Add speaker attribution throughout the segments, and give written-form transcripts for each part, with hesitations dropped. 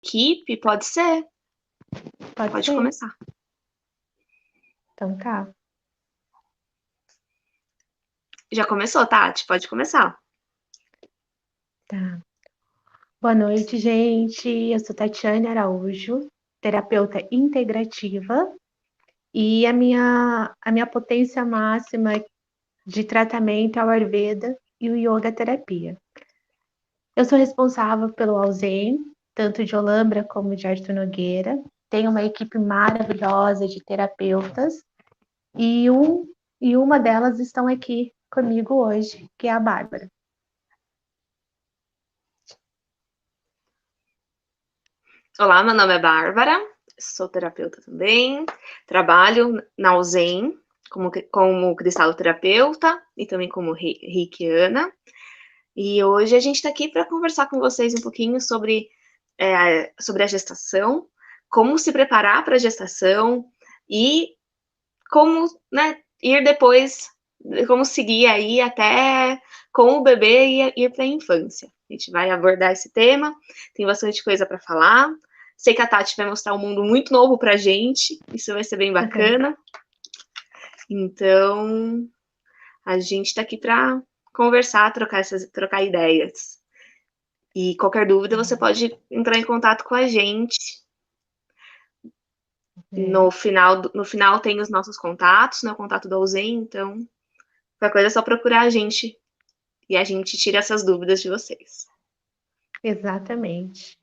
Speaker 1: equipe, pode ser?
Speaker 2: Pode
Speaker 1: ser. Começar.
Speaker 2: Então tá.
Speaker 1: Já começou, Tati? Pode começar.
Speaker 2: Tá. Boa noite, gente. Eu sou Tatiane Araújo, terapeuta integrativa, e a minha potência máxima de tratamento é o Ayurveda e o Yoga Terapia. Eu sou responsável pelo Alzen, tanto de Olambra como de Arthur Nogueira. Tenho uma equipe maravilhosa de terapeutas e uma delas estão aqui comigo hoje, que é a Bárbara.
Speaker 1: Olá, meu nome é Bárbara, sou terapeuta também, trabalho na UZEM como cristaloterapeuta e também como reikiana. E hoje a gente está aqui para conversar com vocês um pouquinho sobre a gestação, como se preparar para a gestação e como, né, ir depois, como seguir aí até com o bebê e ir para a infância. A gente vai abordar esse tema, tem bastante coisa para falar. Sei que a Tati vai mostrar um mundo muito novo para a gente, isso vai ser bem bacana. Então, a gente está aqui para conversar, trocar ideias. E qualquer dúvida, você pode entrar em contato com a gente. No final tem os nossos contatos, né? O contato do Alzen, então qualquer coisa é só procurar a gente e a gente tira essas dúvidas de vocês.
Speaker 2: Exatamente.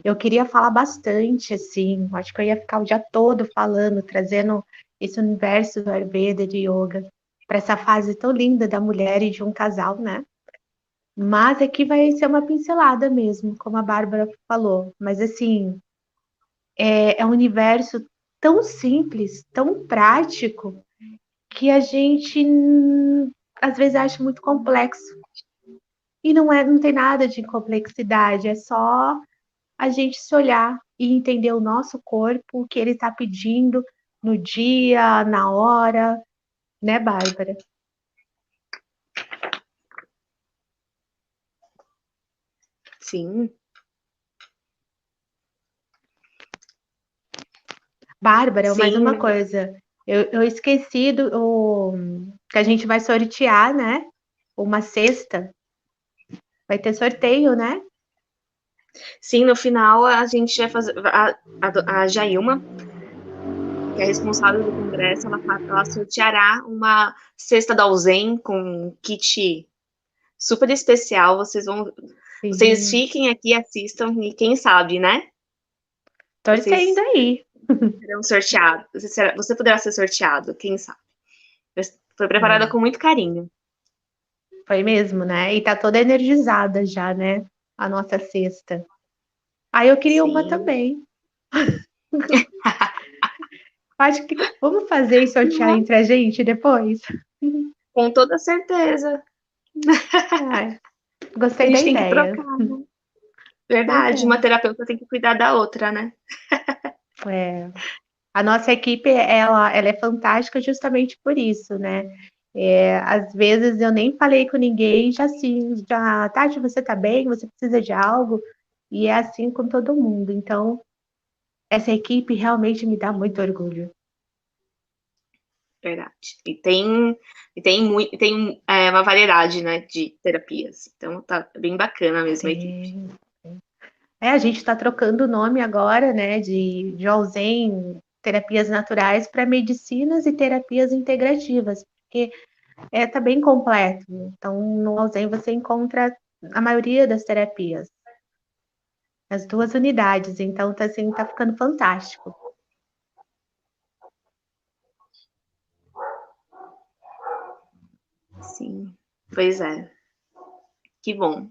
Speaker 2: Eu queria falar bastante, assim, acho que eu ia ficar o dia todo falando, trazendo esse universo do Ayurveda e do Yoga para essa fase tão linda da mulher e de um casal, né? Mas aqui vai ser uma pincelada mesmo, como a Bárbara falou. Mas, assim, é um universo tão simples, tão prático, que a gente às vezes acha muito complexo. E não tem nada de complexidade, é só a gente se olhar e entender o nosso corpo, o que ele está pedindo no dia, na hora, né, Bárbara?
Speaker 1: Sim.
Speaker 2: Bárbara, mais
Speaker 1: Sim.
Speaker 2: uma coisa. Eu esqueci que a gente vai sortear, né? Uma cesta. Vai ter sorteio, né?
Speaker 1: Sim, no final a gente vai fazer. A Jailma, que é responsável do congresso, ela sorteará uma cesta da Alzen com um kit super especial. Vocês
Speaker 2: Sim.
Speaker 1: fiquem aqui, assistam e quem sabe, né?
Speaker 2: Torcendo
Speaker 1: Vocês
Speaker 2: aí.
Speaker 1: serão sorteados. Você poderá ser sorteado, quem sabe? Foi preparada
Speaker 2: É,
Speaker 1: com muito carinho.
Speaker 2: foi mesmo, né? E tá toda energizada já, né? A nossa cesta. Ah, eu queria uma
Speaker 1: Sim.
Speaker 2: também. Acho que vamos fazer e sortear entre a gente depois.
Speaker 1: Com toda certeza.
Speaker 2: Ah,
Speaker 1: A
Speaker 2: gostei da
Speaker 1: gente tem que
Speaker 2: ideia.
Speaker 1: trocar, né?
Speaker 2: Pois
Speaker 1: Verdade, uma
Speaker 2: é.
Speaker 1: terapeuta tem que cuidar da outra, né?
Speaker 2: É. A nossa equipe, ela é fantástica justamente por isso, né? Às vezes eu nem falei com ninguém, já assim, já, Tati, você tá bem? Você precisa de algo? E é assim com todo mundo. Então, essa equipe realmente me dá muito orgulho.
Speaker 1: Verdade. Tem uma variedade, né, de terapias. Então tá bem bacana mesmo a equipe.
Speaker 2: Tem. A gente está trocando o nome agora, né, de Alzen, terapias naturais, para medicinas e terapias integrativas, porque tá bem completo. Então, no Alzen você encontra a maioria das terapias, as duas unidades. Então, tá assim, tá ficando fantástico.
Speaker 1: Sim. Pois é. Que bom.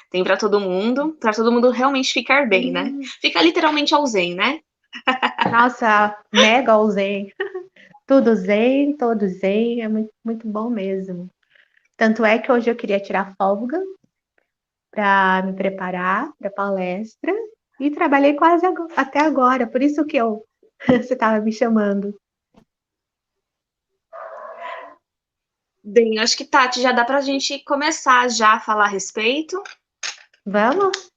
Speaker 1: Tem para todo mundo realmente ficar bem, né? Ficar literalmente ao zen, né?
Speaker 2: Nossa, mega Alzen. Tudo zen, todo zen, é muito, muito bom mesmo. Tanto é que hoje eu queria tirar folga para me preparar para a palestra e trabalhei quase até agora, por isso que você estava me chamando.
Speaker 1: Bem, acho que, Tati, já dá pra gente começar já a falar a respeito.
Speaker 2: Vamos?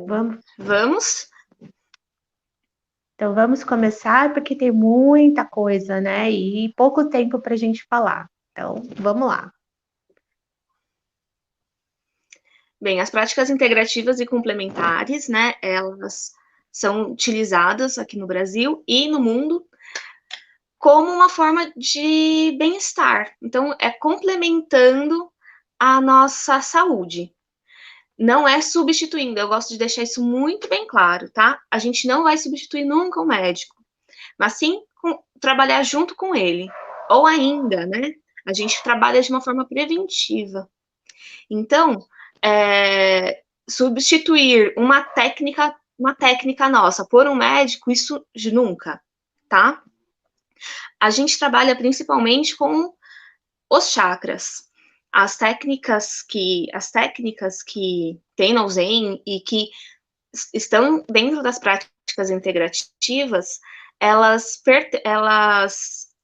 Speaker 2: Vamos,
Speaker 1: Vamos?
Speaker 2: então vamos começar porque tem muita coisa, né? E pouco tempo para a gente falar. Então, vamos lá.
Speaker 1: Bem, as práticas integrativas e complementares, né, elas são utilizadas aqui no Brasil e no mundo como uma forma de bem-estar. Então, é complementando a nossa saúde. Não é substituindo, eu gosto de deixar isso muito bem claro, tá? A gente não vai substituir nunca o médico, mas sim trabalhar junto com ele. Ou ainda, né? A gente trabalha de uma forma preventiva. Então, substituir uma técnica nossa por um médico, isso nunca, tá? A gente trabalha principalmente com os chakras. As técnicas que tem no Zen e que estão dentro das práticas integrativas, elas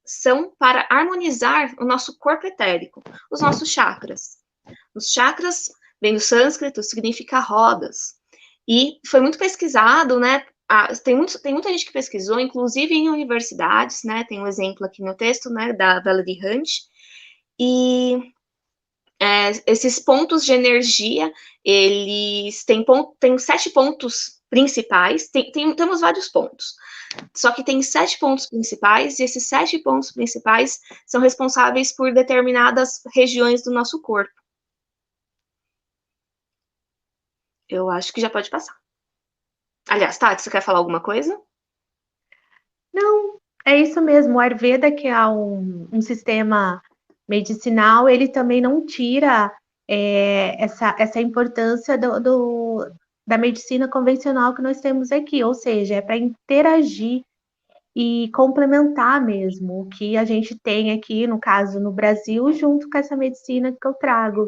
Speaker 1: são para harmonizar o nosso corpo etérico, os nossos chakras. Os chakras, vem do sânscrito, significa rodas. E foi muito pesquisado, né? Tem muita gente que pesquisou, inclusive em universidades, né? Tem um exemplo aqui no texto, né? Da Valerie Hunt. E esses pontos de energia, eles têm 7 pontos principais. Temos vários pontos. Só que tem 7 pontos principais, e esses 7 pontos principais são responsáveis por determinadas regiões do nosso corpo. Eu acho que já pode passar. Aliás, Tati, você quer falar alguma coisa?
Speaker 2: Não, é isso mesmo. O Ayurveda, que é um sistema medicinal, ele também não tira essa importância da medicina convencional que nós temos aqui, ou seja, é para interagir e complementar mesmo o que a gente tem aqui, no caso, no Brasil, junto com essa medicina que eu trago,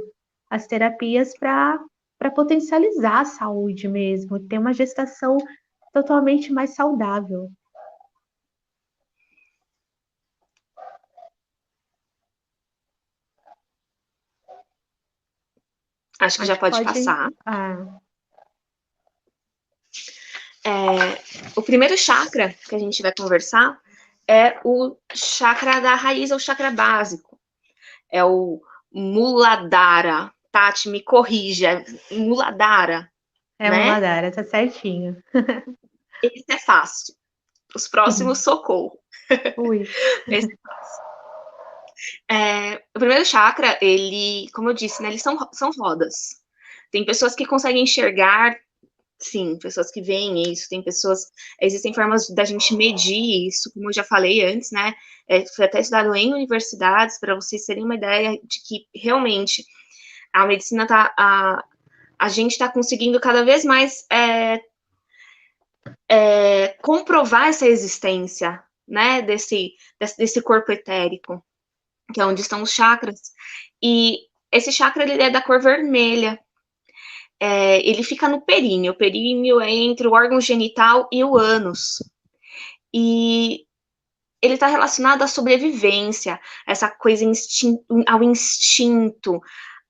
Speaker 2: as terapias para potencializar a saúde mesmo, ter uma gestação totalmente mais saudável.
Speaker 1: Acho que já
Speaker 2: Acho que
Speaker 1: pode
Speaker 2: pode.
Speaker 1: passar.
Speaker 2: Ah,
Speaker 1: O primeiro chakra que a gente vai conversar é o chakra da raiz, ou chakra básico. É o Muladhara. Tati, me corrija. Muladhara,
Speaker 2: é
Speaker 1: né?
Speaker 2: Muladhara, tá certinho.
Speaker 1: Esse é fácil. Os próximos, socorro.
Speaker 2: Ui.
Speaker 1: Esse, o primeiro chakra, ele, como eu disse, né, eles são rodas. Tem pessoas que conseguem enxergar. Sim, pessoas que veem isso, tem pessoas. Existem formas da gente medir isso, como eu já falei antes, né? Foi até estudado em universidades, para vocês terem uma ideia de que realmente a medicina tá. A gente está conseguindo cada vez mais comprovar essa existência, né? Desse corpo etérico, que é onde estão os chakras. E esse chakra ele é da cor vermelha. Ele fica no períneo. O períneo é entre o órgão genital e o ânus. E ele está relacionado à sobrevivência, essa coisa ao instinto,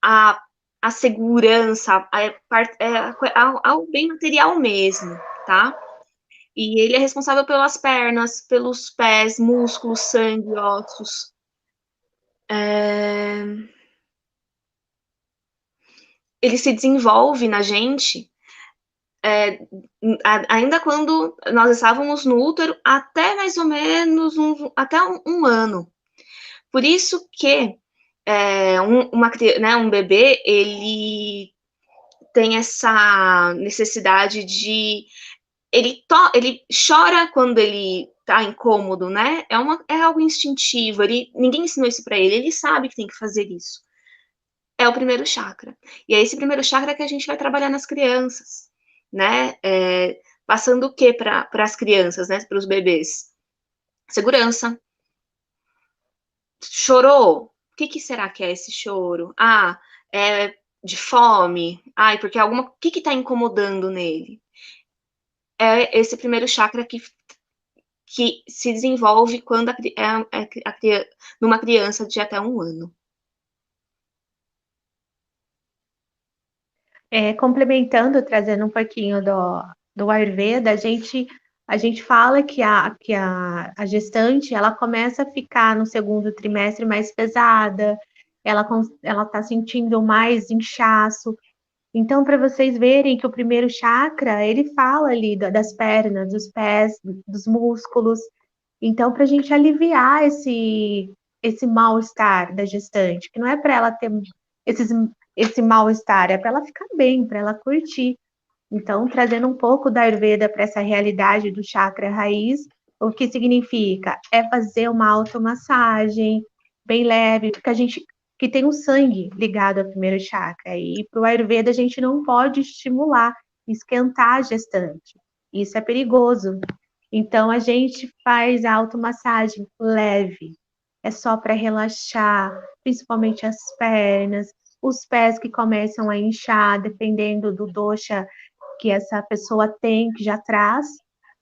Speaker 1: à, à segurança, ao bem material mesmo, tá? E ele é responsável pelas pernas, pelos pés, músculos, sangue, ossos. Ele se desenvolve na gente ainda quando nós estávamos no útero, até mais ou menos até um ano. Por isso que um bebê, ele tem essa necessidade de... Ele chora quando ele tá incômodo, né? É algo instintivo, ninguém ensinou isso para ele sabe que tem que fazer isso. É o primeiro chakra. E é esse primeiro chakra que a gente vai trabalhar nas crianças, né? Passando o que para as crianças, né? Para os bebês? Segurança. Chorou? O que será que é esse choro? É de fome? Porque o que está incomodando nele? É esse primeiro chakra que se desenvolve quando numa criança de até um ano.
Speaker 2: Complementando, trazendo um pouquinho do Ayurveda, a gente fala que a gestante ela começa a ficar no segundo trimestre mais pesada, ela está sentindo mais inchaço. Então, para vocês verem que o primeiro chakra, ele fala ali das pernas, dos pés, dos músculos. Então, para a gente aliviar esse mal-estar da gestante, que não é para ela ter esses, esse mal-estar, é para ela ficar bem, para ela curtir. Então, trazendo um pouco da Ayurveda para essa realidade do chakra raiz, o que significa? É fazer uma automassagem bem leve, porque a gente que tem o sangue ligado ao primeiro chakra, e para o Ayurveda a gente não pode estimular, esquentar a gestante. Isso é perigoso. Então, a gente faz a automassagem leve, é só para relaxar, principalmente as pernas, os pés que começam a inchar, dependendo do dosha que essa pessoa tem, que já traz.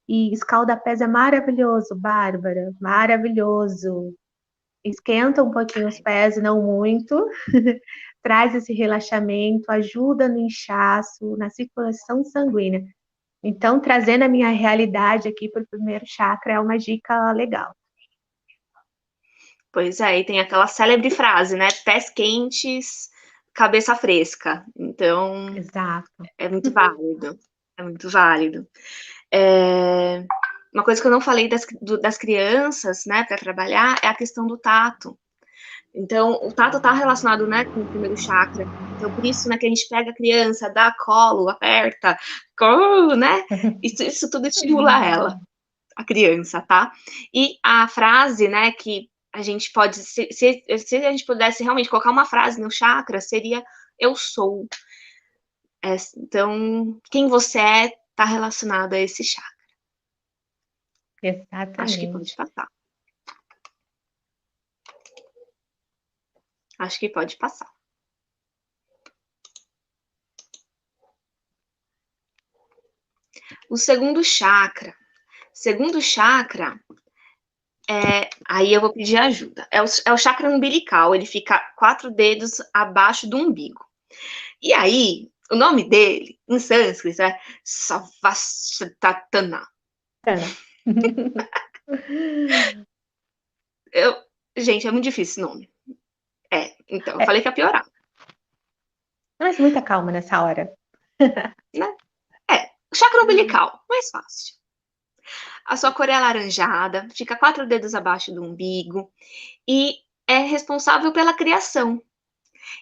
Speaker 2: E escalda-pés é maravilhoso, Bárbara, maravilhoso. Esquenta um pouquinho os pés, não muito, traz esse relaxamento, ajuda no inchaço, na circulação sanguínea. Então, trazendo a minha realidade aqui para o primeiro chakra é uma dica legal.
Speaker 1: Pois é, e tem aquela célebre frase, né? Pés quentes, cabeça fresca. Então,
Speaker 2: Exato.
Speaker 1: é muito válido. É muito válido. É, uma coisa que eu não falei das crianças, né, para trabalhar, é a questão do tato. Então, o tato está relacionado, né, com o primeiro chakra. Então, por isso, né, que a gente pega a criança, dá colo, aperta, né? Isso tudo estimula ela, a criança, tá? E a frase, né, que a gente pode, se a gente pudesse realmente colocar uma frase no chakra, seria eu sou. Então, quem você é está relacionado a esse chakra. Acho que pode
Speaker 2: Exatamente.
Speaker 1: passar. Acho que pode passar. O segundo chakra. Segundo chakra, aí eu vou pedir ajuda. É o chakra umbilical, ele fica 4 dedos abaixo do umbigo. E aí, o nome dele, em sânscrito, é Savasthatana. Gente, é muito difícil esse nome. Então, eu
Speaker 2: É,
Speaker 1: falei que ia piorar,
Speaker 2: mas muita calma nessa hora.
Speaker 1: né? O chakra umbilical, mais fácil. A sua cor é alaranjada, fica 4 dedos abaixo do umbigo e é responsável pela criação.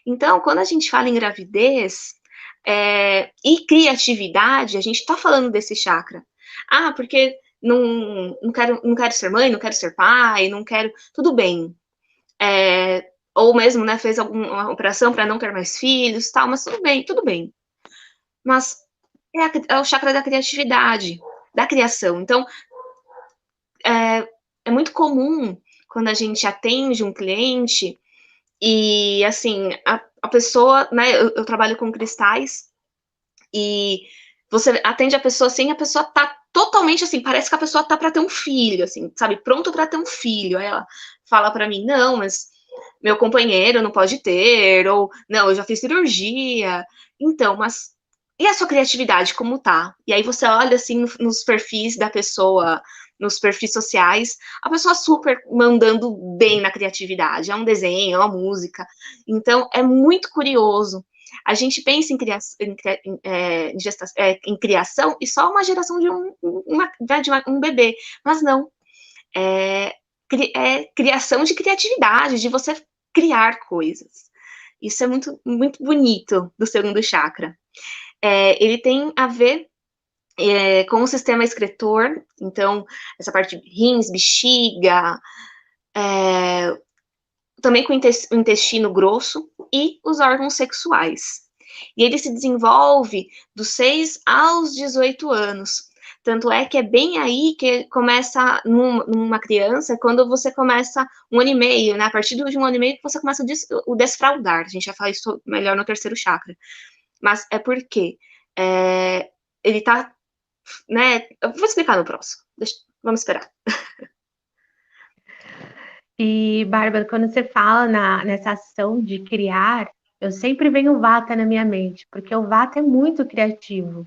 Speaker 1: Então, quando a gente fala em gravidez e criatividade, a gente está falando desse chakra. Ah, porque não quero ser mãe, não quero ser pai, não quero. Tudo bem. Ou mesmo, né, fez alguma operação para não ter mais filhos, tal, mas tudo bem, tudo bem. Mas é o chakra da criatividade, da criação. Então, é muito comum quando a gente atende um cliente e, assim, a pessoa, né, eu trabalho com cristais e você atende a pessoa assim, a pessoa tá totalmente assim, parece que a pessoa tá para ter um filho, assim, sabe, pronto para ter um filho. Aí ela fala para mim, não, mas meu companheiro não pode ter, ou não, eu já fiz cirurgia. Então, mas e a sua criatividade, como tá? E aí você olha assim nos perfis da pessoa, nos perfis sociais, a pessoa super mandando bem na criatividade, é um desenho, é uma música. Então, é muito curioso. A gente pensa em criação e só uma geração de um bebê, mas não. É, criação de criatividade, de você criar coisas. Isso é muito, muito bonito do segundo chakra. Ele tem a ver com o sistema excretor, então, essa parte de rins, bexiga, também com o intestino grosso e os órgãos sexuais. E ele se desenvolve dos 6 aos 18 anos. Tanto é que é bem aí que começa numa criança, quando você começa 1 ano e meio, né? A partir de 1 ano e meio que você começa o desfraldar. A gente vai falar isso melhor no terceiro chakra. Mas é porque ele tá, né? Eu vou explicar no próximo. Vamos esperar.
Speaker 2: E, Bárbara, quando você fala nessa ação de criar, Eu sempre venho o Vata na minha mente, porque o Vata é muito criativo.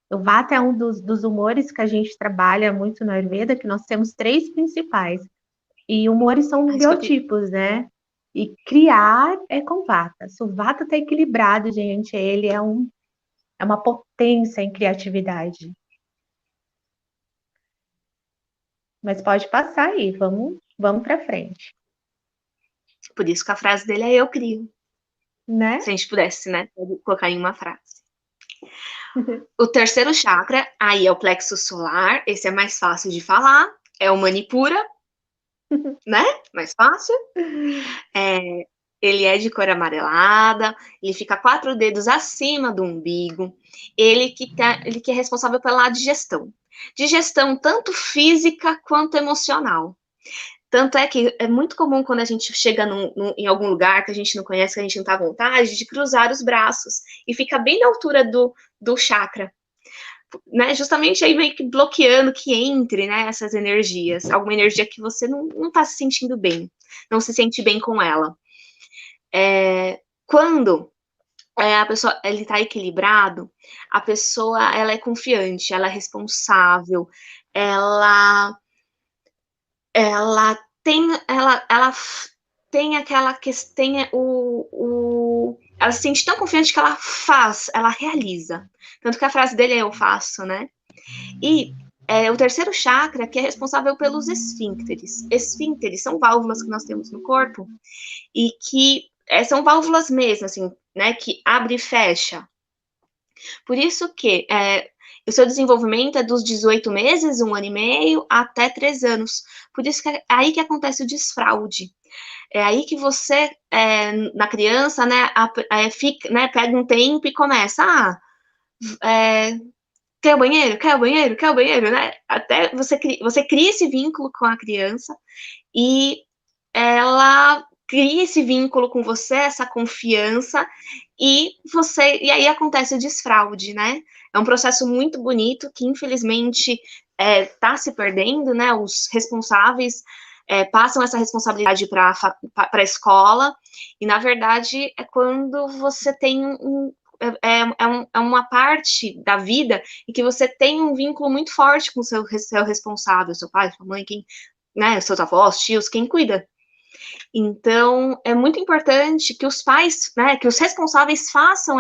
Speaker 2: O Vata é um dos humores que a gente trabalha muito no Ayurveda, que nós temos três principais. E humores são
Speaker 1: Ah, isso que eu vi.
Speaker 2: biotipos, né? E criar é com Vata. Se o Vata está equilibrado, gente, ele é uma potência em criatividade. Mas pode passar aí, vamos para frente,
Speaker 1: Por isso que a frase dele é eu crio.
Speaker 2: né?
Speaker 1: Se a gente pudesse, né, colocar em uma frase. O terceiro chakra, aí é o plexo solar, esse é mais fácil de falar, é o Manipura, né? Mais fácil. É, ele é de cor amarelada, ele fica 4 dedos acima do umbigo. Ele que é responsável pela digestão. Digestão tanto física quanto emocional. Tanto é que é muito comum quando a gente chega em algum lugar que a gente não conhece, que a gente não está à vontade, de cruzar os braços. E fica bem na altura do chakra. Né, justamente aí meio que bloqueando que entre, né, essas energias. Alguma energia que você não está se sentindo bem. Não se sente bem com ela. Quando a pessoa ele está equilibrado, a pessoa ela é confiante, ela é responsável, ela ela ela tem aquela questão, tem ela se sente tão confiante que ela faz, ela realiza. Tanto que a frase dele é eu faço, né? E o terceiro chakra que é responsável pelos esfíncteres. Esfíncteres são válvulas que nós temos no corpo e que são válvulas mesmo, assim, né, que abre e fecha. Por isso que o seu desenvolvimento é dos 18 meses, 1 ano e meio, até 3 anos. Por isso que é aí que acontece o desfraude. É aí que você, na criança, né, fica, né, pega um tempo e começa, quer o banheiro? Quer o banheiro? Quer o banheiro? Né? Até você cria esse vínculo com a criança e ela cria esse vínculo com você, essa confiança, e aí acontece o desfraude, né? É um processo muito bonito que, infelizmente, está se perdendo, né? Os responsáveis passam essa responsabilidade para a escola, e, na verdade, é quando você tem uma parte da vida em que você tem um vínculo muito forte com o seu responsável, seu pai, sua mãe, quem, né, seus avós, tios, quem cuida. Então, é muito importante que os pais, né, que os responsáveis façam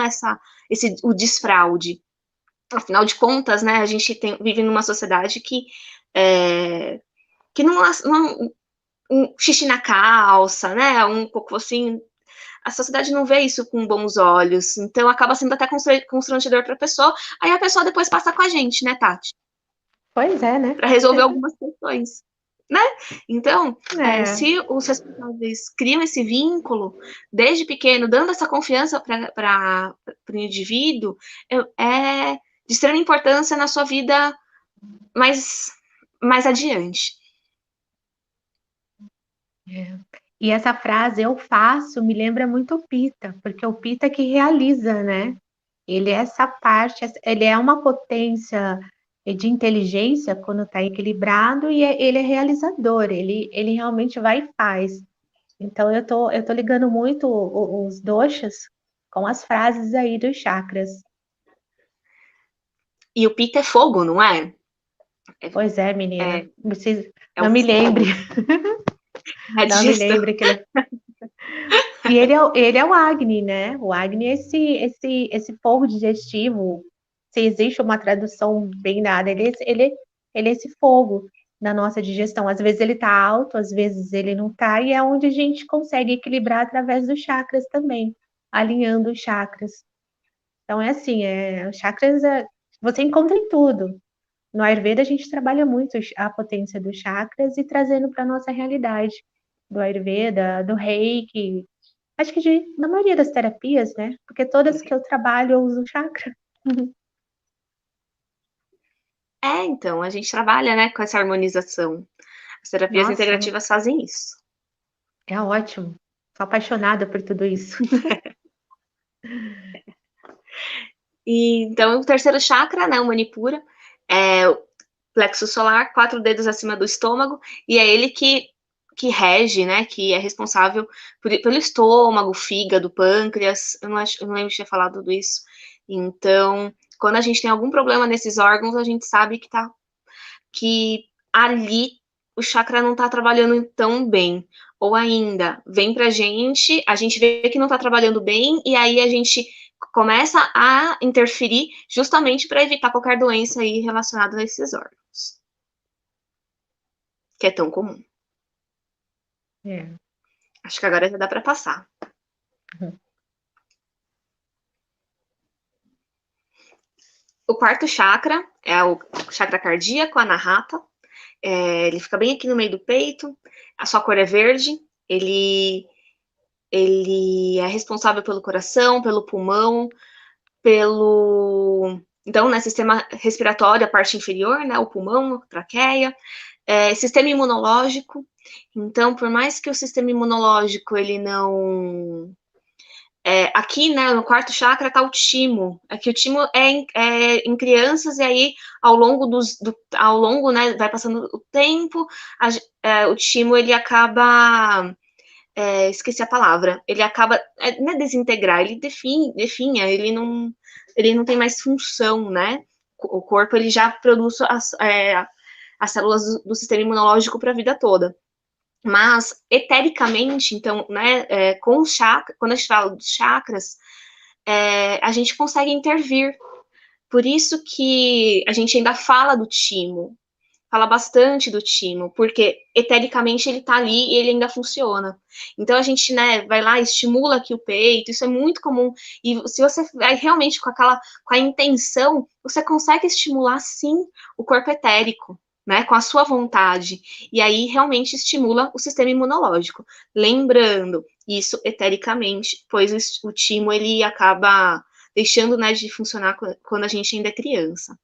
Speaker 1: o desfraude. Afinal de contas, né, a gente vive numa sociedade que não um xixi na calça, né, um pouco assim, a sociedade não vê isso com bons olhos, então acaba sendo até constrangedor para a pessoa, aí a pessoa depois passa com a gente, né, Tati?
Speaker 2: Pois é, né?
Speaker 1: Para resolver algumas questões, né? Então,
Speaker 2: É,
Speaker 1: se os responsáveis criam esse vínculo desde pequeno, dando essa confiança para o indivíduo, é de extrema importância na sua vida mais adiante.
Speaker 2: é. E essa frase eu faço me lembra muito o Pita, porque o Pita que realiza, né? Ele é essa parte, ele é uma potência de inteligência quando está equilibrado e ele é realizador, ele realmente vai e faz. Então eu tô ligando muito os doshas com as frases aí dos chakras.
Speaker 1: E o Pita é fogo, não é? É,
Speaker 2: Pois é, menina,
Speaker 1: é, é o
Speaker 2: não me lembre,
Speaker 1: fogo, é a
Speaker 2: não me
Speaker 1: digestão.
Speaker 2: lembre que ele. E ele é o Agni, né? O Agni é esse fogo digestivo. Se existe uma tradução bem nada, ele é esse fogo na nossa digestão. Às vezes ele tá alto, às vezes ele não tá, e é onde a gente consegue equilibrar através dos chakras também, alinhando os chakras. Então é assim, os chakras você encontra em tudo. No Ayurveda a gente trabalha muito a potência dos chakras e trazendo para a nossa realidade do Ayurveda, do Reiki, acho que na maioria das terapias, né? Porque todas que eu trabalho eu uso chakra.
Speaker 1: Então, a gente trabalha, né, com essa harmonização. As terapias
Speaker 2: Nossa,
Speaker 1: integrativas fazem isso.
Speaker 2: é ótimo. Sou apaixonada por tudo isso.
Speaker 1: E, então, o terceiro chakra, né, o Manipura, é o plexo solar, 4 dedos acima do estômago, e é ele que que rege, né, que é responsável pelo estômago, fígado, pâncreas, eu não lembro de ter falado tudo isso. Então, quando a gente tem algum problema nesses órgãos, a gente sabe que ali o chakra não está trabalhando tão bem. Ou ainda, vem pra gente, a gente vê que não está trabalhando bem, e aí a gente começa a interferir justamente para evitar qualquer doença aí relacionada a esses órgãos, que é tão comum.
Speaker 2: É.
Speaker 1: Acho que agora já dá para passar.
Speaker 2: Uhum.
Speaker 1: O quarto chakra é o chakra cardíaco, anahata. Ele fica bem aqui no meio do peito. A sua cor é verde. Ele é responsável pelo coração, pelo pulmão, então, né, sistema respiratório, a parte inferior, né, o pulmão, a traqueia, sistema imunológico. Então, por mais que o sistema imunológico, ele não... aqui, né, no quarto chakra tá o timo. Aqui o timo é em crianças, e aí, ao longo, né, vai passando o tempo, o timo, ele acaba... esqueci a palavra, ele acaba, não é desintegrar, ele definha, ele não tem mais função, né? O corpo, ele já produz as células do sistema imunológico para a vida toda. Mas, etericamente, então, né, com os chakras, quando a gente fala dos chakras, a gente consegue intervir. Por isso que a gente ainda fala do timo, fala bastante do timo, porque etericamente ele tá ali e ele ainda funciona. Então a gente, né, vai lá, estimula aqui o peito, isso é muito comum. E se você vai realmente com a intenção, você consegue estimular sim o corpo etérico, né, com a sua vontade. E aí realmente estimula o sistema imunológico. Lembrando, isso etericamente, pois o timo ele acaba deixando, né, de funcionar quando a gente ainda é criança.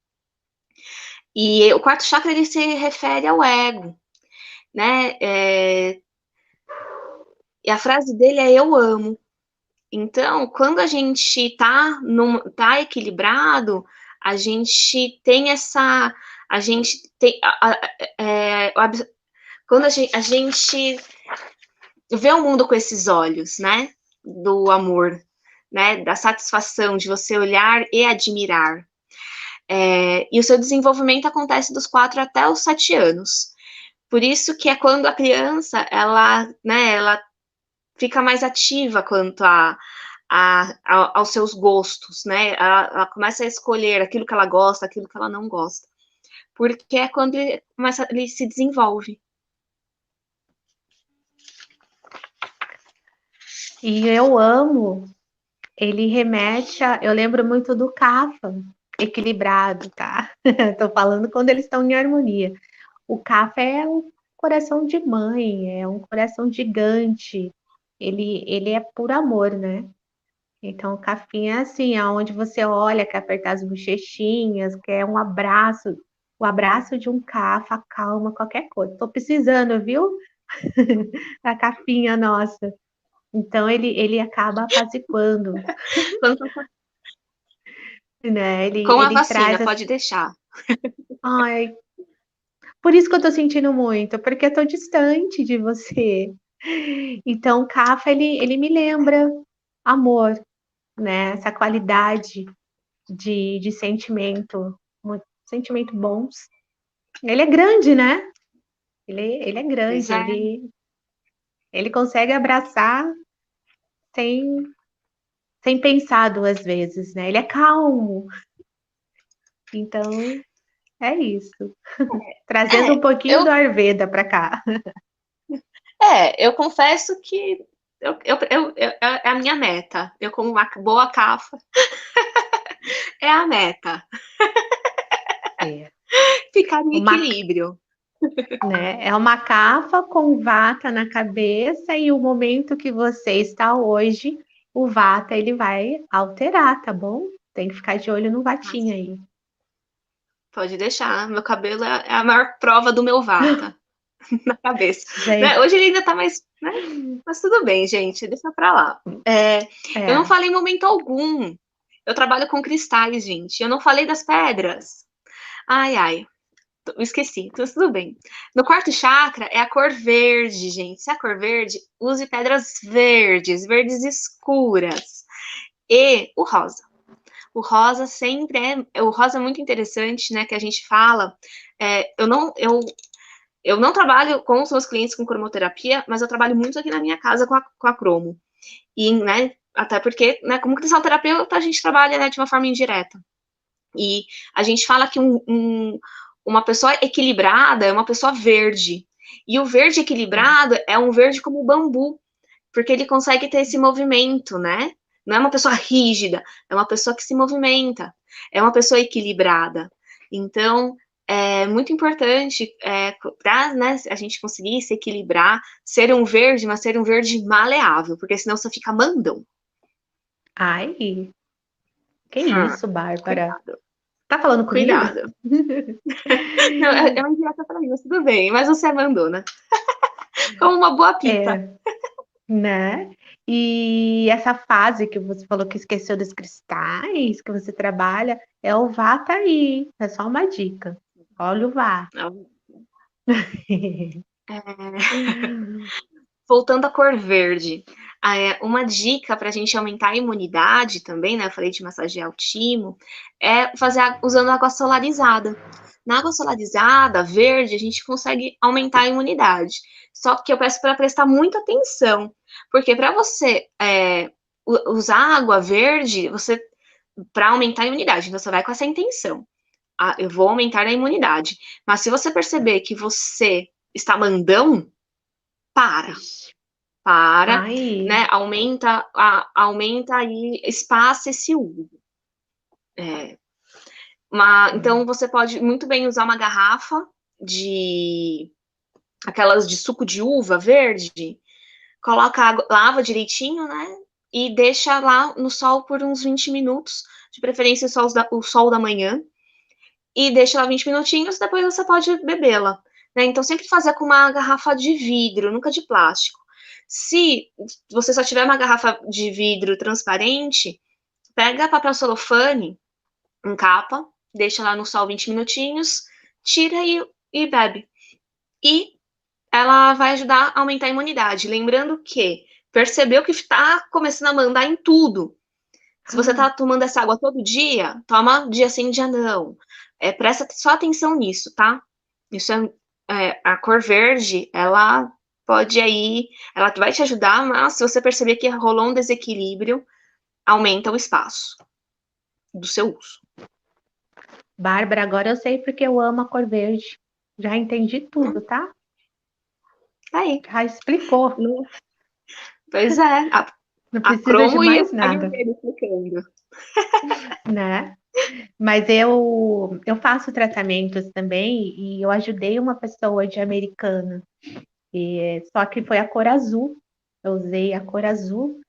Speaker 1: E o quarto chakra, ele se refere ao ego, né? E a frase dele é eu amo. Então, quando a gente tá equilibrado, a gente tem essa... A gente tem... quando a gente vê o mundo com esses olhos, né? Do amor, né? Da satisfação de você olhar e admirar. E o seu desenvolvimento acontece dos 4 até os 7 anos. Por isso que é quando a criança, ela fica mais ativa quanto aos seus gostos, né? Ela começa a escolher aquilo que ela gosta, aquilo que ela não gosta. Porque é quando ele se desenvolve.
Speaker 2: E eu amo, ele remete a... Eu lembro muito do Kapha, equilibrado, tá? Tô falando quando eles estão em harmonia. O Kapha é um coração de mãe, é um coração gigante. Ele é por amor, né? Então, o Cafinha é assim, aonde você olha, quer apertar as bochechinhas, quer um abraço. O abraço de um Cafa acalma qualquer coisa. Tô precisando, viu? A Cafinha nossa. Então, ele acaba apaziguando, né?
Speaker 1: Com a
Speaker 2: Ele
Speaker 1: vacina,
Speaker 2: traz...
Speaker 1: pode deixar.
Speaker 2: Ai, por isso que eu tô sentindo muito, porque eu tô distante de você. Então, o Cafa, ele me lembra amor, né? Essa qualidade de sentimento, sentimento bons. Ele é grande, né? Ele é
Speaker 1: Pois
Speaker 2: grande,
Speaker 1: é.
Speaker 2: ele consegue abraçar sem, sem pensar duas vezes, né? Ele é calmo. Então, é isso. Trazendo um
Speaker 1: É,
Speaker 2: pouquinho do Ayurveda para cá.
Speaker 1: eu confesso que é a minha meta. Eu, como uma boa cafa, é a meta.
Speaker 2: É.
Speaker 1: Ficar no
Speaker 2: Uma,
Speaker 1: equilíbrio.
Speaker 2: né? É uma cafa com vata na cabeça e o momento que você está hoje, o vata ele vai alterar, tá bom? Tem que ficar de olho no vatinho aí.
Speaker 1: Pode deixar. Meu cabelo é a maior prova do meu vata na cabeça. Né?
Speaker 2: Gente,
Speaker 1: Hoje ele ainda tá mais, né? Mas tudo bem, gente. Deixa pra lá. Eu não
Speaker 2: é.
Speaker 1: falei em momento algum. Eu trabalho com cristais, gente. Eu não falei das pedras. Ai, ai. Esqueci, tudo bem. No quarto chakra é a cor verde, gente. Se é a cor verde, use pedras verdes, verdes escuras. E o rosa. O rosa sempre o rosa é muito interessante, né? Que a gente fala. Eu não trabalho com os meus clientes com cromoterapia, mas eu trabalho muito aqui na minha casa com a cromo. E, né? Até porque, né? Como cristalterapeuta, a gente trabalha, né, de uma forma indireta. E a gente fala que uma pessoa equilibrada é uma pessoa verde. E o verde equilibrado é um verde como o bambu, porque ele consegue ter esse movimento, né? Não é uma pessoa rígida, é uma pessoa que se movimenta, é uma pessoa equilibrada. Então, é muito importante para, né, a gente conseguir se equilibrar, ser um verde, mas ser um verde maleável, porque senão você fica mandão.
Speaker 2: Ai, que isso, Bárbara?
Speaker 1: Cuidado.
Speaker 2: Tá falando comigo?
Speaker 1: Cuidado. Não, é uma indireta pra mim, mas tudo bem. Mas você mandou, né? Como uma boa pita.
Speaker 2: É, né? E essa fase que você falou que esqueceu dos cristais que você trabalha, é o Vata aí. É só uma dica. Olha o Vá.
Speaker 1: Voltando à cor verde. Uma dica para a gente aumentar a imunidade também, né? Eu falei de massagear o timo, é fazer usando água solarizada. Na água solarizada, verde, a gente consegue aumentar a imunidade. Só que eu peço para prestar muita atenção, porque para você usar água verde, para aumentar a imunidade, então você vai com essa intenção. Eu vou aumentar a imunidade. Mas se você perceber que você está mandão, para,
Speaker 2: Ai,
Speaker 1: né? Aumenta aí, espaça esse uso. Então você pode muito bem usar uma garrafa de aquelas de suco de uva verde, coloca água, lava direitinho, né? E deixa lá no sol por uns 20 minutos, de preferência o sol da manhã, e deixa lá 20 minutinhos, depois você pode bebê-la. Né? Então, sempre fazer com uma garrafa de vidro, nunca de plástico. Se você só tiver uma garrafa de vidro transparente, pega papel celofane, encapa, deixa lá no sol 20 minutinhos, tira e bebe. E ela vai ajudar a aumentar a imunidade. Lembrando que percebeu que está começando a mandar em tudo. Se você está tomando essa água todo dia, toma dia sim, dia não. Presta só atenção nisso, tá? Isso a cor verde, ela pode aí, ela vai te ajudar, mas se você perceber que rolou um desequilíbrio, aumenta o espaço do seu uso.
Speaker 2: Bárbara, agora eu sei porque eu amo a cor verde. Já entendi tudo, tá?
Speaker 1: Aí.
Speaker 2: Já explicou.
Speaker 1: Pois é.
Speaker 2: Não
Speaker 1: A
Speaker 2: precisa de
Speaker 1: cromo e
Speaker 2: mais
Speaker 1: o
Speaker 2: nada,
Speaker 1: Ayurveda explicando.
Speaker 2: né? Mas eu faço tratamentos também e eu ajudei uma pessoa de Americana. Só que foi a cor azul. Eu usei a cor azul.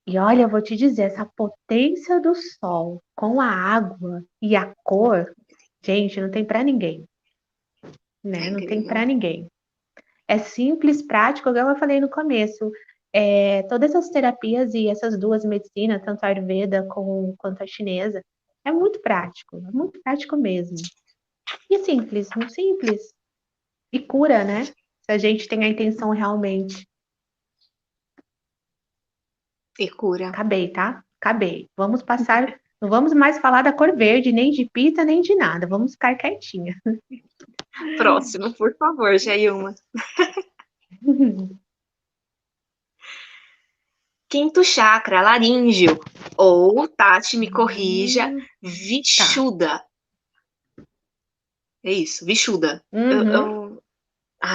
Speaker 2: E olha, eu vou te dizer, essa potência do sol com a água e a cor, gente, não tem para ninguém, né?
Speaker 1: É
Speaker 2: Não tem
Speaker 1: incrível.
Speaker 2: para ninguém. É simples, prático, igual eu falei no começo. Todas essas terapias e essas duas medicinas, tanto a Ayurveda quanto a chinesa, é muito prático mesmo. E é simples, muito simples. E cura, né? Se a gente tem a intenção realmente.
Speaker 1: E cura.
Speaker 2: Acabei, tá? Acabei. Vamos passar. Não vamos mais falar da cor verde, nem de pita, nem de nada. Vamos ficar quietinha.
Speaker 1: Próximo, por favor, Jailma. Quinto chakra, laríngeo. Ou, Tati, me corrija,
Speaker 2: Tá.
Speaker 1: Vishuddha. É isso, Vishuddha.
Speaker 2: Uhum.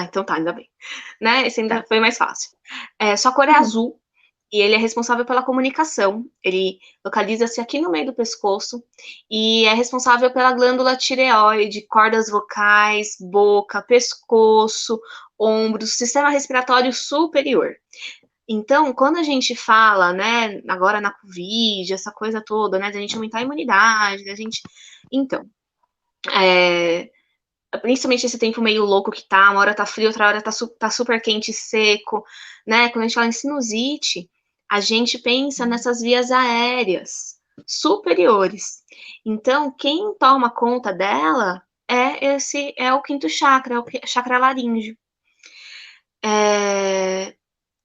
Speaker 1: Então tá, ainda bem. Né? Esse ainda
Speaker 2: Tá.
Speaker 1: foi mais fácil. Sua cor é azul e ele é responsável pela comunicação. Ele localiza-se aqui no meio do pescoço e é responsável pela glândula tireoide, cordas vocais, boca, pescoço, ombros, sistema respiratório superior. Então, quando a gente fala, né, agora na Covid, essa coisa toda, né, da gente aumentar a imunidade, da gente. Então, principalmente esse tempo meio louco que tá, uma hora tá frio, outra hora tá super quente e seco, né? Quando a gente fala em sinusite, a gente pensa nessas vias aéreas superiores. Então, quem toma conta dela é esse é o quinto chakra, é o chakra laríngeo.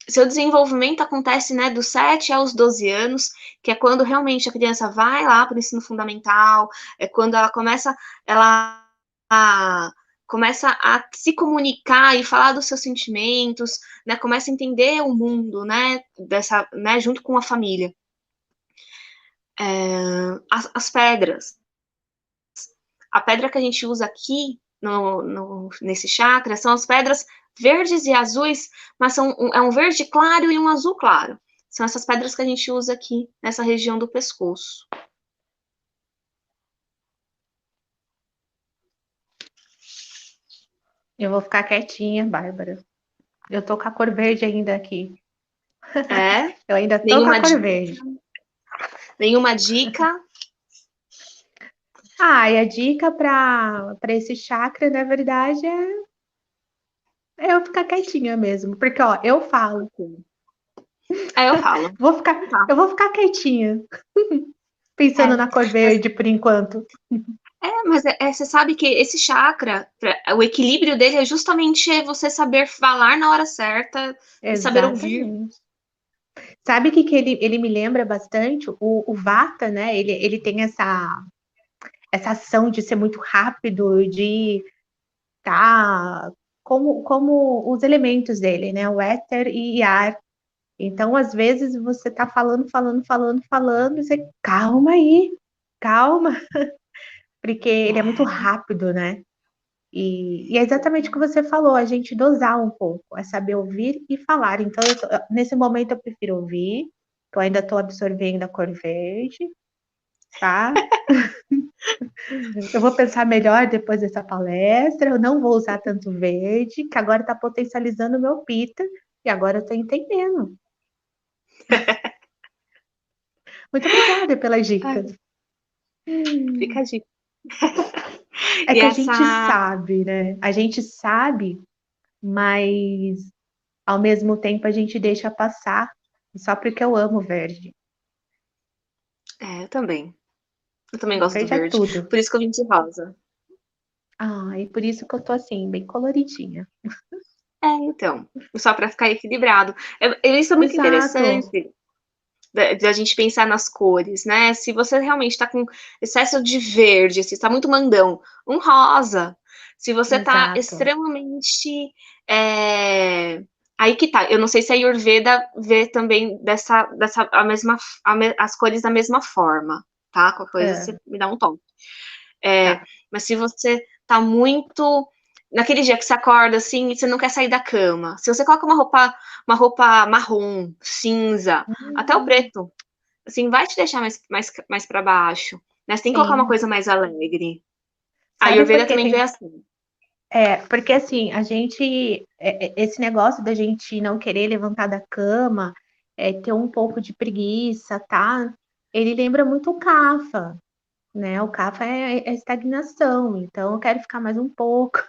Speaker 1: Seu desenvolvimento acontece, né, dos 7 aos 12 anos, que é quando realmente a criança vai lá para o ensino fundamental, é quando ela começa a se comunicar e falar dos seus sentimentos, né, começa a entender o mundo, né, né, junto com a família. As pedras. A pedra que a gente usa aqui nesse chakra são as pedras verdes e azuis, mas é um verde claro e um azul claro. São essas pedras que a gente usa aqui nessa região do pescoço.
Speaker 2: Eu vou ficar quietinha, Bárbara. Eu tô com a cor verde ainda aqui. Eu ainda tô com a cor verde.
Speaker 1: Nenhuma dica?
Speaker 2: E a dica para esse chakra, na verdade, é eu ficar quietinha mesmo. Porque, ó, eu falo.
Speaker 1: Eu falo.
Speaker 2: Eu vou ficar quietinha. Pensando na cor verde por enquanto.
Speaker 1: Mas você sabe que esse chakra, o equilíbrio dele é justamente você saber falar na hora certa e saber ouvir.
Speaker 2: Sabe o que ele me lembra bastante? O Vata, né? Ele tem essa ação de ser muito rápido, de tá como os elementos dele, né? O éter e ar. Então, às vezes, você tá falando, e você, calma aí, calma, porque ele é muito rápido, né? E é exatamente o que você falou, a gente dosar um pouco, é saber ouvir e falar. Então, nesse momento, eu prefiro ouvir, que eu ainda estou absorvendo a cor verde, tá? Eu vou pensar melhor depois dessa palestra, eu não vou usar tanto verde, que agora está potencializando o meu pita, e agora eu estou entendendo. Muito obrigada pelas dicas.
Speaker 1: Fica a dica.
Speaker 2: É que a gente sabe, né? A gente sabe, mas ao mesmo tempo a gente deixa passar, só porque eu amo verde.
Speaker 1: Eu também. Eu também gosto do
Speaker 2: Verde é
Speaker 1: verde.
Speaker 2: tudo.
Speaker 1: Por isso que eu vim de rosa.
Speaker 2: E por isso que eu tô assim, bem coloridinha.
Speaker 1: Então. Só para ficar equilibrado. Isso é muito interessante de a gente pensar nas cores, né? Se você realmente está com excesso de verde, se está muito mandão, um rosa. Se você está extremamente. Aí que tá. Eu não sei se a Ayurveda vê também as cores da mesma forma, tá? Qualquer coisa você me dá um toque. Mas se você tá muito. Naquele dia que você acorda assim e você não quer sair da cama, se você coloca uma roupa marrom, cinza, até o preto, assim, vai te deixar mais para baixo. Né? Você tem que colocar uma coisa mais alegre. A Ayurveda também vê assim.
Speaker 2: Porque assim, esse negócio da gente não querer levantar da cama, ter um pouco de preguiça, tá? Ele lembra muito o Kapha, né? O Kapha é estagnação, então eu quero ficar mais um pouco,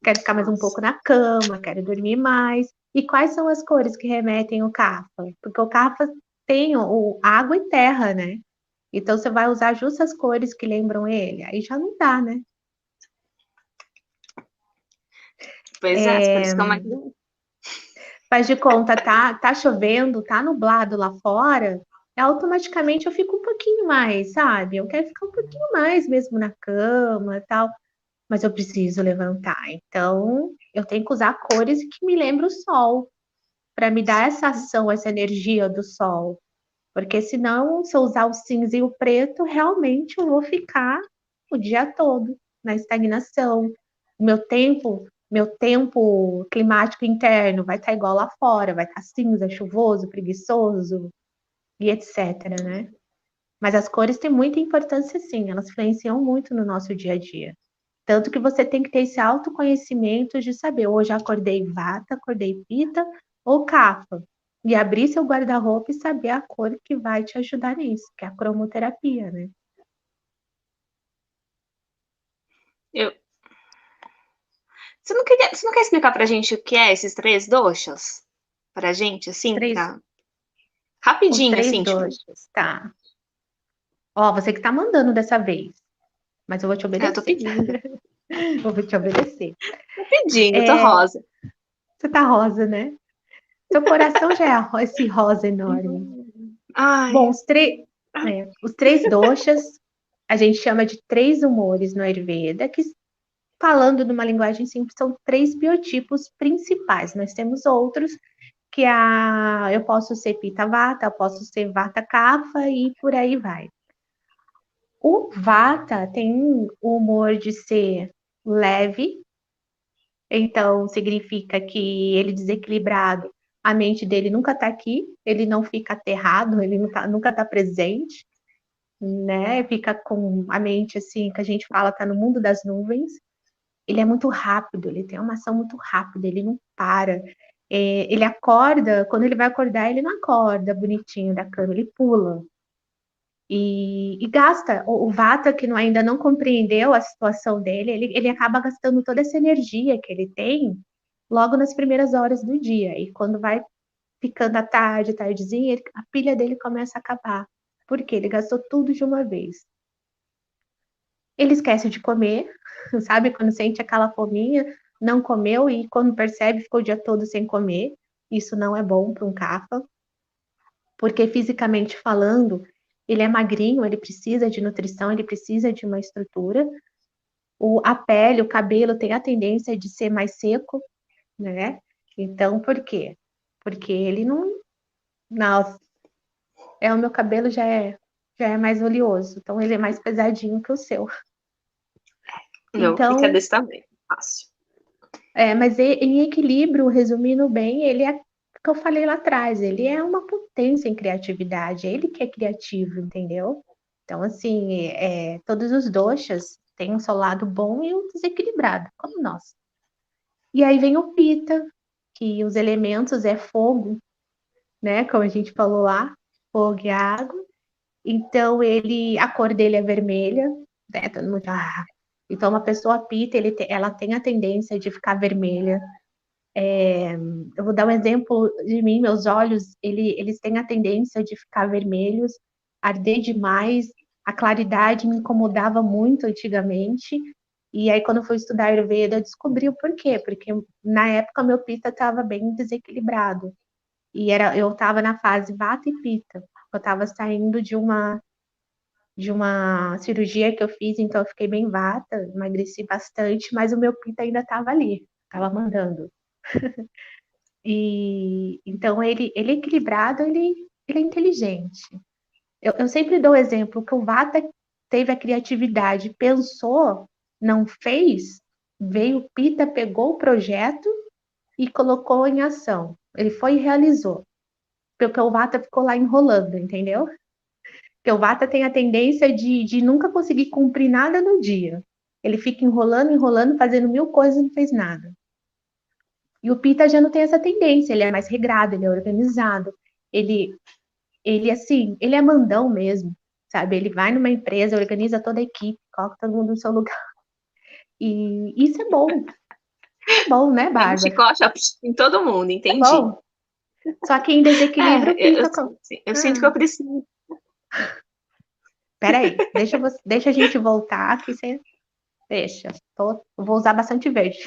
Speaker 2: quero ficar mais um pouco na cama, quero dormir mais. E quais são as cores que remetem ao Kapha? Porque o Kapha tem o água e terra, né? Então você vai usar justo as cores que lembram ele, aí já não dá, né?
Speaker 1: Pois é, as cores ficam mais.
Speaker 2: Faz de conta, tá chovendo, tá nublado lá fora, automaticamente eu fico um pouquinho mais, sabe? Eu quero ficar um pouquinho mais mesmo na cama e tal, mas eu preciso levantar. Então, eu tenho que usar cores que me lembram o sol, para me dar essa ação, essa energia do sol. Porque senão, se eu usar o cinza e o preto, realmente eu vou ficar o dia todo na estagnação. Meu tempo climático interno vai estar igual lá fora, vai estar cinza, chuvoso, preguiçoso e etc, né? Mas as cores têm muita importância, sim, elas influenciam muito no nosso dia a dia. Tanto que você tem que ter esse autoconhecimento de saber, hoje eu acordei vata, acordei pita ou kapha. E abrir seu guarda-roupa e saber a cor que vai te ajudar nisso, que é a cromoterapia, né?
Speaker 1: Você não quer explicar pra gente o que é esses 3 doshas? Pra gente, assim,
Speaker 2: Os
Speaker 1: rapidinho,
Speaker 2: 3
Speaker 1: assim, tipo.
Speaker 2: doshas, tá. Ó, você que tá mandando dessa vez, mas eu vou te
Speaker 1: Eu tô
Speaker 2: obedecer.
Speaker 1: pedindo.
Speaker 2: Eu vou te obedecer.
Speaker 1: Tô pedindo, tô rosa.
Speaker 2: Você tá rosa, né? Seu coração já é esse rosa enorme.
Speaker 1: Ai.
Speaker 2: Bom, os três doshas, a gente chama de três humores no Ayurveda, que, falando numa linguagem simples, são três biotipos principais. Nós temos outros, eu posso ser Pitta Vata, eu posso ser Vata Kapha e por aí vai. O Vata tem o humor de ser leve, então significa que ele desequilibrado, a mente dele nunca está aqui, ele não fica aterrado, ele nunca está presente, né? Fica com a mente assim, que a gente fala, tá no mundo das nuvens. Ele é muito rápido, ele tem uma ação muito rápida, ele não para. Ele acorda, quando ele vai acordar, ele não acorda bonitinho da cama, ele pula. E gasta. O Vata, que ainda não compreendeu a situação dele, ele acaba gastando toda essa energia que ele tem logo nas primeiras horas do dia. E quando vai ficando à tarde, tardezinha, a pilha dele começa a acabar. Porque ele gastou tudo de uma vez. Ele esquece de comer, sabe? Quando sente aquela fominha, não comeu e quando percebe, ficou o dia todo sem comer. Isso não é bom para um Kapha, porque fisicamente falando, ele é magrinho, ele precisa de nutrição, ele precisa de uma estrutura. A pele, o cabelo tem a tendência de ser mais seco, né? Então, por quê? Porque ele não. Nossa, o meu cabelo já é mais oleoso, então ele é mais pesadinho que o seu.
Speaker 1: Não, fica
Speaker 2: Então,
Speaker 1: desse tamanho. Fácil.
Speaker 2: mas em equilíbrio, resumindo bem, ele é o que eu falei lá atrás, ele é uma potência em criatividade, é ele que é criativo, entendeu? Então, assim, todos os doshas têm o seu lado bom e o desequilibrado, como nós. E aí vem o Pitta, que os elementos é fogo, né? Como a gente falou lá, fogo e água. Então, a cor dele é vermelha, né? Todo mundo, Então, uma pessoa Pitta, ela tem a tendência de ficar vermelha. Eu vou dar um exemplo de mim, meus olhos, eles têm a tendência de ficar vermelhos, arder demais, a claridade me incomodava muito antigamente, e aí quando eu fui estudar Ayurveda, eu descobri o porquê, porque na época meu Pitta estava bem desequilibrado, eu estava na fase Vata e Pitta, eu estava saindo de uma cirurgia que eu fiz, então eu fiquei bem Vata, emagreci bastante, mas o meu Pitta ainda estava ali, estava mandando. E então ele é equilibrado, ele é inteligente. Eu sempre dou o exemplo que o Vata teve a criatividade, pensou, não fez, veio o Pitta, pegou o projeto e colocou em ação. Ele foi e realizou. Porque o Vata ficou lá enrolando, entendeu? Porque o Vata tem a tendência de nunca conseguir cumprir nada no dia. Ele fica enrolando, enrolando, fazendo mil coisas e não fez nada. E o Pita já não tem essa tendência, ele é mais regrado, ele é organizado, ele, assim, ele é mandão mesmo, sabe? Ele vai numa empresa, organiza toda a equipe, coloca todo mundo no seu lugar. E isso é bom. É bom, né,
Speaker 1: Tem um
Speaker 2: Bárbara?
Speaker 1: chicote em todo mundo,
Speaker 2: É
Speaker 1: entendi.
Speaker 2: bom. Só que em desequilíbrio, o Pita.
Speaker 1: Eu sinto que eu preciso.
Speaker 2: Peraí, deixa a gente voltar aqui, você deixa. Vou usar bastante verde.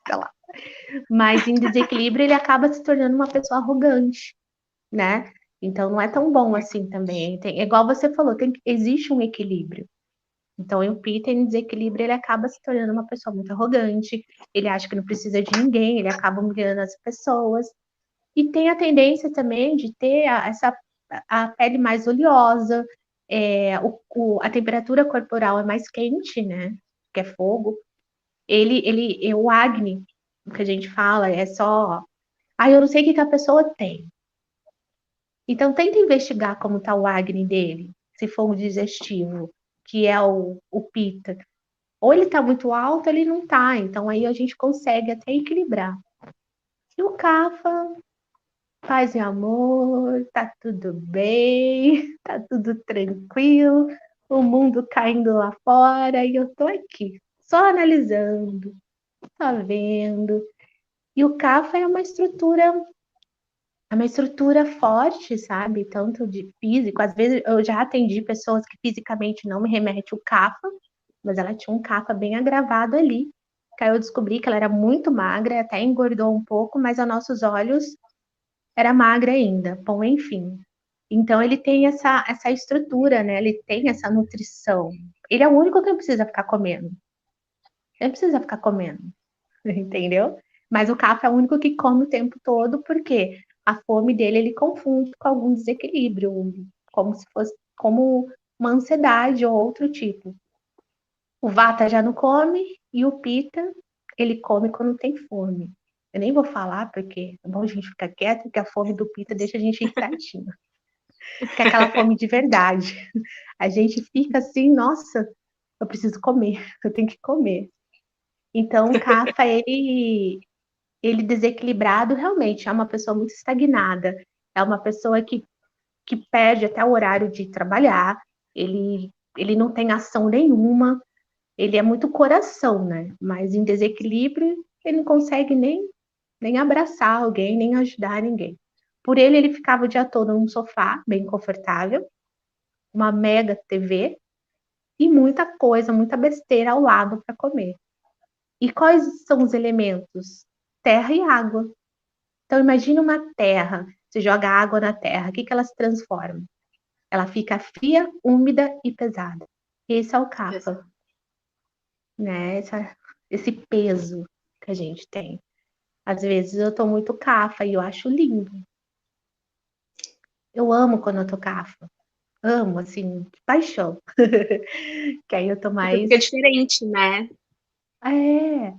Speaker 2: Sei lá. Mas em desequilíbrio, ele acaba se tornando uma pessoa arrogante, né? Então não é tão bom assim também. Igual você falou, existe um equilíbrio. Então o Peter em desequilíbrio ele acaba se tornando uma pessoa muito arrogante, ele acha que não precisa de ninguém, ele acaba humilhando as pessoas. E tem a tendência também de ter a pele mais oleosa, a temperatura corporal é mais quente, né? Que é fogo. O Agni, o que a gente fala, é só. Eu não sei o que a pessoa tem. Então, tenta investigar como está o Agni dele, se for um digestivo, que é o Pitta. Ou ele está muito alto, ou ele não está. Então, aí a gente consegue até equilibrar. E o Kapha, paz e amor, tá tudo bem, tá tudo tranquilo, o mundo caindo lá fora e eu tô aqui, só analisando, só vendo. E o Kapha é uma estrutura forte, sabe? Tanto de físico. Às vezes eu já atendi pessoas que fisicamente não me remete o kapha, mas ela tinha um CAFA bem agravado ali. Que aí eu descobri que ela era muito magra, até engordou um pouco, mas aos nossos olhos era magra ainda. Bom, enfim. Então ele tem essa estrutura, né? Ele tem essa nutrição. Ele é o único que não precisa ficar comendo. Ele não precisa ficar comendo, entendeu? Mas o CAFA é o único que come o tempo todo, porque a fome dele ele confunde com algum desequilíbrio, como se fosse como uma ansiedade ou outro tipo. O Vata já não come e o Pita, ele come quando tem fome. Eu nem vou falar porque é bom a gente ficar quieto, porque a fome do Pita deixa a gente irritadinho. Que é aquela fome de verdade. A gente fica assim, nossa, eu preciso comer, eu tenho que comer. Então, o Kapha, ele desequilibrado realmente é uma pessoa muito estagnada, é uma pessoa que perde até o horário de trabalhar, ele não tem ação nenhuma, ele é muito coração, né? Mas em desequilíbrio, ele não consegue nem abraçar alguém, nem ajudar ninguém. Por ele ficava o dia todo num sofá, bem confortável, uma mega TV e muita coisa, muita besteira ao lado para comer. E quais são os elementos? Terra e água. Então, imagine uma terra. Você joga água na terra, o que ela se transforma? Ela fica fria, úmida e pesada. Esse é o Kapha, né? Esse peso que a gente tem. Às vezes eu tô muito Kapha e eu acho lindo. Eu amo quando eu tô Kapha. Amo, assim, de paixão. Que aí eu tô mais.
Speaker 1: Porque é diferente, né?
Speaker 2: É,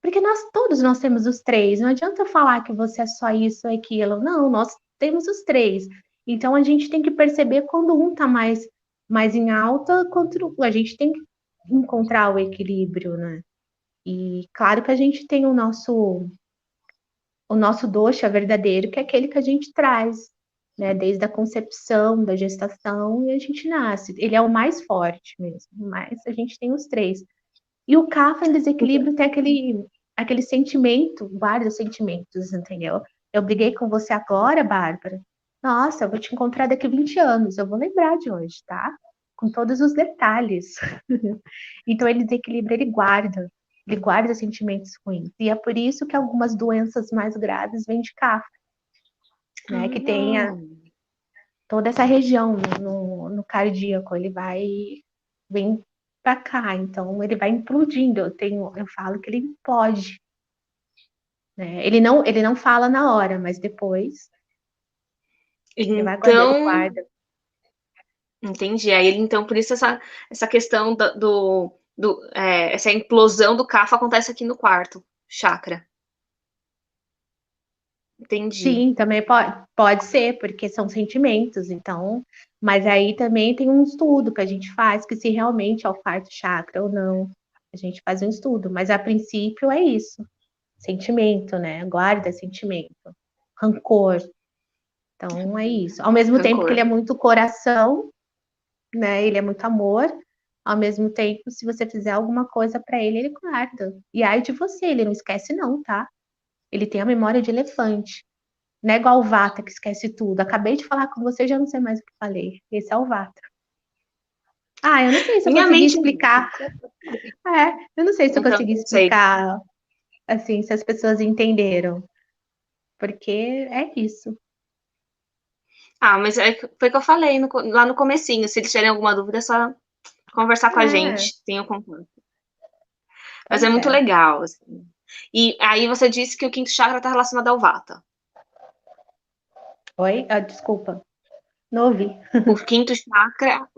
Speaker 2: porque nós temos os três. Não adianta falar que você é só isso ou aquilo. Não, nós temos os três. Então a gente tem que perceber quando um está mais em alta, quando a gente tem que encontrar o equilíbrio, né? E claro que a gente tem o nosso dosha verdadeiro, que é aquele que a gente traz, né? Desde a concepção, da gestação, e a gente nasce. Ele é o mais forte mesmo, mas a gente tem os três. E o Kapha em desequilíbrio tem aquele sentimento, vários sentimentos, entendeu? Eu briguei com você agora, Bárbara. Nossa, eu vou te encontrar daqui a 20 anos, eu vou lembrar de hoje, tá? Com todos os detalhes. Então, ele desequilibra, ele guarda sentimentos ruins. E é por isso que algumas doenças mais graves vêm de Kapha, né? Que tem
Speaker 1: Hum,
Speaker 2: toda essa região no cardíaco, vem para cá, então ele vai implodindo. Eu falo que ele implode, né? Ele não fala na hora, mas depois ele vai guardar, ele
Speaker 1: então,
Speaker 2: guarda.
Speaker 1: entendi. Aí, então, por isso essa questão essa implosão do CAFA acontece aqui no quarto chakra. Entendi.
Speaker 2: Sim, também pode ser, porque são sentimentos, então, mas aí também tem um estudo que a gente faz, que se realmente é o quarto chakra ou não, a gente faz um estudo, mas a princípio é isso, sentimento, né? Guarda sentimento, rancor. Então é isso. Ao mesmo tempo que ele
Speaker 1: Rancor.
Speaker 2: é muito coração, né? Ele é muito amor. Ao mesmo tempo, se você fizer alguma coisa para ele, ele guarda. E ai de você, ele não esquece não, tá? Ele tem a memória de elefante. Não é igual o Vata que esquece tudo. Acabei de falar com você, já não sei mais o que falei. Esse é o Vata. Ah, eu não sei se eu
Speaker 1: Minha
Speaker 2: consegui
Speaker 1: mente.
Speaker 2: explicar. Eu não sei se eu
Speaker 1: Então,
Speaker 2: consegui
Speaker 1: não sei.
Speaker 2: explicar assim, se as pessoas entenderam, porque é isso.
Speaker 1: Ah, mas foi o que eu falei lá no comecinho. Se eles tiverem alguma dúvida, é só conversar com a
Speaker 2: É,
Speaker 1: gente. Tenho contato. Mas é
Speaker 2: pois
Speaker 1: muito
Speaker 2: é.
Speaker 1: legal, assim. E aí você disse que o quinto chakra está relacionado ao Vata.
Speaker 2: Oi? Ah, desculpa, não ouvi.
Speaker 1: O quinto chakra,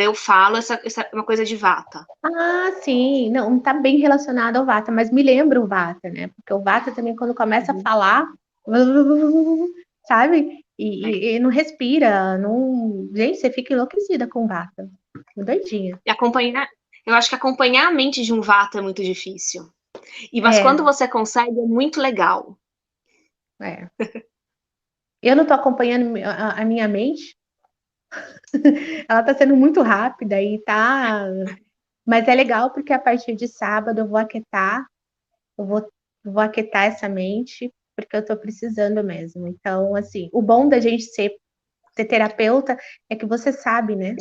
Speaker 1: eu falo, essa é uma coisa de Vata.
Speaker 2: Ah, sim, não está bem relacionado ao Vata, mas me lembra o Vata, né? Porque o Vata também, quando começa a
Speaker 1: Uhum.
Speaker 2: falar, sabe? E não respira, não. Gente, você fica enlouquecida com o Vata. Doidinha.
Speaker 1: E eu acho que acompanhar a mente de um Vata é muito difícil. Mas quando
Speaker 2: É,
Speaker 1: você consegue, é muito legal.
Speaker 2: é. Eu não estou acompanhando a minha mente, ela está sendo muito rápida e tá. Mas é legal porque a partir de sábado eu vou aquietar essa mente, porque eu estou precisando mesmo. Então, assim, o bom da gente ser terapeuta é que você sabe, né?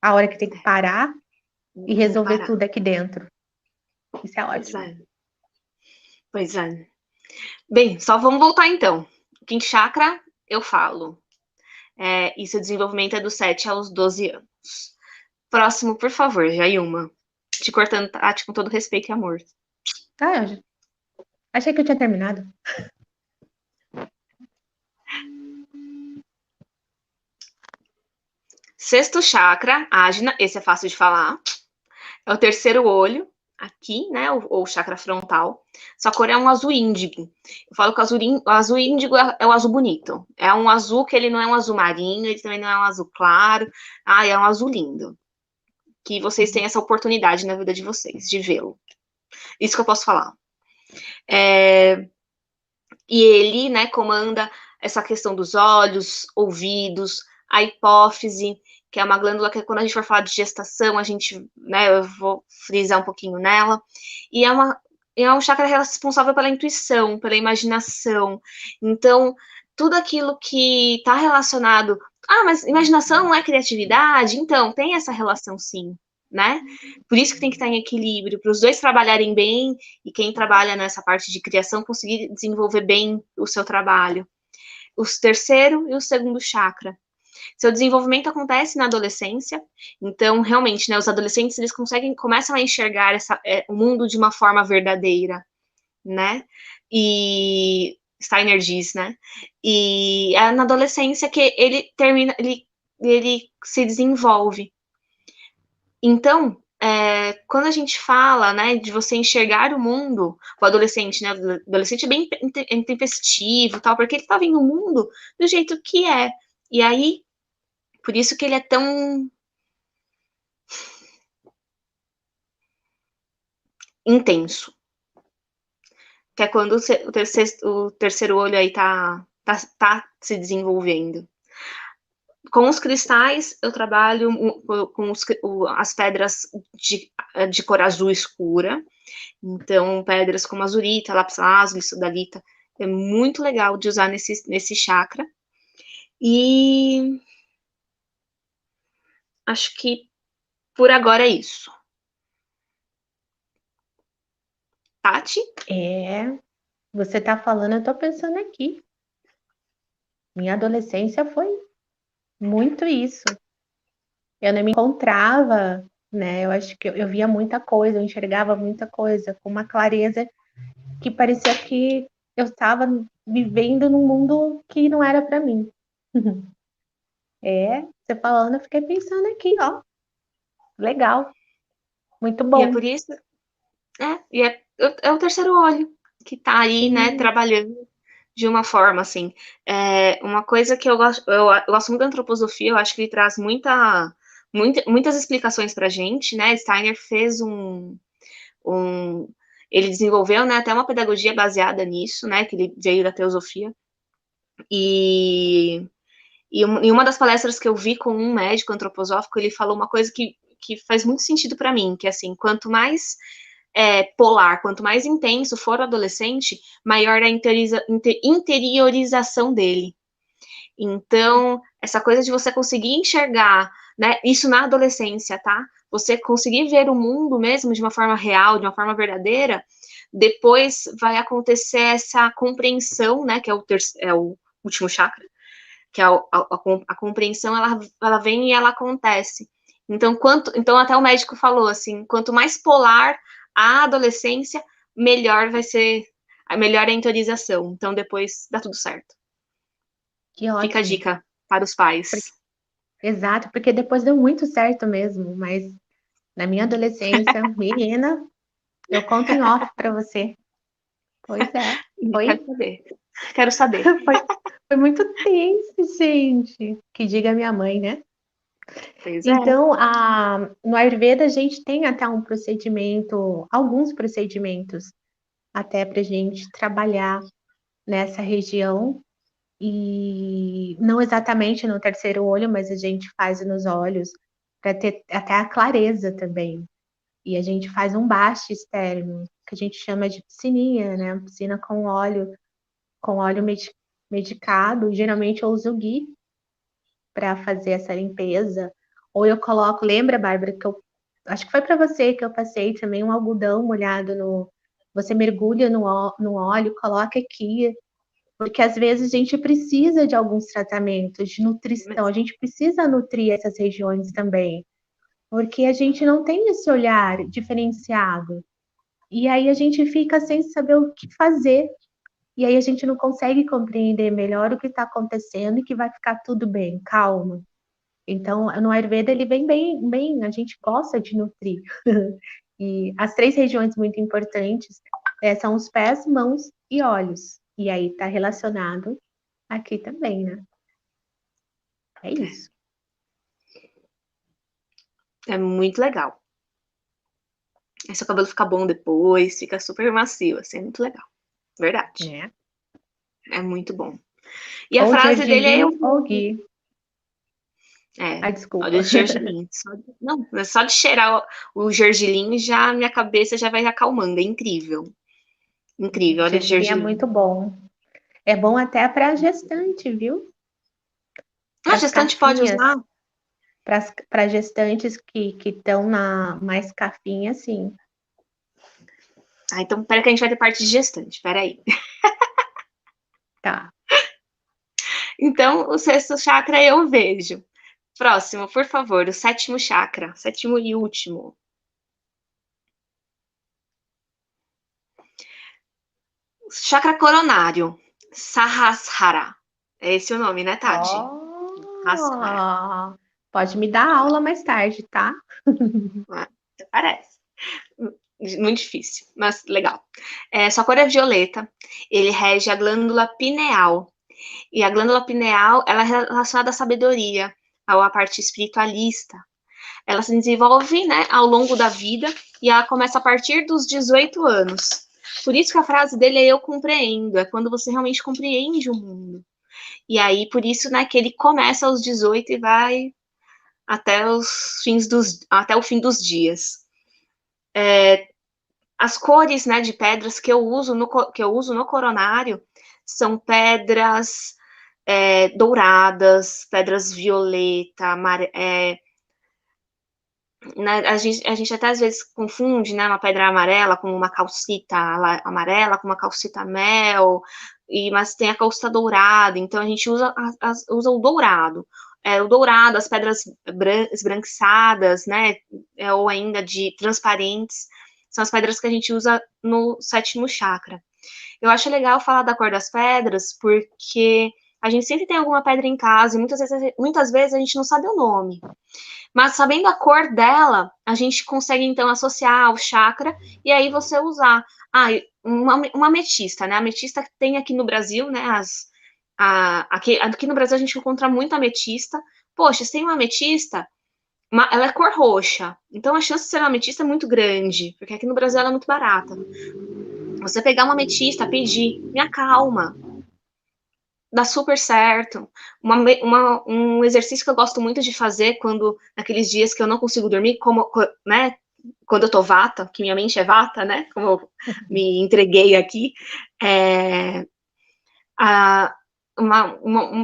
Speaker 2: A hora que tem que parar e resolver
Speaker 1: parar.
Speaker 2: tudo aqui dentro. Isso é
Speaker 1: Pois
Speaker 2: ótimo.
Speaker 1: é. Pois é. Bem, só vamos voltar então. Quinto chakra, eu falo. Isso, o desenvolvimento é dos 7 aos 12 anos. Próximo, por favor, Jaiuma. Te cortando, Tati, com todo respeito e amor.
Speaker 2: Ah, achei que eu tinha terminado.
Speaker 1: Sexto chakra, Ajna, esse é fácil de falar. É o terceiro olho, aqui, né? Ou chakra frontal. Sua cor é um azul índigo. Eu falo que o azul índigo é o azul bonito. É um azul que ele não é um azul marinho, ele também não é um azul claro. É um azul lindo. Que vocês têm essa oportunidade na vida de vocês, de vê-lo. Isso que eu posso falar. E ele, né, comanda essa questão dos olhos, ouvidos, a hipófise, que é uma glândula que quando a gente for falar de gestação, a gente, né, eu vou frisar um pouquinho nela. E é um chakra responsável pela intuição, pela imaginação. Então, tudo aquilo que está relacionado. Ah, mas imaginação não é criatividade? Então, tem essa relação sim, né? Por isso que tem que estar em equilíbrio, para os dois trabalharem bem e quem trabalha nessa parte de criação conseguir desenvolver bem o seu trabalho. O terceiro e o segundo chakra. Seu desenvolvimento acontece na adolescência, então realmente, né, os adolescentes eles começam a enxergar o mundo de uma forma verdadeira, né? E Steiner diz, né? E é na adolescência que ele termina, ele se desenvolve. Então, quando a gente fala, né, de você enxergar o mundo, o adolescente, né, o adolescente é bem intempestivo, tal, porque ele tá vendo o mundo do jeito que é. E aí, por isso que ele é tão intenso. Que é quando o terceiro olho aí tá se desenvolvendo. Com os cristais, eu trabalho com as pedras de cor azul escura. Então, pedras como azurita, lapis-lazuli, sodalita, é muito legal de usar nesse chakra. E acho que por agora é isso. Tati?
Speaker 2: Você tá falando, eu tô pensando aqui. Minha adolescência foi muito isso. Eu não me encontrava, né? Eu acho que eu via muita coisa, eu enxergava muita coisa com uma clareza que parecia que eu estava vivendo num mundo que não era para mim. Você falando, eu fiquei pensando aqui, ó. Legal, muito
Speaker 1: E é
Speaker 2: bom.
Speaker 1: por isso. É o terceiro olho que tá aí, né,
Speaker 2: Sim,
Speaker 1: trabalhando de uma forma, assim. Uma coisa que eu gosto muito da antroposofia, eu acho que ele traz muitas explicações pra gente, né? Steiner fez um ele desenvolveu, né, até uma pedagogia baseada nisso, né, que ele veio da teosofia. E, em uma das palestras que eu vi com um médico antroposófico, ele falou uma coisa que faz muito sentido para mim, que assim, quanto mais polar, quanto mais intenso for o adolescente, maior a interiorização dele. Então, essa coisa de você conseguir enxergar, né, isso na adolescência, tá? Você conseguir ver o mundo mesmo de uma forma real, de uma forma verdadeira, depois vai acontecer essa compreensão, né, que é o último chakra, que é a compreensão, ela vem e ela acontece. Então até o médico falou assim, quanto mais polar a adolescência, melhor vai ser, melhor a interiorização. Então depois dá tudo certo.
Speaker 2: que
Speaker 1: Fica a
Speaker 2: ótimo.
Speaker 1: dica para os pais.
Speaker 2: Exato, porque depois deu muito certo mesmo, mas na minha adolescência, menina, eu conto em off para você. Pois é,
Speaker 1: Quero
Speaker 2: foi,
Speaker 1: saber. Quero saber.
Speaker 2: foi, foi muito tenso, gente. Que diga minha mãe, né?
Speaker 1: Pois é.
Speaker 2: Então, no Ayurveda a gente tem até um procedimento, alguns procedimentos, até para a gente trabalhar nessa região, e não exatamente no terceiro olho, mas a gente faz nos olhos, para ter até a clareza também. E a gente faz um baste externo, que a gente chama de piscininha, né? Piscina com óleo medicado. Geralmente eu uso o ghee para fazer essa limpeza. Ou eu coloco, lembra, Bárbara, que eu acho que foi para você que eu passei também um algodão molhado no. Você mergulha no óleo, coloca aqui, porque às vezes a gente precisa de alguns tratamentos de nutrição, a gente precisa nutrir essas regiões também, porque a gente não tem esse olhar diferenciado. E aí a gente fica sem saber o que fazer, e aí a gente não consegue compreender melhor o que está acontecendo e que vai ficar tudo bem, calma. Então, no Ayurveda ele vem bem, a gente gosta de nutrir. E as três regiões muito importantes são os pés, mãos e olhos. E aí está relacionado aqui também, né? É isso.
Speaker 1: É muito legal. Aí seu cabelo fica bom depois, fica super macio, assim, é muito legal. Verdade.
Speaker 2: É.
Speaker 1: É muito bom. E a
Speaker 2: Ou
Speaker 1: frase dele é eu
Speaker 2: gergelim ou
Speaker 1: vou.
Speaker 2: ghee.
Speaker 1: É,
Speaker 2: Ai,
Speaker 1: óleo
Speaker 2: desculpa.
Speaker 1: de gergelim. Não, é só de cheirar o gergelim, já minha cabeça já vai acalmando. É incrível. Incrível, óleo de
Speaker 2: Gergelim é
Speaker 1: gergelim.
Speaker 2: muito bom. É bom até para gestante, viu? Para
Speaker 1: Ah,
Speaker 2: as
Speaker 1: gestante pode
Speaker 2: cafinhas,
Speaker 1: usar?
Speaker 2: para gestantes que estão na mais cafinha, sim.
Speaker 1: Ah, então pera que a gente vai ter parte de gestante, peraí.
Speaker 2: Tá.
Speaker 1: Então, o sexto chakra eu vejo. Próximo, por favor, o sétimo chakra. Sétimo e último. Chakra coronário. Sahasrara. É esse o nome, né, Tati? Sahasrara.
Speaker 2: Oh, pode me dar aula mais tarde, tá?
Speaker 1: Ah, parece. Muito difícil, mas legal. Sua cor é violeta. Ele rege a glândula pineal. E a glândula pineal, ela é relacionada à sabedoria, à parte espiritualista. Ela se desenvolve, né, ao longo da vida e ela começa a partir dos 18 anos. Por isso que a frase dele é eu compreendo, é quando você realmente compreende o mundo. E aí, por isso, né, que ele começa aos 18 e vai até o fim dos dias. As cores, né, de pedras que eu uso no coronário são pedras douradas, pedras violeta, né, a gente até às vezes confunde, né, uma pedra amarela com uma calcita amarela, com uma calcita mel, mas tem a calcita dourada, então a gente usa o dourado. O dourado, as pedras esbranquiçadas, né, ou ainda de transparentes, são as pedras que a gente usa no sétimo chakra. Eu acho legal falar da cor das pedras, porque a gente sempre tem alguma pedra em casa e muitas vezes a gente não sabe o nome. Mas sabendo a cor dela, a gente consegue então associar ao chakra e aí você usar. Uma ametista, né? A ametista que tem aqui no Brasil, né? Aqui no Brasil a gente encontra muito ametista. Poxa, se tem uma ametista, ela é cor roxa. Então a chance de ser uma ametista é muito grande, porque aqui no Brasil ela é muito barata. Você pegar uma ametista, pedir, me acalma, dá super certo. Um exercício que eu gosto muito de fazer quando, naqueles dias que eu não consigo dormir, como, né, quando eu tô vata, que minha mente é vata, né, como eu me entreguei aqui, é, a,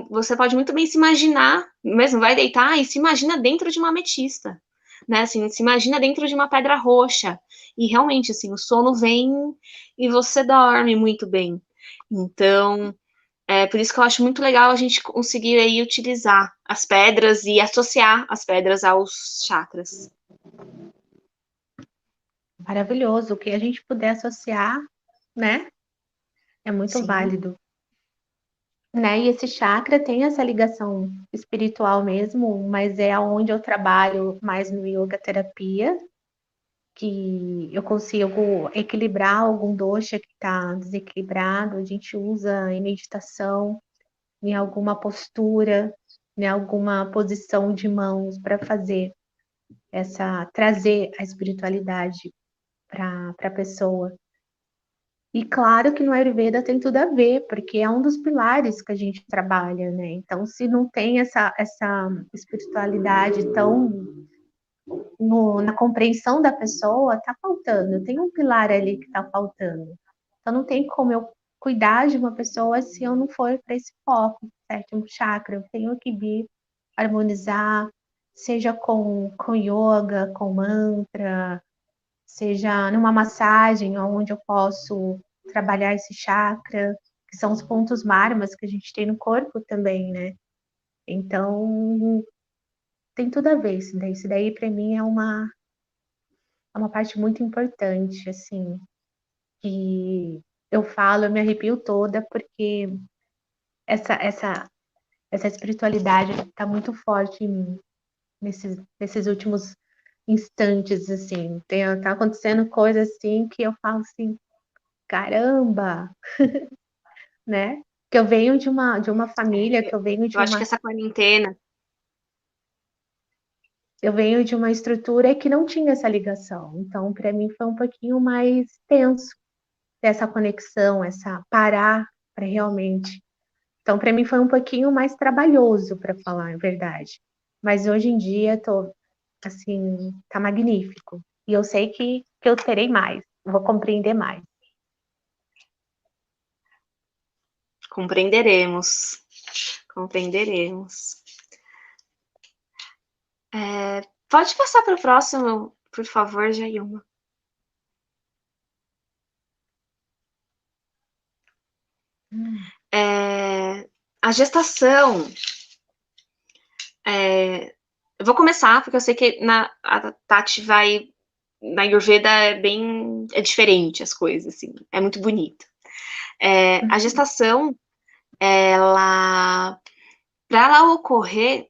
Speaker 1: você pode muito bem se imaginar, mesmo vai deitar e se imagina dentro de uma ametista, né, assim, se imagina dentro de uma pedra roxa, e realmente, assim, o sono vem e você dorme muito bem. Então, por isso que eu acho muito legal a gente conseguir aí utilizar as pedras e associar as pedras aos chakras.
Speaker 2: Maravilhoso. O que a gente puder associar, né? É muito
Speaker 1: Sim,
Speaker 2: válido. Né? E esse chakra tem essa ligação espiritual mesmo, mas é onde eu trabalho mais no yoga terapia, que eu consigo equilibrar algum dosha que está desequilibrado, a gente usa em meditação, em alguma postura, em alguma posição de mãos para fazer trazer a espiritualidade para a pessoa. E claro que no Ayurveda tem tudo a ver, porque é um dos pilares que a gente trabalha, né? Então, se não tem essa espiritualidade tão na compreensão da pessoa, tá faltando. Tem um pilar ali que tá faltando. Então, não tem como eu cuidar de uma pessoa se eu não for para esse foco, sétimo chakra. Eu tenho que vir harmonizar, seja com yoga, com mantra, seja numa massagem, onde eu posso trabalhar esse chakra, que são os pontos marmas que a gente tem no corpo também, né? Então, tem tudo a ver isso daí. Isso daí, para mim, é uma parte muito importante, assim, que eu falo, eu me arrepio toda, porque essa, essa, essa espiritualidade está muito forte em mim, nesses últimos instantes, assim. Tá acontecendo coisas, assim, que eu falo assim, caramba, né? Que eu venho de uma família, que
Speaker 1: Eu acho que essa quarentena,
Speaker 2: eu venho de uma estrutura que não tinha essa ligação. Então, para mim, foi um pouquinho mais tenso ter essa conexão, essa parar para realmente. Então, para mim, foi um pouquinho mais trabalhoso, para falar a verdade. Mas hoje em dia, tô, assim, tá magnífico. E eu sei que eu terei mais, vou compreender mais.
Speaker 1: compreenderemos. Compreenderemos. Pode passar para o próximo, por favor, Jailma. A gestação. Eu vou começar, porque eu sei que a Tati vai. Na Ayurveda é diferente as coisas, assim, é muito bonito. A gestação, ela, para ela ocorrer,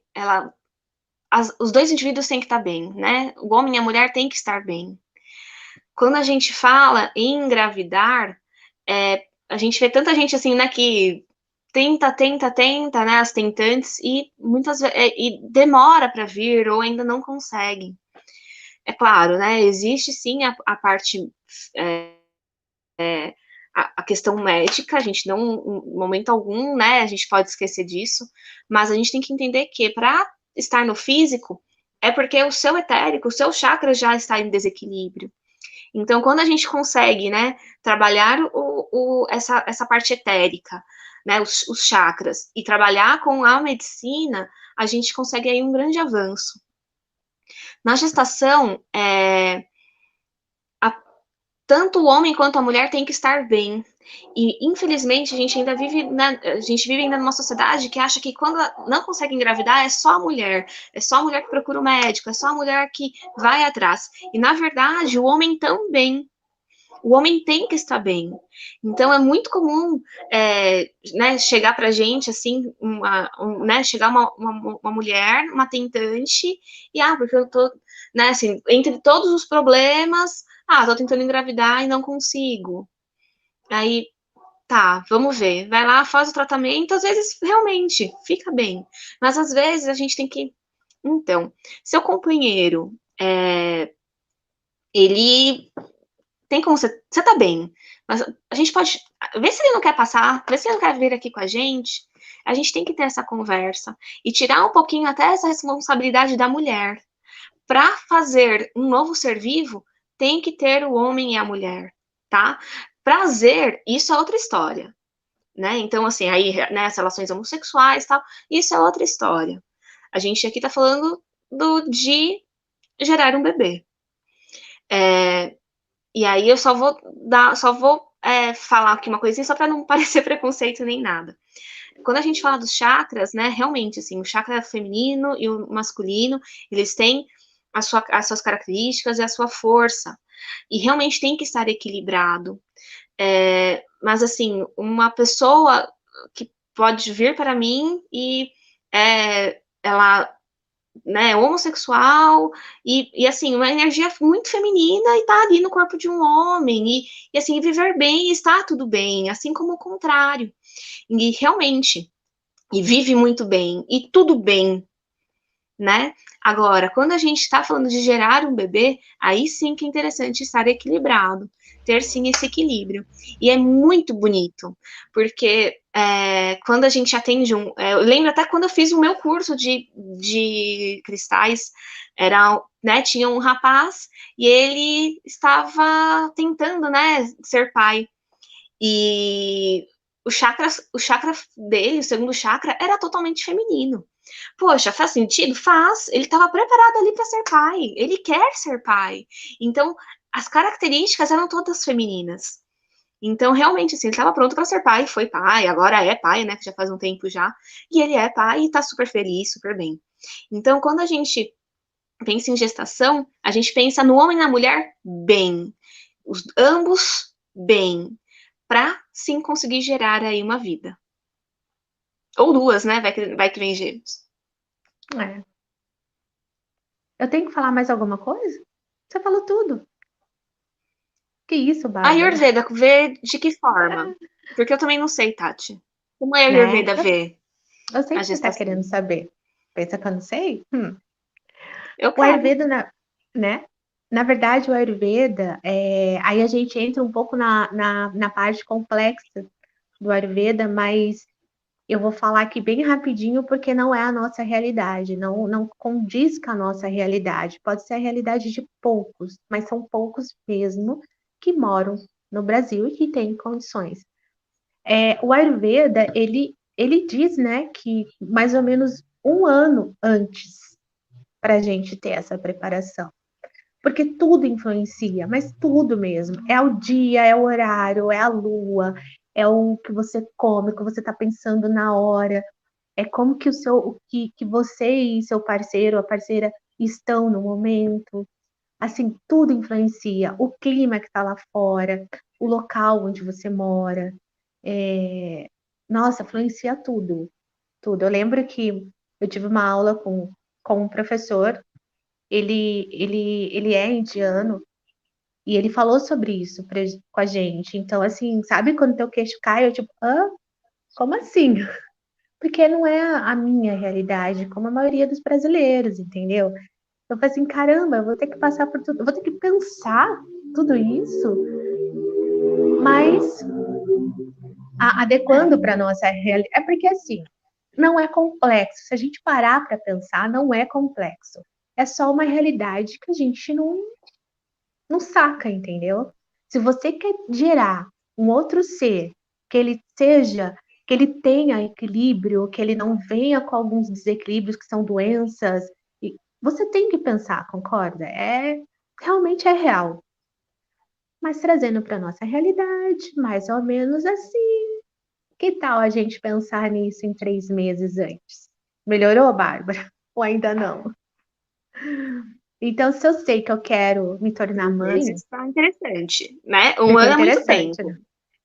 Speaker 1: os dois indivíduos têm que estar bem, né? O homem e a mulher têm que estar bem. Quando a gente fala em engravidar, a gente vê tanta gente assim, né, que tenta, né, as tentantes, e muitas vezes e demora para vir ou ainda não conseguem. É claro, né, existe sim a parte, a questão médica, a gente não, em momento algum, né, a gente pode esquecer disso, mas a gente tem que entender que para estar no físico, é porque o seu etérico, o seu chakra já está em desequilíbrio. Então, quando a gente consegue, né, trabalhar essa parte etérica, né, os chakras, e trabalhar com a medicina, a gente consegue aí um grande avanço. Na gestação, tanto o homem quanto a mulher têm que estar bem. E, infelizmente, a gente vive ainda numa sociedade que acha que quando não consegue engravidar, é só a mulher que procura o médico, é só a mulher que vai atrás. E, na verdade, o homem também. O homem tem que estar bem. Então é muito comum, né, chegar pra gente assim, né, chegar uma mulher, uma tentante, e porque eu tô, né, assim, entre todos os problemas, tô tentando engravidar e não consigo. Aí, tá, vamos ver. Vai lá, faz o tratamento, às vezes realmente fica bem. Mas às vezes a gente tem que. Então, seu companheiro, ele tem como você tá bem, mas a gente pode ver se ele não quer passar, ver se ele não quer vir aqui com a gente. A gente tem que ter essa conversa e tirar um pouquinho até essa responsabilidade da mulher. Para fazer um novo ser vivo, tem que ter o homem e a mulher, tá? Prazer, isso é outra história, né? Então, assim, aí, né, as relações homossexuais, tal, isso é outra história. A gente aqui tá falando de gerar um bebê. E aí eu só vou falar aqui uma coisinha só para não parecer preconceito nem nada. Quando a gente fala dos chakras, né, realmente, assim, o chakra feminino e o masculino, eles têm as suas características e a sua força. E realmente tem que estar equilibrado. Mas, assim, uma pessoa que pode vir para mim e ela, né, homossexual, e assim, uma energia muito feminina e tá ali no corpo de um homem, e assim, viver bem está tudo bem, assim como o contrário. E realmente, e vive muito bem, e tudo bem, né? Agora, quando a gente está falando de gerar um bebê, aí sim que é interessante estar equilibrado, ter sim esse equilíbrio. E é muito bonito, porque quando a gente atende eu lembro até quando eu fiz o meu curso de cristais, né, tinha um rapaz e ele estava tentando, né, ser pai. E o chakra dele, o segundo chakra, era totalmente feminino. Poxa, faz sentido? Faz. Ele estava preparado ali para ser pai. Ele quer ser pai. Então, as características eram todas femininas. Então, realmente, assim, ele estava pronto para ser pai, foi pai, agora é pai, né, que já faz um tempo já, e ele é pai e tá super feliz, super bem. Então, quando a gente pensa em gestação, a gente pensa no homem e na mulher bem, ambos bem, para sim conseguir gerar aí uma vida. Ou duas, né, vai que vem gêmeos.
Speaker 2: É. Eu tenho que falar mais alguma coisa? Você falou tudo. Que isso,
Speaker 1: A
Speaker 2: Bárbara?
Speaker 1: Ayurveda vê de que forma? Porque eu também não sei, Tati. Como é a
Speaker 2: Né?
Speaker 1: Ayurveda vê
Speaker 2: Eu sei
Speaker 1: a
Speaker 2: que você está
Speaker 1: gestação?
Speaker 2: querendo saber. Pensa que eu não sei?
Speaker 1: Eu
Speaker 2: O
Speaker 1: quero.
Speaker 2: Ayurveda, né? Na verdade, o Ayurveda, aí a gente entra um pouco na parte complexa do Ayurveda, mas eu vou falar aqui bem rapidinho porque não é a nossa realidade, não condiz com a nossa realidade. Pode ser a realidade de poucos, mas são poucos mesmo que moram no Brasil e que têm condições. O Ayurveda, ele diz, né, que mais ou menos um ano antes para a gente ter essa preparação. Porque tudo influencia, mas tudo mesmo. É o dia, é o horário, é a lua, é o que você come, o que você está pensando na hora, é como que que você e seu parceiro ou parceira estão no momento. Assim, tudo influencia. O clima que está lá fora, o local onde você mora. É, Nossa, influencia tudo, tudo. Eu lembro que eu tive uma aula com um professor, ele é indiano, e ele falou sobre isso com a gente. Então, assim, sabe quando teu queixo cai, eu tipo, como assim? Porque não é a minha realidade, como a maioria dos brasileiros, entendeu? Eu falei assim, caramba, eu vou ter que passar por tudo, eu vou ter que pensar tudo isso, mas adequando para a nossa realidade. É porque assim, não é complexo. Se a gente parar para pensar, não é complexo. É só uma realidade que a gente não saca, entendeu? Se você quer gerar um outro ser, que ele seja, que ele tenha equilíbrio, que ele não venha com alguns desequilíbrios que são doenças, você tem que pensar, concorda? Realmente é real. Mas trazendo para nossa realidade, mais ou menos assim. Que tal a gente pensar nisso em 3 meses antes? Melhorou, Bárbara? Ou ainda não? Então, se eu sei que eu quero me tornar
Speaker 1: Às
Speaker 2: mãe,
Speaker 1: vezes tá interessante, né? Um
Speaker 2: fica
Speaker 1: ano é muito
Speaker 2: interessante,
Speaker 1: tempo.
Speaker 2: né?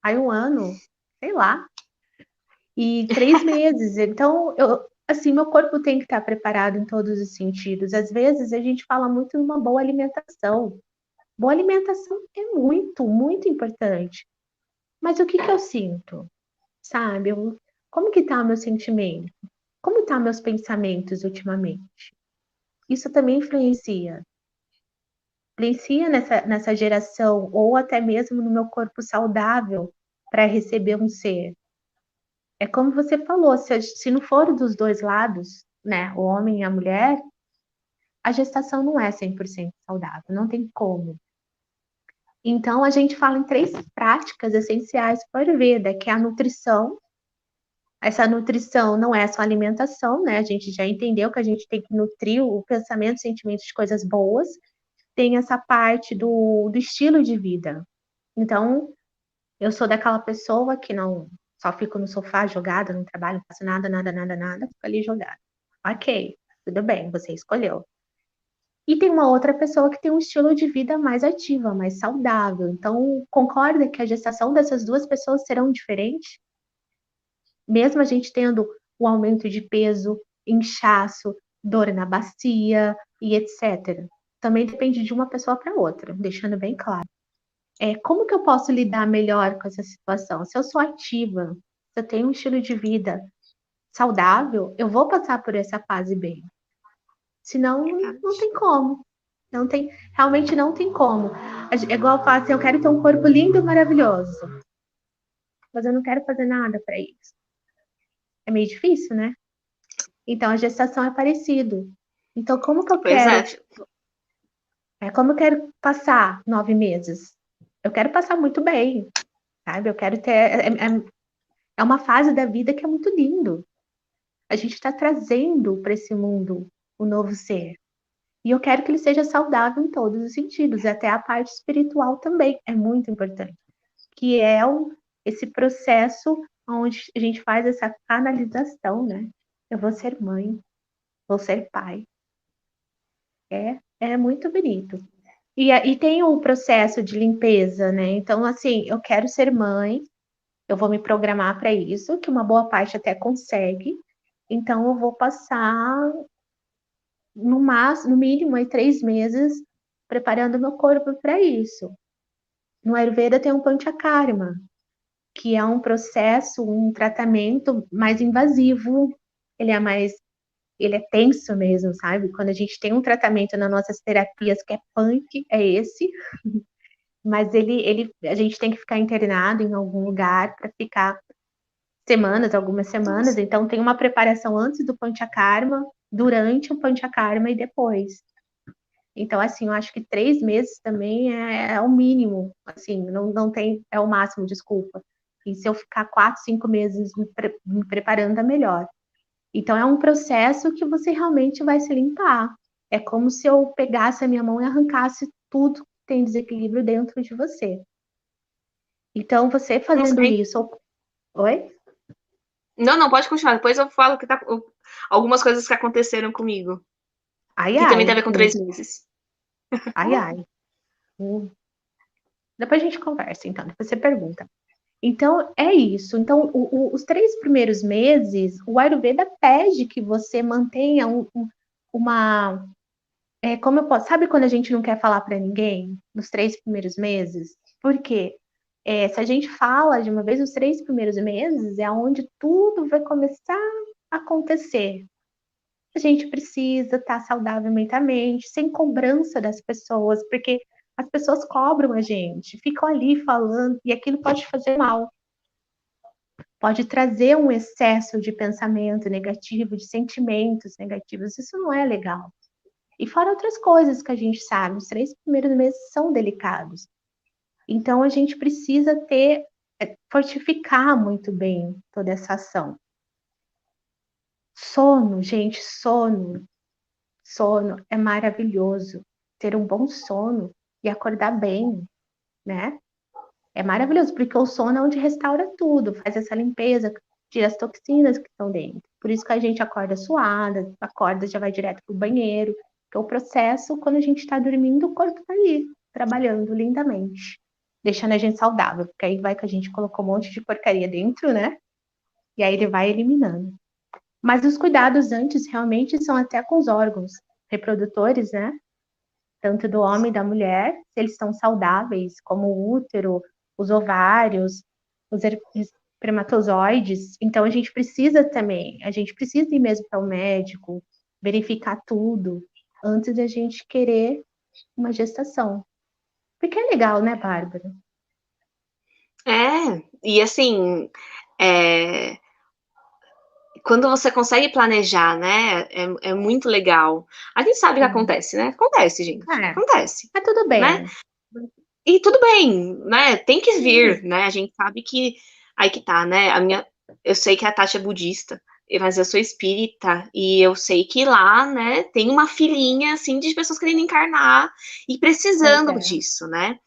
Speaker 2: Aí 1 ano, sei lá, e 3 meses. Então, assim, meu corpo tem que estar preparado em todos os sentidos. Às vezes a gente fala muito numa boa alimentação. Boa alimentação é muito, muito importante. Mas o que que eu sinto? Sabe? Como que tá o meu sentimento? Como tá meus pensamentos ultimamente? Isso também influencia. Influencia nessa geração, ou até mesmo no meu corpo saudável para receber um ser. É como você falou, se não for dos dois lados, né, o homem e a mulher, a gestação não é 100% saudável, não tem como. Então, a gente fala em 3 práticas essenciais para o Ayurveda, que é a nutrição. Essa nutrição não é só alimentação, né? A gente já entendeu que a gente tem que nutrir o pensamento, o sentimento de coisas boas. Tem essa parte do estilo de vida. Então, eu sou daquela pessoa que não só fico no sofá jogada, não trabalho, não faço nada, nada, nada, nada, fico ali jogada. Ok, tudo bem, você escolheu. E tem uma outra pessoa que tem um estilo de vida mais ativa, mais saudável. Então, concorda que a gestação dessas duas pessoas serão diferentes? Mesmo a gente tendo o aumento de peso, inchaço, dor na bacia e etc. Também depende de uma pessoa para outra, deixando bem claro. Como que eu posso lidar melhor com essa situação? Se eu sou ativa, se eu tenho um estilo de vida saudável, eu vou passar por essa fase bem. Senão, não tem como. Não tem, realmente não tem como. É igual eu falo assim, eu quero ter um corpo lindo e maravilhoso, mas eu não quero fazer nada para isso. É meio difícil, né? Então, a gestação é parecido. Então,
Speaker 1: Pois é,
Speaker 2: como eu quero passar 9 meses? Eu quero passar muito bem, sabe? Eu quero ter, é uma fase da vida que é muito lindo. A gente está trazendo para esse mundo o novo ser. E eu quero que ele seja saudável em todos os sentidos, até a parte espiritual também é muito importante, que é esse processo onde a gente faz essa canalização, né? Eu vou ser mãe, vou ser pai. É muito bonito. E tem o processo de limpeza, né? Então, assim, eu quero ser mãe, eu vou me programar para isso, que uma boa parte até consegue. Então, eu vou passar no mínimo aí 3 meses preparando meu corpo para isso. No Ayurveda tem um Panchakarma, que é um processo, um tratamento mais invasivo. Ele é mais, ele é tenso mesmo, sabe? Quando a gente tem um tratamento nas nossas terapias que é punk, é esse. Mas a gente tem que ficar internado em algum lugar para ficar semanas, algumas semanas.
Speaker 1: Nossa.
Speaker 2: Então tem uma preparação antes do Panchakarma, durante o Panchakarma e depois. Então, assim, eu acho que 3 meses também é o mínimo, assim, não tem, é o máximo, desculpa. E se eu ficar 4, 5 meses me preparando, é melhor. Então, é um processo que você realmente vai se limpar. É como se eu pegasse a minha mão e arrancasse tudo que tem desequilíbrio dentro de você. Então, você
Speaker 1: Não
Speaker 2: fazendo
Speaker 1: sei.
Speaker 2: isso. Oi?
Speaker 1: Não, não, pode continuar. Depois eu falo que algumas coisas que aconteceram comigo.
Speaker 2: Ai,
Speaker 1: Que também
Speaker 2: ai.
Speaker 1: tem a ver com 3 meses.
Speaker 2: Ai, ai. Hum. Depois a gente conversa, então. Depois você pergunta. Então, é isso. Então, os 3 primeiros meses, o Ayurveda pede que você mantenha uma. Como eu posso. Sabe quando a gente não quer falar para ninguém nos 3 primeiros meses? Por quê? Se a gente fala de uma vez, os 3 primeiros meses é onde tudo vai começar a acontecer. A gente precisa estar saudável mentalmente, sem cobrança das pessoas, porque as pessoas cobram a gente, ficam ali falando, e aquilo pode fazer mal. Pode trazer um excesso de pensamento negativo, de sentimentos negativos. Isso não é legal. E fora outras coisas que a gente sabe, os 3 primeiros meses são delicados. Então a gente precisa fortificar muito bem toda essa ação. Sono, gente, sono é maravilhoso. Ter um bom sono e acordar bem, né? É maravilhoso, porque o sono é onde restaura tudo, faz essa limpeza, tira as toxinas que estão dentro. Por isso que a gente acorda suada, acorda, já vai direto pro banheiro, porque o processo, quando a gente está dormindo, o corpo tá ali, trabalhando lindamente, deixando a gente saudável, porque aí vai que a gente colocou um monte de porcaria dentro, né? E aí ele vai eliminando. Mas os cuidados antes realmente são até com os órgãos reprodutores, né? Tanto do homem e da mulher, se eles estão saudáveis, como o útero, os ovários, os espermatozoides. Então a gente precisa ir mesmo para o médico, verificar tudo antes de a gente querer uma gestação. Porque é legal, né, Bárbara?
Speaker 1: E assim, é, quando você consegue planejar, né, é muito legal. A gente sabe que
Speaker 2: Sim.
Speaker 1: acontece, né? Acontece, gente.
Speaker 2: É,
Speaker 1: Acontece,
Speaker 2: mas tudo
Speaker 1: né?
Speaker 2: bem.
Speaker 1: E tudo bem, né? Tem que vir,
Speaker 2: Sim,
Speaker 1: né? A gente sabe que aí que tá, né? Eu sei que a Tati é budista, mas eu sou espírita e eu sei que lá, né, tem uma filinha assim de pessoas querendo encarnar e
Speaker 2: pois
Speaker 1: precisando
Speaker 2: é.
Speaker 1: disso, né?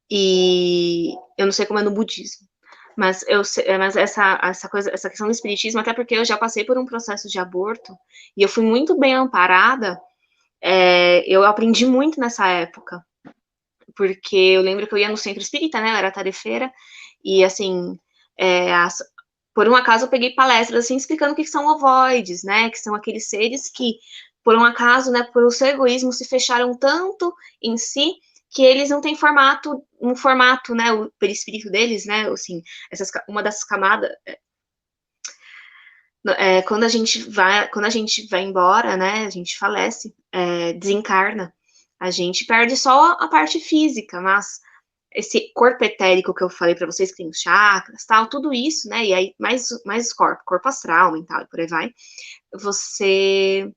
Speaker 1: E eu não sei como é no budismo, mas eu sei, mas essa coisa, essa questão do espiritismo, até porque eu já passei por um processo de aborto e eu fui muito bem amparada. Eu aprendi muito nessa época, porque eu lembro que eu ia no centro espírita, né? Eu era tarefeira, e assim, por um acaso eu peguei palestras assim explicando o que são ovoides, né? Que são aqueles seres que, por um acaso, né, por o seu egoísmo, se fecharam tanto em si que eles não têm um formato, né, o perispírito deles, né, assim, uma das camadas, quando a gente vai embora, né, a gente falece, desencarna, a gente perde só a parte física, mas esse corpo etérico que eu falei para vocês, que tem os chakras, tal, tudo isso, né, e aí mais corpo astral, mental e por aí vai, você,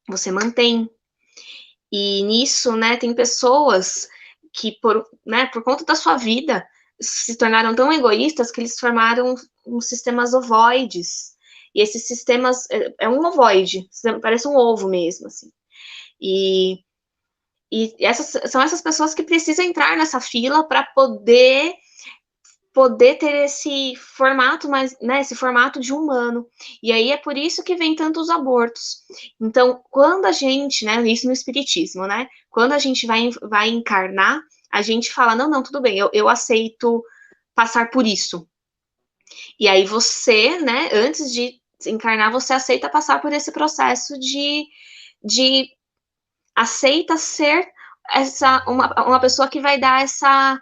Speaker 1: você mantém. E nisso, né, tem pessoas que, por conta da sua vida, se tornaram tão egoístas que eles formaram uns sistemas ovoides. E esses sistemas, é um ovoide, parece um ovo mesmo, assim. E são essas pessoas que precisam entrar nessa fila para poder ter esse formato, mais, né, esse formato de humano. E aí é por isso que vem tantos abortos. Então, quando a gente, né, isso no espiritismo, né, quando a gente vai encarnar, a gente fala, não, não, tudo bem, eu aceito passar por isso. E aí você, né, antes de encarnar, você aceita passar por esse processo de aceita ser uma pessoa que vai dar essa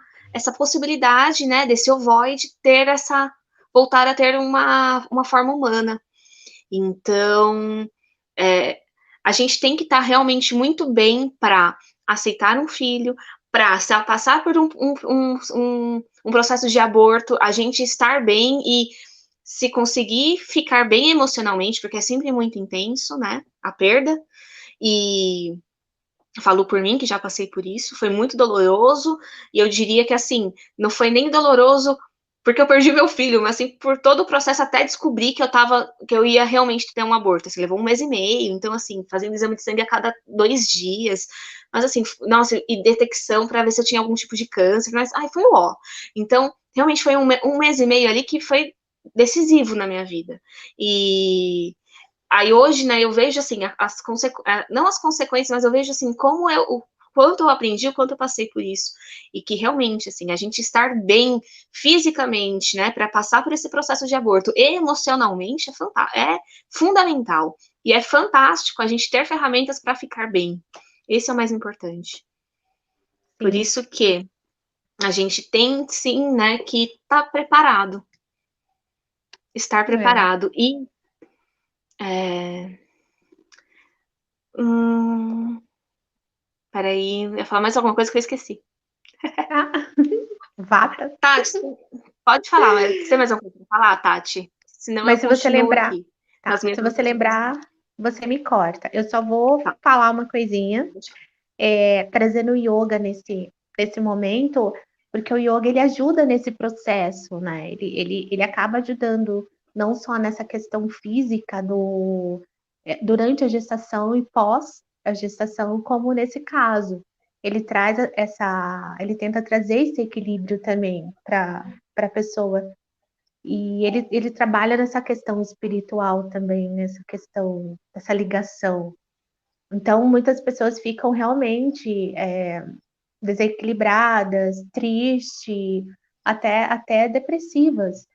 Speaker 1: possibilidade, né, desse ovoide ter voltar a ter uma forma humana. Então, a gente tem que estar realmente muito bem para aceitar um filho, para passar por um processo de aborto, a gente estar bem e se conseguir ficar bem emocionalmente, porque é sempre muito intenso, né, a perda, e falo por mim, que já passei por isso, foi muito doloroso, e eu diria que, assim, não foi nem doloroso porque eu perdi meu filho, mas, assim, por todo o processo até descobrir que eu ia realmente ter um aborto, assim, levou 1 mês e meio, então, assim, fazendo exame de sangue a cada 2 dias, mas, assim, nossa, e detecção para ver se eu tinha algum tipo de câncer, mas, ai, foi ó. Então, realmente foi 1 mês e meio ali que foi decisivo na minha vida, e aí hoje, né, eu vejo assim, não as consequências, mas eu vejo assim, o quanto eu aprendi, o quanto eu passei por isso. E que realmente, assim, a gente estar bem fisicamente, né, para passar por esse processo de aborto e emocionalmente é fundamental. E é fantástico a gente ter ferramentas para ficar bem. Esse é o mais importante. Por
Speaker 2: Sim,
Speaker 1: isso que a gente tem, sim, né, que estar preparado. Estar
Speaker 2: é.
Speaker 1: preparado. E Hum, peraí, eu ia falar mais alguma coisa que eu esqueci.
Speaker 2: Ah, vata.
Speaker 1: Tati, pode falar, mas tem mais alguma coisa pra falar, Tati? Senão eu
Speaker 2: Mas se você
Speaker 1: continuo
Speaker 2: lembrar,
Speaker 1: aqui
Speaker 2: tá?
Speaker 1: nas minhas
Speaker 2: Se você
Speaker 1: anotações.
Speaker 2: lembrar, você me corta. Eu só vou
Speaker 1: Tá.
Speaker 2: falar uma coisinha, trazendo o yoga nesse momento, porque o yoga ele ajuda nesse processo, né? Ele acaba ajudando não só nessa questão física durante a gestação e pós a gestação, como nesse caso. Ele traz ele tenta trazer esse equilíbrio também para a pessoa. E ele trabalha nessa questão espiritual também, nessa questão dessa ligação. Então, muitas pessoas ficam realmente desequilibradas, tristes, até depressivas.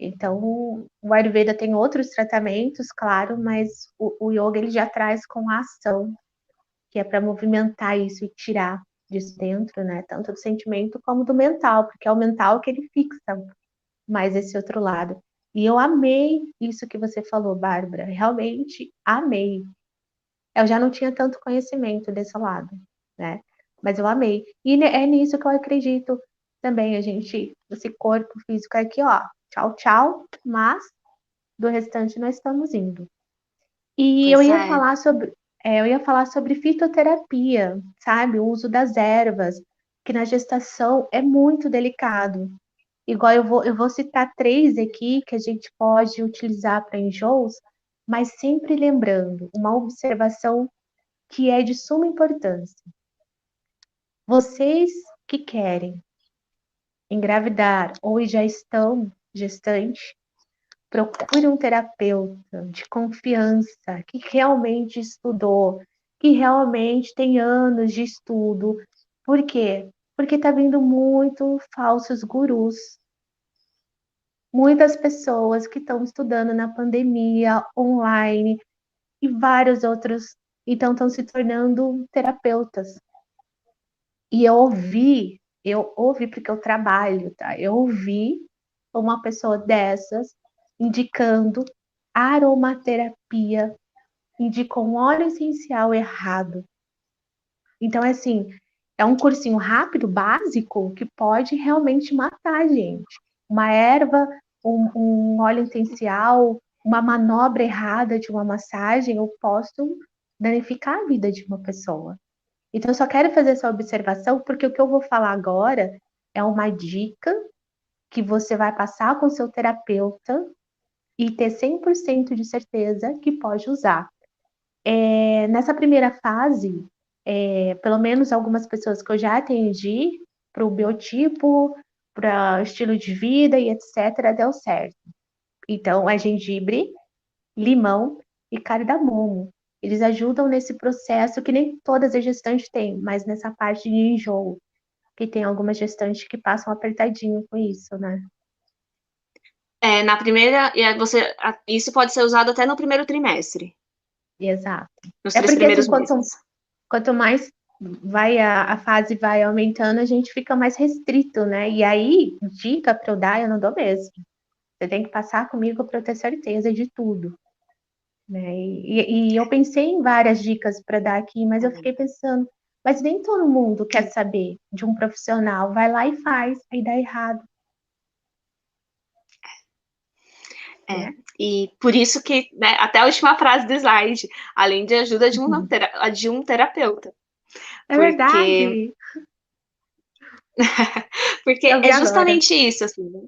Speaker 2: Então, o Ayurveda tem outros tratamentos, claro, mas o yoga ele já traz com a ação, que é para movimentar isso e tirar disso dentro, né? Tanto do sentimento como do mental, porque é o mental que ele fixa mais esse outro lado. E eu amei isso que você falou, Bárbara, realmente amei. Eu já não tinha tanto conhecimento desse lado, né? Mas eu amei. E é nisso que eu acredito também, esse corpo físico aqui, ó, tchau, tchau, mas do restante nós estamos indo. E
Speaker 1: Pois é.
Speaker 2: eu ia falar sobre fitoterapia, sabe? O uso das ervas, que na gestação é muito delicado. Igual eu vou citar três aqui que a gente pode utilizar para enjoos, mas sempre lembrando uma observação que é de suma importância. Vocês que querem engravidar ou já estão gestantes, procure um terapeuta de confiança que realmente estudou, que realmente tem anos de estudo. Por quê? Porque está vindo muito falsos gurus. Muitas pessoas que estão estudando na pandemia, online e vários outros, então estão se tornando terapeutas. E eu ouvi porque eu trabalho, tá? Eu ouvi uma pessoa dessas indicando aromaterapia, indicou um óleo essencial errado. Então, assim, é um cursinho rápido, básico, que pode realmente matar a gente. Uma erva, um óleo essencial, uma manobra errada de uma massagem, eu posso danificar a vida de uma pessoa. Então, eu só quero fazer essa observação, porque o que eu vou falar agora é uma dica que você vai passar com o seu terapeuta e ter 100% de certeza que pode usar. Nessa primeira fase, pelo menos algumas pessoas que eu já atendi, para o biotipo, para estilo de vida e etc., deu certo. Então, é gengibre, limão e cardamomo. Eles ajudam nesse processo que nem todas as gestantes têm, mas nessa parte de enjoo, que tem algumas gestantes que passam apertadinho com isso, né?
Speaker 1: Na primeira, isso pode ser usado até no primeiro trimestre,
Speaker 2: Exato.
Speaker 1: nos
Speaker 2: É
Speaker 1: três
Speaker 2: porque assim,
Speaker 1: primeiros
Speaker 2: quanto,
Speaker 1: meses.
Speaker 2: quanto mais vai a fase vai aumentando, a gente fica mais restrito, né? E aí, dica para eu dar, eu não dou mesmo. Você tem que passar comigo para eu ter certeza de tudo, né? E eu pensei em várias dicas para dar aqui, mas eu fiquei pensando, mas nem todo mundo quer saber de um profissional. Vai lá e faz, aí dá errado,
Speaker 1: É,
Speaker 2: né?
Speaker 1: e por isso que, né, até a última frase do slide, além de ajuda de um terapeuta,
Speaker 2: É
Speaker 1: porque,
Speaker 2: verdade.
Speaker 1: porque
Speaker 2: Eu vi
Speaker 1: é
Speaker 2: agora.
Speaker 1: justamente isso, assim, né?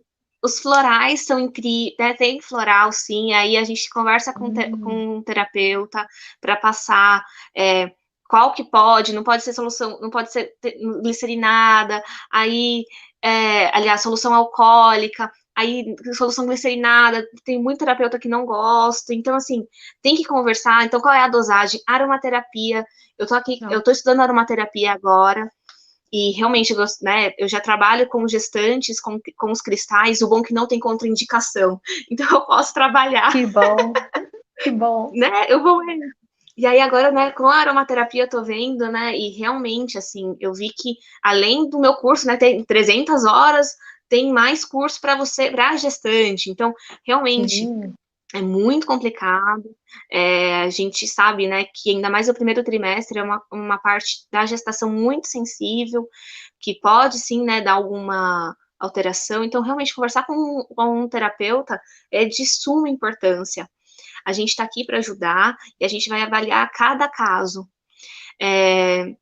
Speaker 1: Os florais são incríveis, né? Tem floral, sim, aí a gente conversa
Speaker 2: Hum,
Speaker 1: com um terapeuta para passar qual que pode, não pode ser solução, não pode ser glicerinada, aí, aliás, solução alcoólica, aí solução glicerinada, tem muito terapeuta que não gosta, então assim, tem que conversar, então qual é a dosagem? Aromaterapia, eu
Speaker 2: não.
Speaker 1: tô estudando aromaterapia agora, e realmente, né, eu já trabalho com gestantes, com os cristais, o bom é que não tem contraindicação. Então eu posso trabalhar,
Speaker 2: Que bom, que bom.
Speaker 1: né? Eu vou. E aí agora, né, com a aromaterapia eu tô vendo, né, e realmente, assim, eu vi que além do meu curso, né, tem 300 horas, tem mais curso para você, para gestante. Então, realmente,
Speaker 2: Sim,
Speaker 1: é muito complicado. A gente sabe, né, que ainda mais o primeiro trimestre é uma parte da gestação muito sensível, que pode sim, né, dar alguma alteração. Então, realmente, conversar com um terapeuta é de suma importância. A gente está aqui para ajudar e a gente vai avaliar cada caso. É,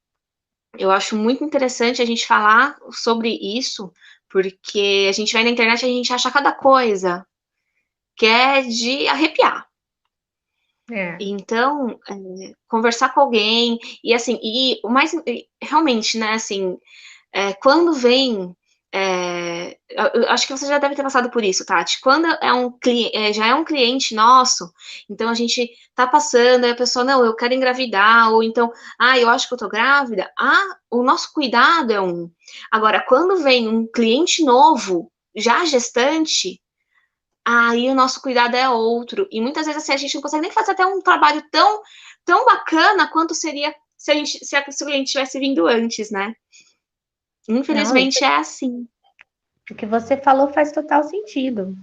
Speaker 1: eu acho muito interessante a gente falar sobre isso, porque a gente vai na internet e a gente acha cada coisa que é de arrepiar.
Speaker 2: é.
Speaker 1: Então, conversar com alguém, e assim, e o mais, realmente, né, assim, quando vem, eu acho que você já deve ter passado por isso, Tati, quando já é um cliente nosso, então a gente tá passando, aí a pessoa, não, eu quero engravidar, ou então, eu acho que eu tô grávida, o nosso cuidado é um. Agora, quando vem um cliente novo, já gestante, aí o nosso cuidado é outro. E muitas vezes assim, a gente não consegue nem fazer até um trabalho tão bacana quanto seria se o cliente tivesse vindo antes, né?
Speaker 2: Não,
Speaker 1: Infelizmente é assim.
Speaker 2: o que você falou faz total sentido.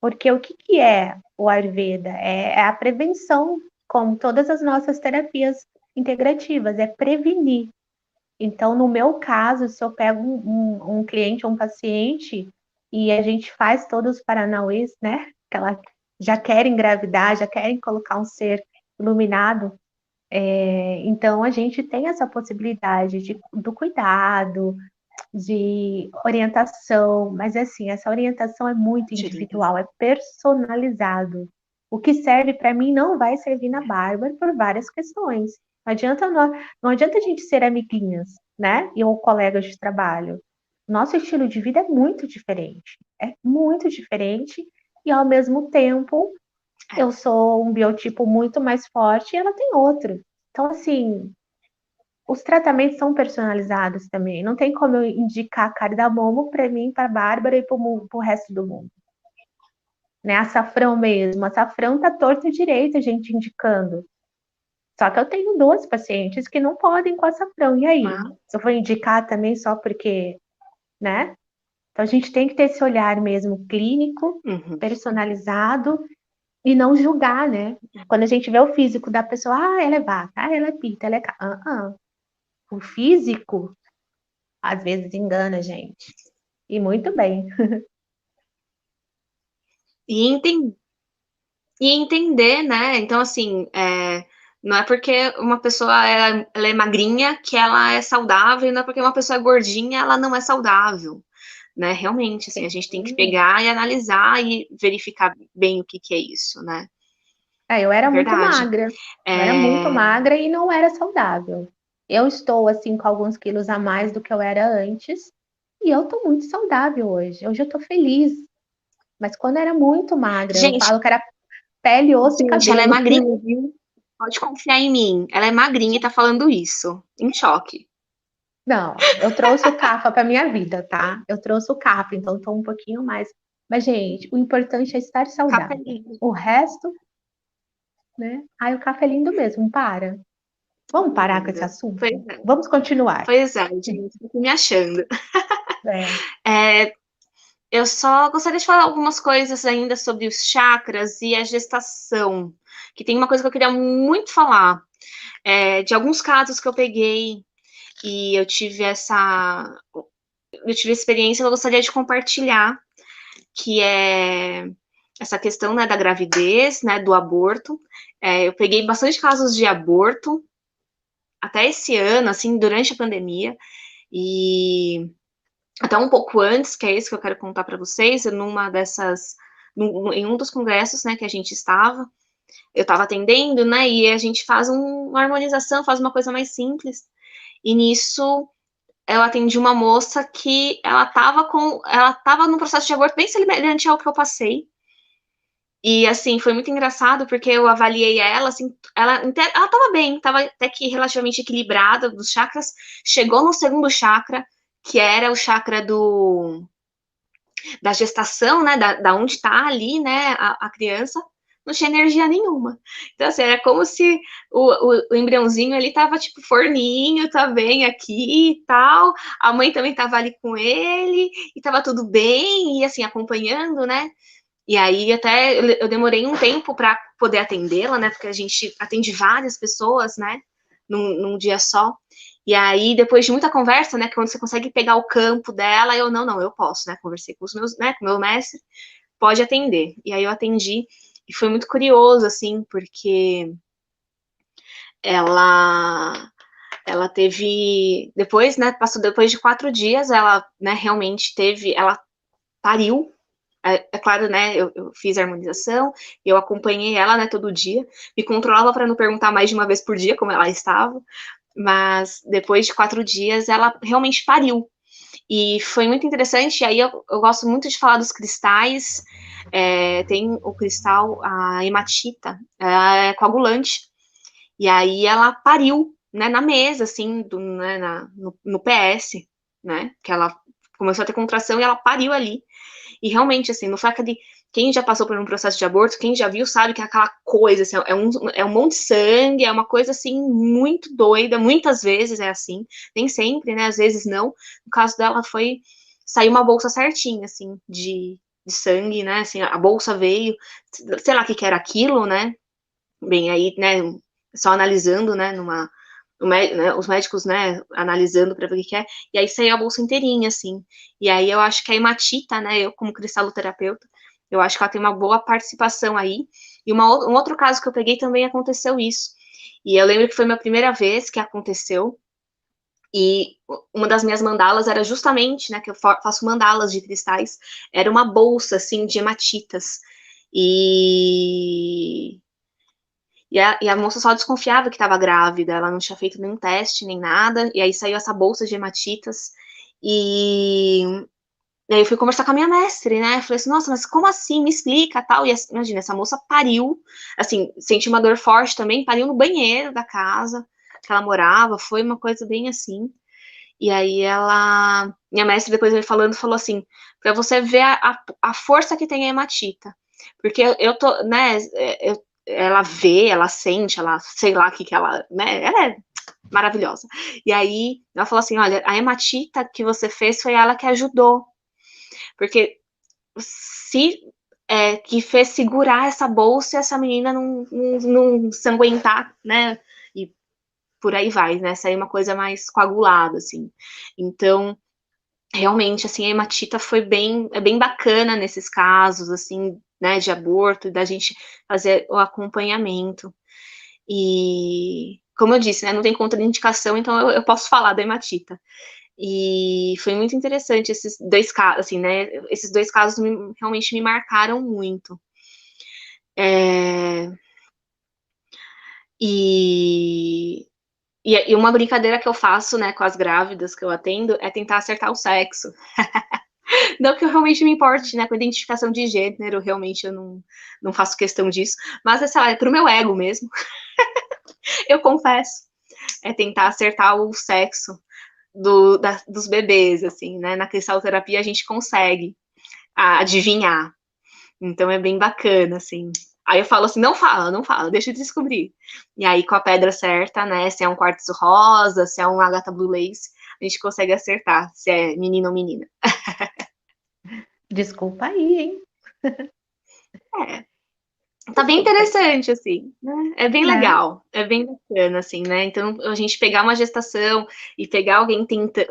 Speaker 2: Porque o que que é o Ayurveda? É a prevenção, como todas as nossas terapias integrativas, é prevenir. Então, no meu caso, se eu pego um cliente ou um paciente e a gente faz todos os paranauês, né? Que ela já quer engravidar, já querem colocar um ser iluminado, então a gente tem essa possibilidade do cuidado, de orientação, mas assim, essa orientação é muito
Speaker 1: De orientação.
Speaker 2: individual, é personalizado. O que serve para mim não vai servir na Bárbara por várias questões. Não adianta a gente ser amiguinhas, né? E ou colegas de trabalho. Nosso estilo de vida é muito diferente, e ao mesmo tempo
Speaker 1: É,
Speaker 2: eu sou um biotipo muito mais forte e ela tem outro. Então, assim, os tratamentos são personalizados também. Não tem como eu indicar cardamomo para mim, para a Bárbara e para o resto do mundo. Né? Açafrão mesmo. Açafrão tá torto e direito a gente indicando. Só que eu tenho duas pacientes que não podem com açafrão. E aí?
Speaker 1: mas,
Speaker 2: Eu vou indicar também só porque, né? Então a gente tem que ter esse olhar mesmo clínico,
Speaker 1: uhum.
Speaker 2: personalizado e não julgar, né? Quando a gente vê o físico da pessoa, ela é vaca, ela é pita, ela é. O físico às vezes engana a gente. E muito bem.
Speaker 1: E, enten- e entender, né? Então, assim, Não é porque uma pessoa ela é magrinha que ela é saudável, e não é porque uma pessoa é gordinha ela não é saudável, né? Realmente, assim, a gente tem que pegar e analisar e verificar bem o que que é isso, né?
Speaker 2: Eu era muito
Speaker 1: Verdade.
Speaker 2: magra. Eu era muito
Speaker 1: É,
Speaker 2: magra e não era saudável. Eu estou, assim, com alguns quilos a mais do que eu era antes. E eu tô muito saudável hoje. Hoje eu tô feliz. Mas quando eu era muito magra, eu
Speaker 1: gente,
Speaker 2: falo que era pele, osso e
Speaker 1: ela é
Speaker 2: cabelo.
Speaker 1: magrinha, viu? Pode confiar em mim. Ela é magrinha e tá falando isso. Em choque.
Speaker 2: Não, eu trouxe o CAFA para minha vida, tá? Eu trouxe o CAFA, então tô um pouquinho mais. Mas, gente, o importante é estar saudável.
Speaker 1: Capelinho.
Speaker 2: O resto, né? Ai, o CAFA é lindo mesmo, para. Vamos parar com esse
Speaker 1: Linda. Pois
Speaker 2: assunto?
Speaker 1: é.
Speaker 2: Vamos continuar.
Speaker 1: Pois é, gente, tô me achando.
Speaker 2: É.
Speaker 1: É, eu só gostaria de falar algumas coisas ainda sobre os chakras e a gestação, que tem uma coisa que eu queria muito falar, de alguns casos que eu peguei e eu tive experiência que eu gostaria de compartilhar, que é essa questão, né, da gravidez, né, do aborto. Eu peguei bastante casos de aborto até esse ano, assim, durante a pandemia, e até um pouco antes, que é isso que eu quero contar para vocês, em um dos congressos, né, que a gente estava, eu estava atendendo, né, e a gente faz uma harmonização, faz uma coisa mais simples, e nisso eu atendi uma moça que ela estava num processo de aborto bem semelhante ao que eu passei, e assim, foi muito engraçado, porque eu avaliei ela, assim, ela estava bem, estava até que relativamente equilibrada dos chakras, chegou no segundo chakra, que era o chakra da gestação, né, da onde está ali, né, a criança, não tinha energia nenhuma. Então, assim, era como se o embriãozinho ali tava, tipo, forninho, tá bem aqui e tal, a mãe também tava ali com ele, e tava tudo bem, e assim, acompanhando, né, e aí até eu demorei um tempo para poder atendê-la, né, porque a gente atende várias pessoas, né, num dia só, e aí, depois de muita conversa, né, que quando você consegue pegar o campo dela, não, eu posso, né, conversei com os meus, né, com o meu mestre, pode atender. E aí eu atendi, e foi muito curioso, assim, porque ela, ela teve, depois, né, passou depois de 4 dias, ela, né, realmente ela pariu, é claro, né, eu fiz a harmonização, eu acompanhei ela, né, todo dia, me controlava para não perguntar mais de uma vez por dia como ela estava, mas depois de 4 dias ela realmente pariu. E foi muito interessante, e aí eu gosto muito de falar dos cristais, tem o cristal, a hematita, é coagulante, e aí ela pariu, né, na mesa, assim, né, no PS, né, que ela começou a ter contração e ela pariu ali, e realmente, assim, não foi aquele. Quem já passou por um processo de aborto, quem já viu, sabe que é aquela coisa, assim, é um monte de sangue, é uma coisa, assim, muito doida, muitas vezes é assim, nem sempre, né, às vezes não. No caso dela saiu uma bolsa certinha, assim, de sangue, né, assim, a bolsa veio, sei lá o que que era aquilo, né, bem, aí, né, só analisando, né, os médicos, né, analisando para ver o que é, e aí saiu a bolsa inteirinha, assim. E aí eu acho que a hematita, né, eu como cristaloterapeuta, eu acho que ela tem uma boa participação aí. E um outro caso que eu peguei também aconteceu isso. E eu lembro que foi minha primeira vez que aconteceu, e uma das minhas mandalas era justamente, né, que eu faço mandalas de cristais, era uma bolsa, assim, de hematitas. E e a moça só desconfiava que estava grávida, ela não tinha feito nenhum teste, nem nada, e aí saiu essa bolsa de hematitas, e, e aí eu fui conversar com a minha mestre, né, falei assim, nossa, mas como assim, me explica, tal, e imagina, essa moça pariu, assim, sentiu uma dor forte também, pariu no banheiro da casa que ela morava, foi uma coisa bem assim, e aí minha mestre depois veio falou assim, pra você ver a força que tem a hematita, porque eu tô, né, ela vê, ela sente, ela, sei lá o que ela, né, ela é maravilhosa. E aí, ela falou assim, olha, a hematita que você fez foi ela que ajudou, porque se que fez segurar essa bolsa e essa menina não sanguentar, né, e por aí vai, né, sair uma coisa mais coagulada, assim. Então, realmente, assim, a hematita é bem bacana nesses casos, assim, né, de aborto, da gente fazer o acompanhamento. E, como eu disse, né, não tem contraindicação, então eu posso falar da hematita. E foi muito interessante esses dois casos, assim, né? Esses dois casos realmente me marcaram muito. É, e, e uma brincadeira que eu faço, né, com as grávidas que eu atendo é tentar acertar o sexo. Não que eu realmente me importe, né, com a identificação de gênero, realmente eu não faço questão disso, mas é pro meu ego mesmo, eu confesso, é tentar acertar o sexo dos bebês, assim, né, na cristalterapia a gente consegue adivinhar, então é bem bacana, assim. Aí eu falo assim, não fala, deixa eu descobrir. E aí com a pedra certa, né, se é um quartzo rosa, se é um Agatha Blue Lace, a gente consegue acertar se é menino ou menina.
Speaker 2: Desculpa aí, hein?
Speaker 1: É, tá bem interessante, assim, né? É bem
Speaker 2: Né?
Speaker 1: legal, é bem bacana, assim, né? Então, a gente pegar uma gestação e pegar alguém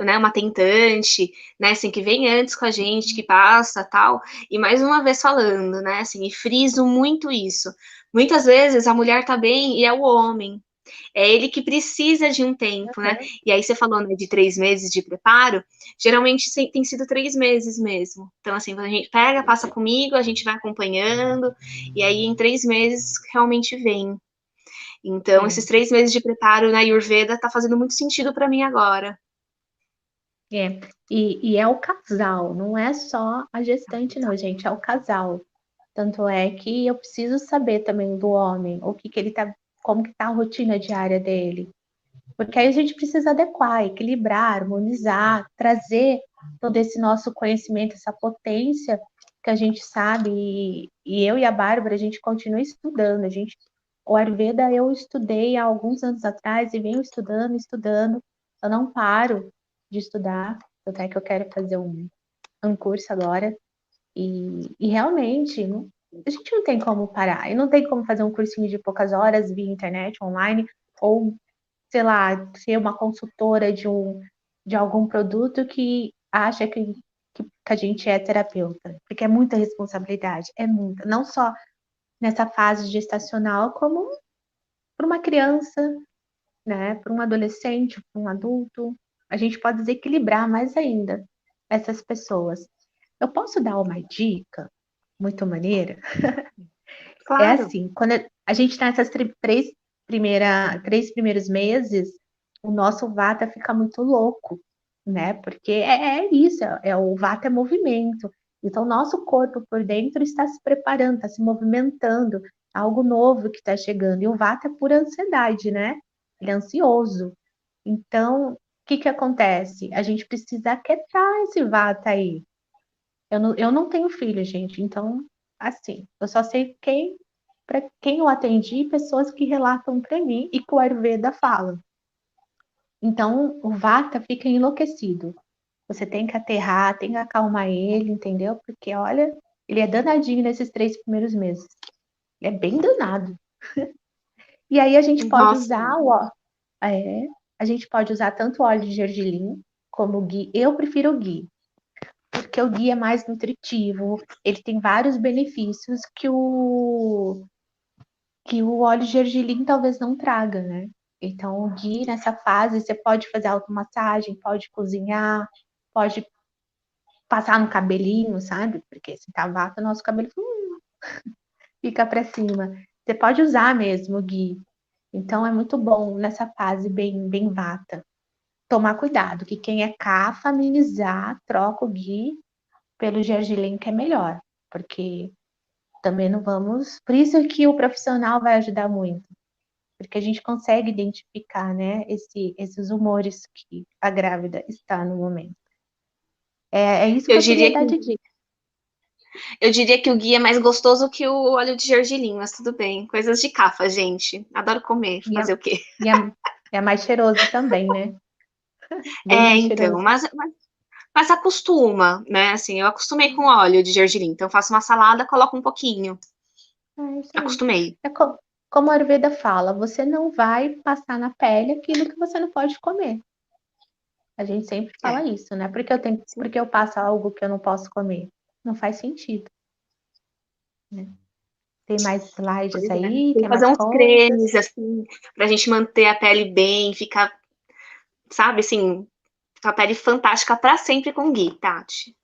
Speaker 1: né, uma tentante, né, assim, que vem antes com a gente, que passa, tal, e mais uma vez falando, né, assim, e friso muito isso. Muitas vezes a mulher tá bem e é o homem. É ele que precisa de um tempo, né?
Speaker 2: Uhum.
Speaker 1: E aí você falou, né, de 3 meses de preparo, geralmente tem sido 3 meses mesmo. Então, assim, quando a gente pega, passa comigo, a gente vai acompanhando, e aí em 3 meses realmente vem. Então, esses
Speaker 2: Sim.
Speaker 1: 3 meses de preparo na Ayurveda tá fazendo muito sentido para mim agora.
Speaker 2: É. E é o casal, não é só a gestante, não, gente, é o casal. Tanto é que eu preciso saber também do homem, o que que ele tá, como que tá a rotina diária dele. Porque aí a gente precisa adequar, equilibrar, harmonizar, trazer todo esse nosso conhecimento, essa potência que a gente sabe. E eu e a Bárbara, a gente continua estudando. O Ayurveda eu estudei há alguns anos atrás e venho estudando, estudando. Eu não paro de estudar, até que eu quero fazer um curso agora. E realmente, a gente não tem como parar. E não tem como fazer um cursinho de poucas horas via internet, online, ou sei lá, ser uma consultora de algum produto que acha que a gente é terapeuta, porque é muita responsabilidade, é muita, não só nessa fase gestacional, como para uma criança, né, para um adolescente, para um adulto, a gente pode desequilibrar mais ainda essas pessoas. Eu posso dar uma dica muito maneira? É
Speaker 1: Claro.
Speaker 2: assim, quando a gente está nessas três primeiros meses, o nosso vata fica muito louco, né? Porque é isso, o vata é movimento. Então, o nosso corpo por dentro está se preparando, está se movimentando, algo novo que está chegando. E o vata é pura ansiedade, né? Ele é ansioso. Então, o que que acontece? A gente precisa aquietar esse vata aí. Eu não tenho filho, gente, então, assim, eu só sei para quem eu atendi, pessoas que relatam para mim e que o Ayurveda fala. Então, o Vata fica enlouquecido. Você tem que aterrar, tem que acalmar ele, entendeu? Porque, olha, ele é danadinho nesses 3 primeiros meses. Ele é bem danado. E aí a gente pode
Speaker 1: Nossa,
Speaker 2: usar a gente pode usar tanto o óleo de gergelim como o ghee. Eu prefiro o ghee, porque o ghee é mais nutritivo, ele tem vários benefícios que o óleo de gergelim talvez não traga, né? Então, o ghee nessa fase, você pode fazer automassagem, pode cozinhar, pode passar no cabelinho, sabe? Porque se tá vaca, o nosso cabelo fica para cima. Você pode usar mesmo o ghee. Então, é muito bom nessa fase bem, bem vata. Tomar cuidado, que quem é kapha, amenizar, troca o ghee pelo gergelim, que é melhor. Porque também não vamos. Por isso que o profissional vai ajudar muito. Porque a gente consegue identificar, né, esses humores que a grávida está no momento. É isso que
Speaker 1: eu
Speaker 2: eu queria
Speaker 1: diria
Speaker 2: dar
Speaker 1: que
Speaker 2: de dica.
Speaker 1: eu diria que o ghee é mais gostoso que o óleo de gergelim, mas tudo bem. Coisas de cafa, gente. Adoro comer,
Speaker 2: E é,
Speaker 1: fazer o quê?
Speaker 2: e é, é mais cheiroso também, né? Bem
Speaker 1: É,
Speaker 2: mais
Speaker 1: então,
Speaker 2: cheiroso.
Speaker 1: mas acostuma, né? Assim, eu acostumei com óleo de gergelim, então eu faço uma salada, coloco um pouquinho.
Speaker 2: É isso aí.
Speaker 1: Acostumei.
Speaker 2: Como a Ayurveda fala, você não vai passar na pele aquilo que você não pode comer. A gente sempre
Speaker 1: É,
Speaker 2: fala isso, né?
Speaker 1: sim.
Speaker 2: Porque eu passo algo que eu não posso comer. Não faz sentido, né? Tem mais
Speaker 1: Pois
Speaker 2: slides
Speaker 1: é.
Speaker 2: aí?
Speaker 1: Tem que
Speaker 2: Tem
Speaker 1: fazer
Speaker 2: mais
Speaker 1: uns
Speaker 2: coisas?
Speaker 1: cremes, assim, pra gente manter a pele bem, ficar, sabe, assim, com a pele fantástica pra sempre com Gui, Tati.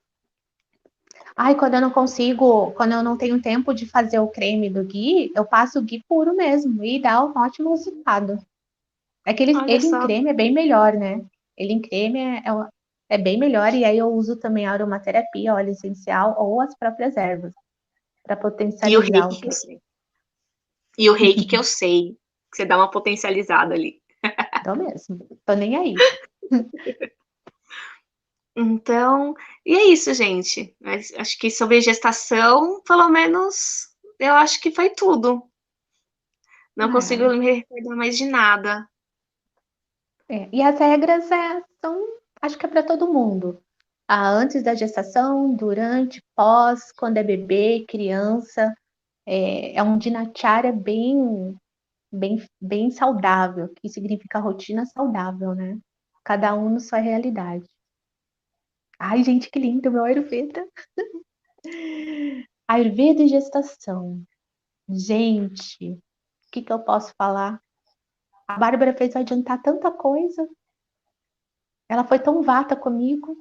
Speaker 2: Ai, quando eu não tenho tempo de fazer o creme do ghee, eu passo o ghee puro mesmo e dá um ótimo resultado. É que
Speaker 1: Olha
Speaker 2: ele em
Speaker 1: só.
Speaker 2: creme é bem melhor, né? Ele em creme é bem melhor, e aí eu uso também a aromaterapia, óleo essencial ou as próprias ervas, para
Speaker 1: E o
Speaker 2: potencializar
Speaker 1: reiki
Speaker 2: o
Speaker 1: que eu
Speaker 2: creme.
Speaker 1: sei. E o reiki que eu sei. Que você dá uma potencializada ali.
Speaker 2: Então mesmo, tô nem aí.
Speaker 1: Então, e é isso, gente. Mas acho que sobre gestação, pelo menos, eu acho que foi tudo. Não consigo
Speaker 2: É,
Speaker 1: me recordar mais de nada.
Speaker 2: E as regras são, acho que é para todo mundo. Antes da gestação, durante, pós, quando é bebê, criança. É um dinacharya bem saudável, que significa rotina saudável, né? Cada um na sua realidade. Ai, gente, que lindo, meu Ayurveda. Ayurveda e gestação. Gente, o que eu posso falar? A Bárbara fez eu adiantar tanta coisa. Ela foi tão vata comigo,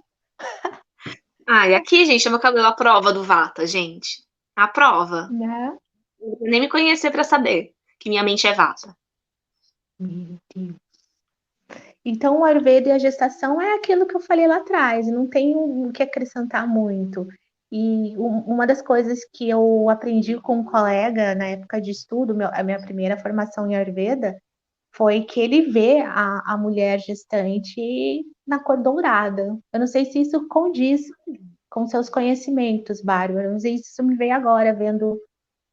Speaker 1: Ah, e aqui, gente, é meu cabelo à prova do Vata, gente. A prova.
Speaker 2: né?
Speaker 1: Não precisa nem me conhecer pra saber que minha mente é Vata.
Speaker 2: Meu Deus. Então, o Ayurveda e a gestação é aquilo que eu falei lá atrás, não tem o que acrescentar muito. E uma das coisas que eu aprendi com um colega na época de estudo, a minha primeira formação em Ayurveda, foi que ele vê a mulher gestante na cor dourada. Eu não sei se isso condiz com seus conhecimentos, Bárbara. Eu não sei se isso me veio agora, vendo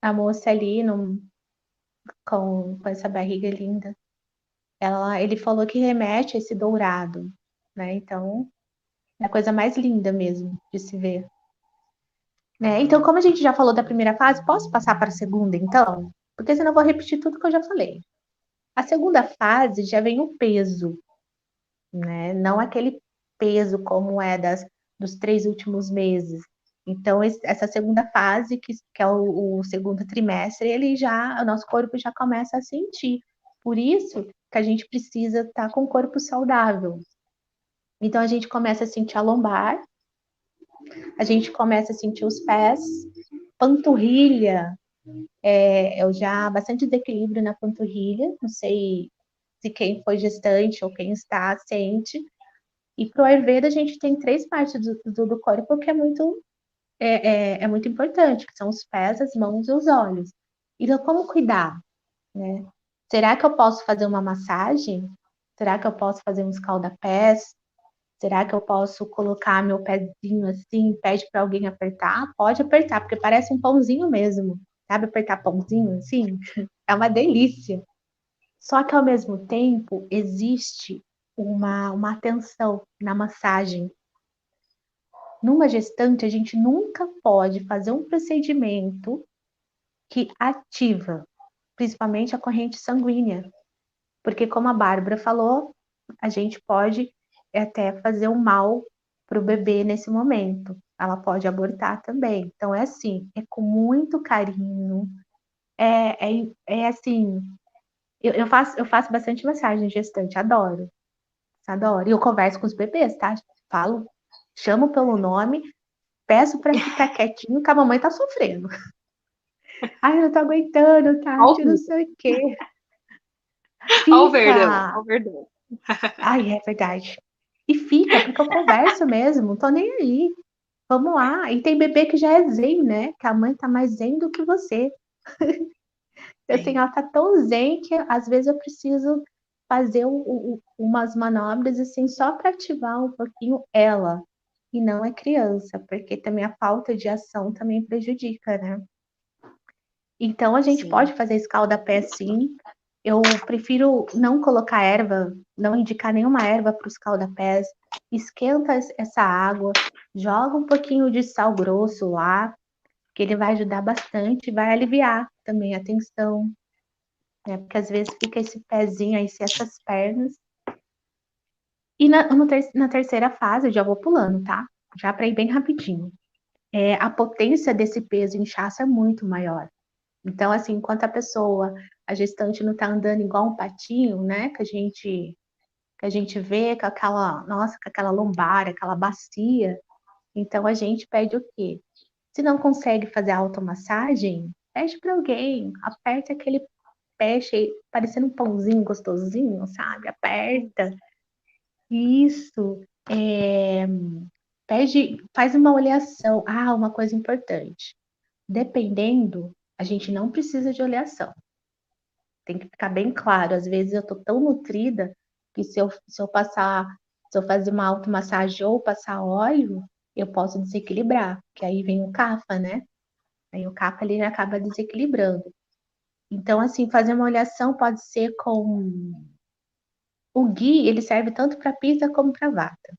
Speaker 2: a moça ali com essa barriga linda. Ele falou que remete a esse dourado, né? Então, é a coisa mais linda mesmo de se ver. Né? Então, como a gente já falou da primeira fase, posso passar para a segunda, então? Porque senão eu vou repetir tudo que eu já falei. A segunda fase já vem o peso, né? Não aquele peso como é dos 3 últimos meses. Então, essa segunda fase, que é o segundo trimestre, o nosso corpo já começa a sentir. Por isso que a gente precisa estar com o corpo saudável. Então, a gente começa a sentir a lombar, a gente começa a sentir os pés, panturrilha, eu já bastante desequilíbrio na panturrilha, não sei se quem foi gestante ou quem está sente. E para o Ayurveda a gente tem 3 partes do corpo que é muito importante, que são os pés, as mãos e os olhos. Então, como cuidar, né? Será que eu posso fazer uma massagem? Será que eu posso fazer um escalda-pés? Será que eu posso colocar meu pezinho assim, pede para alguém apertar? Pode apertar, porque parece um pãozinho mesmo. Sabe apertar pãozinho assim? É uma delícia. Só que ao mesmo tempo existe uma atenção na massagem. Numa gestante, a gente nunca pode fazer um procedimento que ativa, principalmente a corrente sanguínea. Porque, como a Bárbara falou, a gente pode até fazer um mal para o bebê nesse momento. Ela pode abortar também. Então, é assim, é com muito carinho. É assim, eu faço bastante massagem gestante, adoro, adoro. E eu converso com os bebês, tá? Falo, chamo pelo nome, peço para ficar quietinho, que a mamãe tá sofrendo. Ai, eu não tô aguentando,
Speaker 1: Ao
Speaker 2: Tati, não
Speaker 1: vivo.
Speaker 2: sei o quê.
Speaker 1: Ao verdão.
Speaker 2: Fica!
Speaker 1: Ao verdão.
Speaker 2: Ai, é verdade. E fica, porque eu converso mesmo, não tô nem aí. Vamos lá. E tem bebê que já é zen, né? Que a mãe tá mais zen do que você. Assim, ela tá tão zen que às vezes eu preciso fazer umas manobras assim só para ativar um pouquinho ela. E não é criança, porque também a falta de ação também prejudica, né? Então a gente
Speaker 1: Sim.
Speaker 2: pode fazer escalda-pé sim. Eu prefiro não colocar erva, não indicar nenhuma erva para os escalda-pés. Esquenta essa água, joga um pouquinho de sal grosso lá, que ele vai ajudar bastante, vai aliviar também a tensão, né? Porque às vezes fica esse pezinho aí, essas pernas. E na terceira fase, eu já vou pulando, tá? Já para ir bem rapidinho. A potência desse peso inchaço é muito maior. Então, assim, enquanto a gestante não está andando igual um patinho, né, que a gente vê com aquela, nossa, com aquela lombar, aquela bacia, então a gente pede o quê? Se não consegue fazer a automassagem, pede para alguém, aperta aquele pé cheio, parecendo um pãozinho gostosinho, sabe? Aperta. Isso. É, pede, faz uma oleação. Ah, uma coisa importante. Dependendo, a gente não precisa de oleação. Tem que ficar bem claro. Às vezes eu tô tão nutrida que se eu fazer uma automassagem ou passar óleo, eu posso desequilibrar, que aí vem o CAFA, né? Aí o CAFA ele acaba desequilibrando. Então, assim, fazer uma oleação pode ser com o ghee, ele serve tanto para pizza como para vata.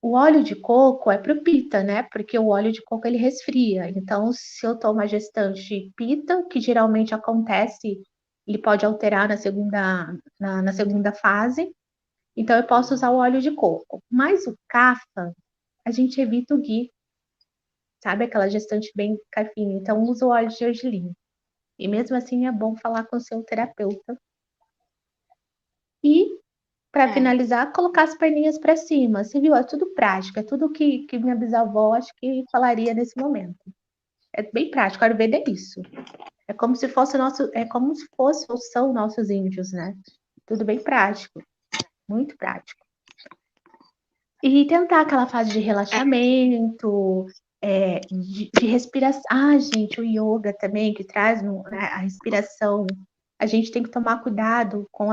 Speaker 2: O óleo de coco é para o pita, né? Porque o óleo de coco ele resfria. Então, se eu tomo a gestante pita, que geralmente acontece, ele pode alterar na segunda fase, então eu posso usar o óleo de coco. Mas o cafa, a gente evita o ghee, sabe? Aquela gestante bem cafinha. Então, usa o óleo de gergelim. E mesmo assim é bom falar com o seu terapeuta. E para
Speaker 1: É.
Speaker 2: finalizar, colocar as perninhas para cima. Você viu? É tudo prático, é tudo que minha bisavó acho que falaria nesse momento. É bem prático, a Ayurveda é isso. É como se fosse ou são nossos índios, né? Tudo bem prático, muito prático. E tentar aquela fase de relaxamento, de respiração. Ah, gente, o yoga também, que traz né, a respiração. A gente tem que tomar cuidado com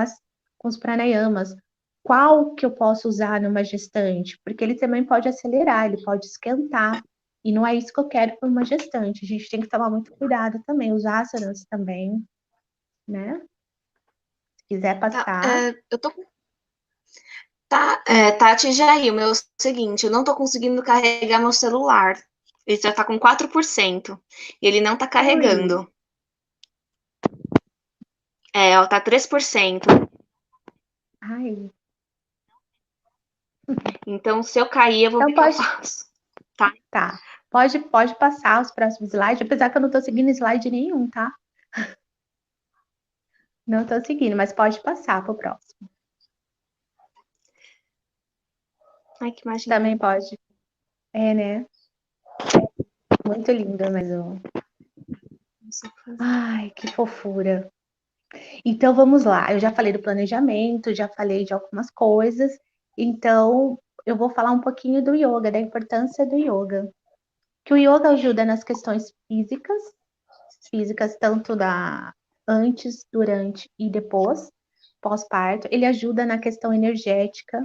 Speaker 2: os pranayamas. Qual que eu posso usar numa gestante? Porque ele também pode acelerar, ele pode esquentar. E não é isso que eu quero para uma gestante. A gente tem que tomar muito cuidado também. Os asanas também, né? Se quiser
Speaker 1: Tá,
Speaker 2: passar.
Speaker 1: eu tô Tati Jair, o meu é o seguinte, eu não tô conseguindo carregar meu celular. Ele já tá com 4%. E ele não tá
Speaker 2: Ui,
Speaker 1: carregando. Ó, tá 3%.
Speaker 2: ai.
Speaker 1: Então, se eu cair, eu vou ver
Speaker 2: Então
Speaker 1: o que eu
Speaker 2: pode.
Speaker 1: faço. Tá?
Speaker 2: Tá. Pode passar os próximos slides, apesar que eu não estou seguindo slide nenhum, tá? Não estou seguindo, mas pode passar para o próximo.
Speaker 1: Ai, que imagem
Speaker 2: Também
Speaker 1: linda.
Speaker 2: pode. É, né? Muito lindo, mas eu...
Speaker 1: Não sei o que fazer.
Speaker 2: Ai, que fofura. Então vamos lá. Eu já falei do planejamento, já falei de algumas coisas. Então eu vou falar um pouquinho do yoga, da importância do yoga. Que o yoga ajuda nas questões físicas tanto da antes, durante e depois, pós-parto. Ele ajuda na questão energética,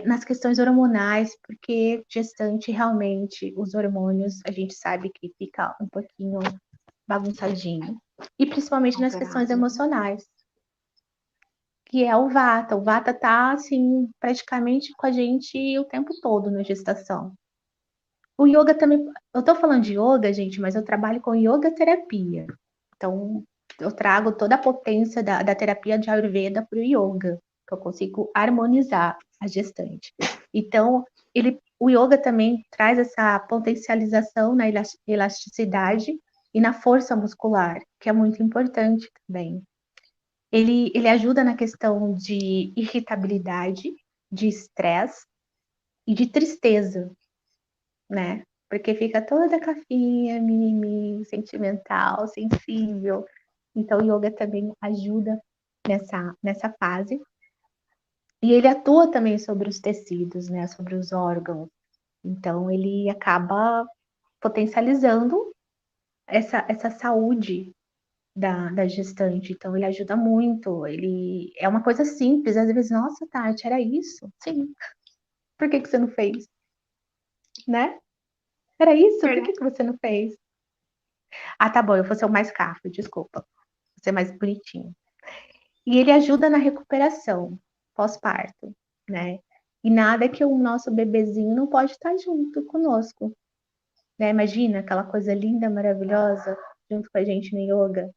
Speaker 2: nas questões hormonais, porque gestante realmente os hormônios a gente sabe que fica um pouquinho bagunçadinho. E principalmente nas questões
Speaker 1: Alterado, né?
Speaker 2: emocionais, que é o Vata. O Vata tá assim praticamente com a gente o tempo todo na gestação. O yoga também, eu tô falando de yoga, gente, mas eu trabalho com yoga terapia. Então, eu trago toda a potência da terapia de Ayurveda para o yoga, que eu consigo harmonizar a gestante. Então, o yoga também traz essa potencialização na elasticidade e na força muscular, que é muito importante também. Ele ajuda na questão de irritabilidade, de estresse e de tristeza, né? Porque fica toda cafinha, mimimi, sentimental, sensível. Então, o yoga também ajuda nessa fase. E ele atua também sobre os tecidos, né? Sobre os órgãos. Então, ele acaba potencializando essa saúde da gestante. Então, ele ajuda muito. Ele é uma coisa simples. Às vezes, nossa, Tati, era isso? Sim. Por que que você não fez? Né? Era isso? Por que
Speaker 1: Verdade.
Speaker 2: que você não fez? Ah, tá bom, eu vou ser o mais cafre, desculpa. Vou ser mais bonitinho. E ele ajuda na recuperação pós-parto, né? E nada que o nosso bebezinho não pode estar junto conosco, né? Imagina aquela coisa linda, maravilhosa, junto com a gente no yoga.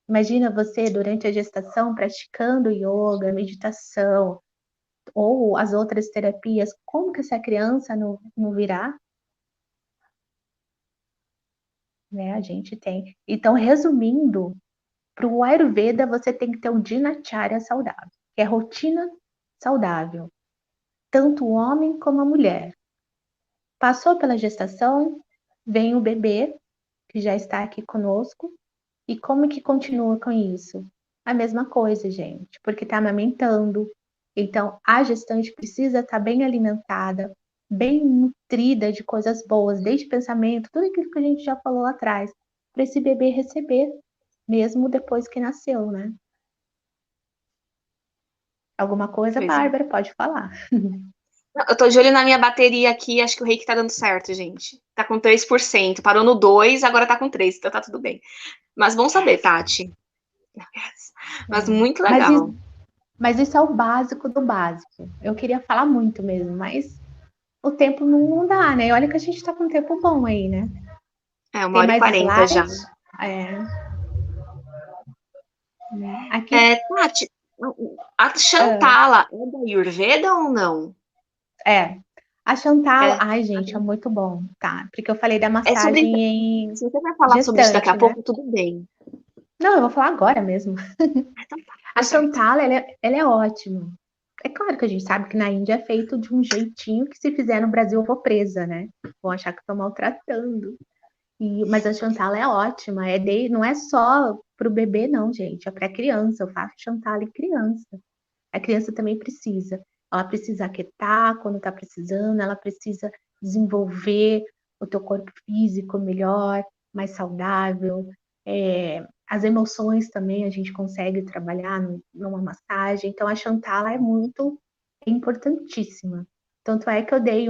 Speaker 2: Imagina você durante a gestação praticando yoga, meditação ou as outras terapias, como que essa criança não virá? né? A gente tem. Então, resumindo, para o Ayurveda você tem que ter um dinacharya saudável, que é rotina saudável, tanto o homem como a mulher. Passou pela gestação, vem o bebê, que já está aqui conosco, e como que continua com isso? A mesma coisa, gente, porque está amamentando. Então, a gestante precisa estar bem alimentada, bem nutrida de coisas boas, desde pensamento, tudo aquilo que a gente já falou lá atrás, para esse bebê receber, mesmo depois que nasceu, né? Alguma coisa,
Speaker 1: Pois é.
Speaker 2: Bárbara, pode falar.
Speaker 1: Eu tô de olho na minha bateria aqui, acho que o reiki tá dando certo, gente. Tá com 3%. Parou no 2, agora tá com 3, então tá tudo bem. Mas bom saber, Tati. Mas
Speaker 2: É.
Speaker 1: muito legal.
Speaker 2: Mas isso é o básico do básico. Eu queria falar muito mesmo, mas o tempo não dá, né? Olha que a gente está com um tempo bom aí, né?
Speaker 1: É, uma
Speaker 2: Tem
Speaker 1: hora e
Speaker 2: mais
Speaker 1: 40 já.
Speaker 2: slide? É, né? Aqui,
Speaker 1: Tati, a
Speaker 2: ah,
Speaker 1: Chantala é da Ayurveda ou não?
Speaker 2: é. A Chantal,
Speaker 1: É,
Speaker 2: ai, gente, é muito bom, tá? Porque eu falei da
Speaker 1: é sobre.
Speaker 2: massagem em
Speaker 1: Se você vai falar sobre isso daqui a
Speaker 2: gestante, né?
Speaker 1: pouco, tudo bem.
Speaker 2: Não, eu vou falar agora mesmo.
Speaker 1: Então tá,
Speaker 2: A
Speaker 1: tudo certo.
Speaker 2: Chantal, ela é ótima. É claro que a gente sabe que na Índia é feito de um jeitinho que se fizer no Brasil eu vou presa, né? Vão achar que estou maltratando. Mas a Chantal é ótima, não é só para o bebê, não, gente, é para a criança. Eu faço Chantal em criança. A criança também precisa. Ela precisa aquietar quando está precisando, ela precisa desenvolver o teu corpo físico melhor, mais saudável. As emoções também a gente consegue trabalhar numa massagem. Então a Chantal é muito importantíssima. Tanto é que eu dei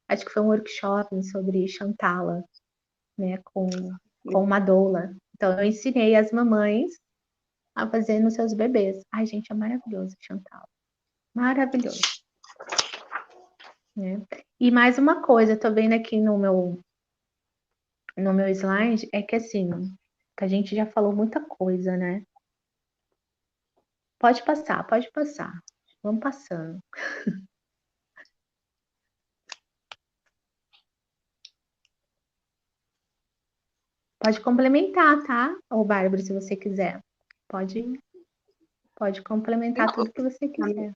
Speaker 2: acho que foi um workshop sobre Chantala, né, com uma doula. Então, eu ensinei as mamães a fazer nos seus bebês. Ai, gente, é maravilhoso, Chantal. Maravilhoso, né? E mais uma coisa, eu tô vendo aqui no meu slide, é que assim, que a gente já falou muita coisa, né? Pode passar, pode passar. Vamos passando. Pode complementar, tá? Ou Bárbara, se você quiser. Pode, pode complementar
Speaker 1: Não,
Speaker 2: tudo que você quiser.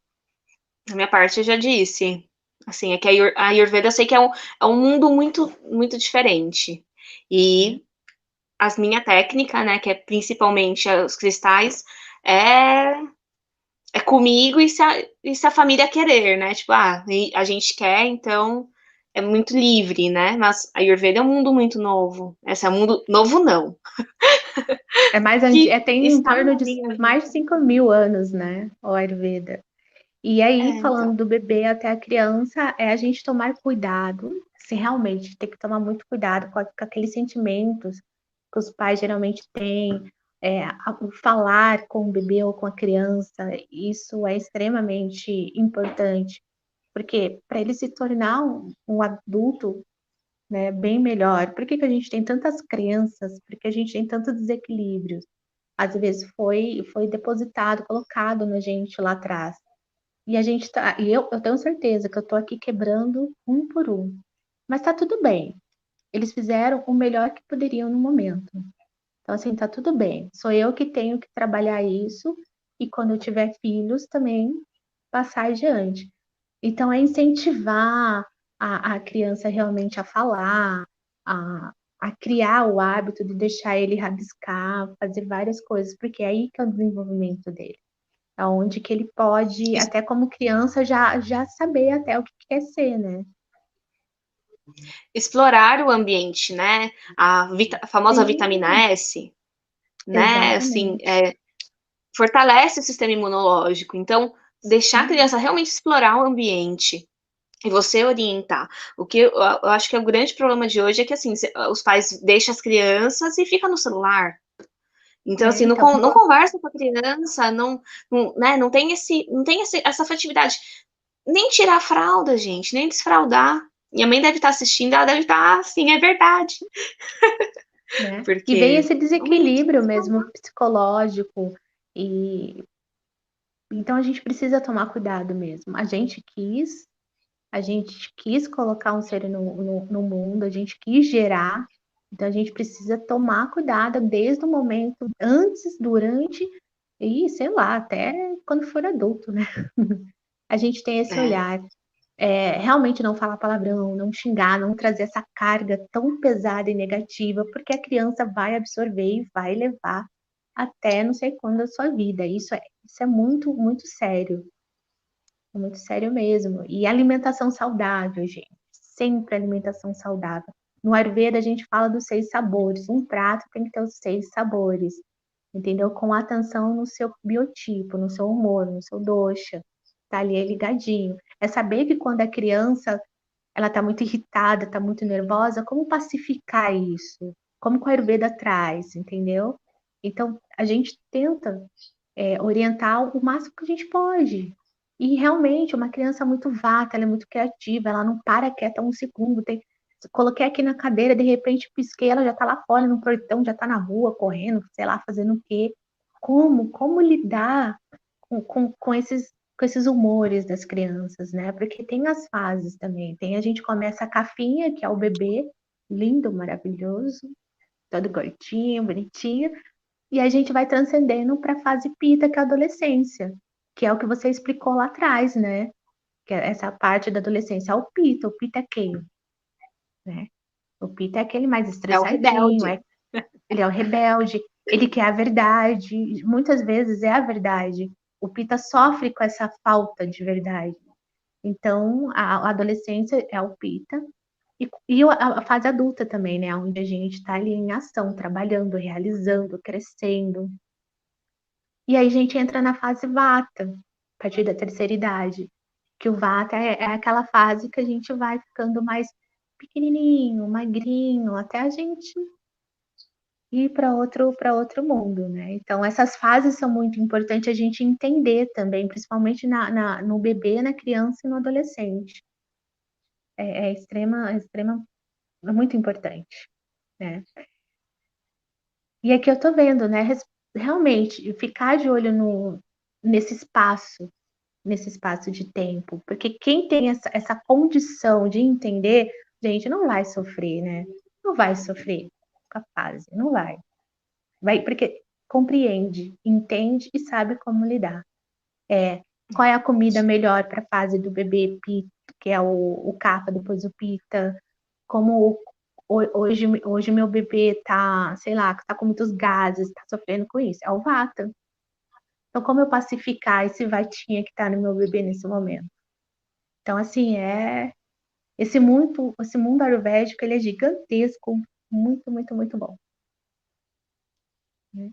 Speaker 1: na minha parte eu já disse. Assim, é que a Ayurveda eu sei que é um mundo muito, muito diferente.
Speaker 2: Né?
Speaker 1: E a minha técnica, né, que é principalmente os cristais, é, é comigo e se a família querer, né? Tipo, a gente quer, então é muito livre, né? Mas a Ayurveda é um mundo muito novo. Esse é um mundo novo, não.
Speaker 2: É mais
Speaker 1: Que
Speaker 2: tem em
Speaker 1: está
Speaker 2: torno
Speaker 1: na
Speaker 2: de
Speaker 1: minha
Speaker 2: mais de
Speaker 1: vida.
Speaker 2: 5.000 anos, né? O Ayurveda. E aí,
Speaker 1: Então.
Speaker 2: falando do bebê até a criança, é a gente tomar cuidado, se realmente tem que tomar muito cuidado com aqueles sentimentos que os pais geralmente têm, o falar com o bebê ou com a criança, isso é extremamente importante, porque para ele se tornar um adulto, né, bem melhor, por que que a gente tem tantas crenças, por que a gente tem tantos desequilíbrios? Às vezes foi depositado, colocado na gente lá atrás. E a gente tá, e eu tenho certeza que eu tô aqui quebrando um por um. Mas tá tudo bem. Eles fizeram o melhor que poderiam no momento. Então, assim, tá tudo bem. Sou eu que tenho que trabalhar isso e quando eu tiver filhos também passar adiante. Então, é incentivar a criança realmente a falar, a criar o hábito de deixar ele rabiscar, fazer várias coisas, porque é aí que é o desenvolvimento dele. Aonde que ele pode, até como criança, já saber até o que quer ser, né?
Speaker 1: Explorar o ambiente, né? A famosa vitamina
Speaker 2: Sim,
Speaker 1: S, né? Assim,
Speaker 2: exatamente.
Speaker 1: fortalece o sistema imunológico. Então, deixar a
Speaker 2: Sim,
Speaker 1: criança realmente explorar o ambiente e você orientar. O que eu acho que é o grande problema de hoje é que assim, os pais deixam as crianças e ficam no celular. Então, assim, não,
Speaker 2: então,
Speaker 1: não conversa com a criança, não, né, essa afetividade. Nem tirar a fralda, gente, nem desfraldar. Minha mãe deve estar assistindo, ela deve estar assim, é verdade.
Speaker 2: né? E vem
Speaker 1: Porque
Speaker 2: esse
Speaker 1: realmente
Speaker 2: desequilíbrio mesmo psicológico e então a gente precisa tomar cuidado mesmo. A gente quis colocar um ser no mundo, a gente quis gerar. Então, a gente precisa tomar cuidado desde o momento, antes, durante e, sei lá, até quando for adulto, né? A gente tem esse
Speaker 1: É,
Speaker 2: olhar. Realmente não falar palavrão, não xingar, não trazer essa carga tão pesada e negativa, porque a criança vai absorver e vai levar até não sei quando da sua vida. Isso é muito, muito sério mesmo. E alimentação saudável, gente. Sempre alimentação saudável. No Ayurveda a gente fala dos 6 sabores. Um prato tem que ter os 6 sabores, entendeu? Com atenção no seu biotipo, no seu humor, no seu dosha. Tá ali ligadinho. É saber que quando a criança ela tá muito irritada, tá muito nervosa, como pacificar isso? Como que o Ayurveda traz, entendeu? Então, a gente tenta orientar o máximo que a gente pode. E realmente, uma criança muito vata, ela é muito criativa, ela não para quieta um segundo. Coloquei aqui na cadeira, de repente pisquei, ela já tá lá fora no portão, já tá na rua, correndo, sei lá, fazendo o quê. Como lidar com esses humores das crianças, né? Porque tem as fases também. A gente começa a cafinha, que é o bebê, lindo, maravilhoso, todo gordinho, bonitinho, e a gente vai transcendendo para a fase pita, que é a adolescência, que é o que você explicou lá atrás, né? Que é essa parte da adolescência. O pita é quem, né? O pita é aquele mais
Speaker 1: é o
Speaker 2: estressadinho,
Speaker 1: rebelde.
Speaker 2: ele é o rebelde, ele quer a verdade, muitas vezes é a verdade. O pita sofre com essa falta de verdade. Então, a adolescência é o pita, e a fase adulta também, né? Onde a gente está ali em ação, trabalhando, realizando, crescendo. E aí a gente entra na fase vata, a partir da terceira idade, que o vata é aquela fase que a gente vai ficando mais pequenininho, magrinho, até a gente ir para outro mundo, né? Então essas fases são muito importantes a gente entender também, principalmente no bebê, na criança e no adolescente. É muito importante, né? E aqui eu tô vendo, né? Realmente ficar de olho nesse espaço nesse espaço de tempo, porque quem tem essa condição de entender, gente, não vai sofrer, né? Não vai sofrer com a fase, não vai. Vai porque compreende, entende e sabe como lidar. Qual é a comida melhor para a fase do bebê pita, que é o capa, depois o pita, como hoje meu bebê tá, sei lá, tá com muitos gases, tá sofrendo com isso, é o vata. Então, como eu pacificar esse vatinha que tá no meu bebê nesse momento? Então, assim, esse mundo ayurvédico, ele é gigantesco, muito, muito, muito bom, né?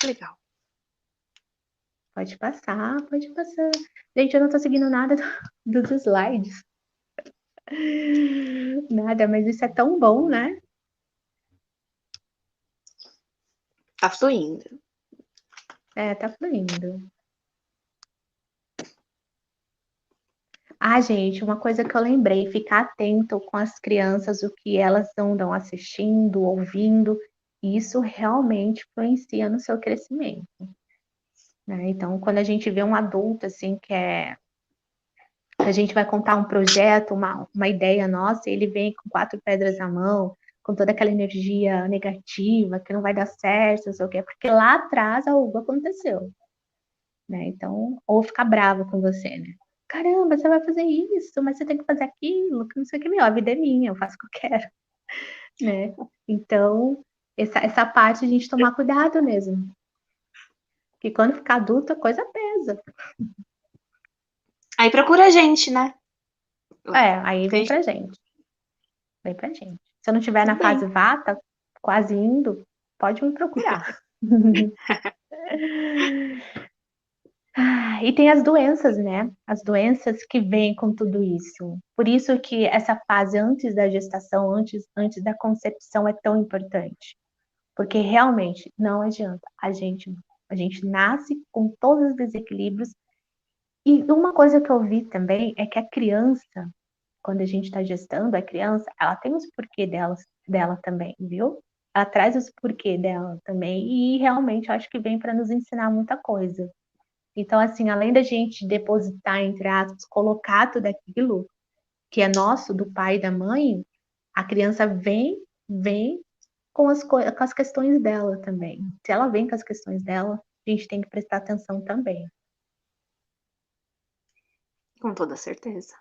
Speaker 1: Legal.
Speaker 2: Pode passar, pode passar. Gente, eu não tô seguindo nada dos slides. Nada, mas isso é tão bom, né?
Speaker 1: Tá fluindo.
Speaker 2: Tá fluindo. Ah, gente, uma coisa que eu lembrei, ficar atento com as crianças, o que elas andam assistindo, ouvindo, e isso realmente influencia no seu crescimento, né? Então, quando a gente vê um adulto, assim, a gente vai contar um projeto, uma ideia nossa, e ele vem com 4 pedras na mão, com toda aquela energia negativa, que não vai dar certo, não sei o quê, porque lá atrás algo aconteceu, né? Então, ou ficar bravo com você, né? Caramba, você vai fazer isso, mas você tem que fazer aquilo, que não sei o que, meu, a vida é minha, eu faço o que eu quero, né? Então, essa parte a gente tomar cuidado mesmo, porque quando ficar adulto a coisa pesa.
Speaker 1: Aí procura a gente, né?
Speaker 2: Aí vem pra gente. Vem pra gente. Se eu não estiver na
Speaker 1: Tudo bem.
Speaker 2: fase vata, quase indo, pode me procurar. E tem as doenças, né? As doenças que vêm com tudo isso. Por isso que essa fase antes da gestação, antes da concepção é tão importante. Porque realmente não adianta. A gente nasce com todos os desequilíbrios. E uma coisa que eu vi também é que a criança, quando a gente está gestando, a criança, ela tem os porquê dela também, viu? Ela traz os porquê dela também, e realmente eu acho que vem para nos ensinar muita coisa. Então, assim, além da gente depositar, entre aspas, colocar tudo aquilo que é nosso, do pai e da mãe, a criança vem vem com as questões dela também. Se ela vem com as questões dela, a gente tem que prestar atenção também.
Speaker 1: Com toda certeza.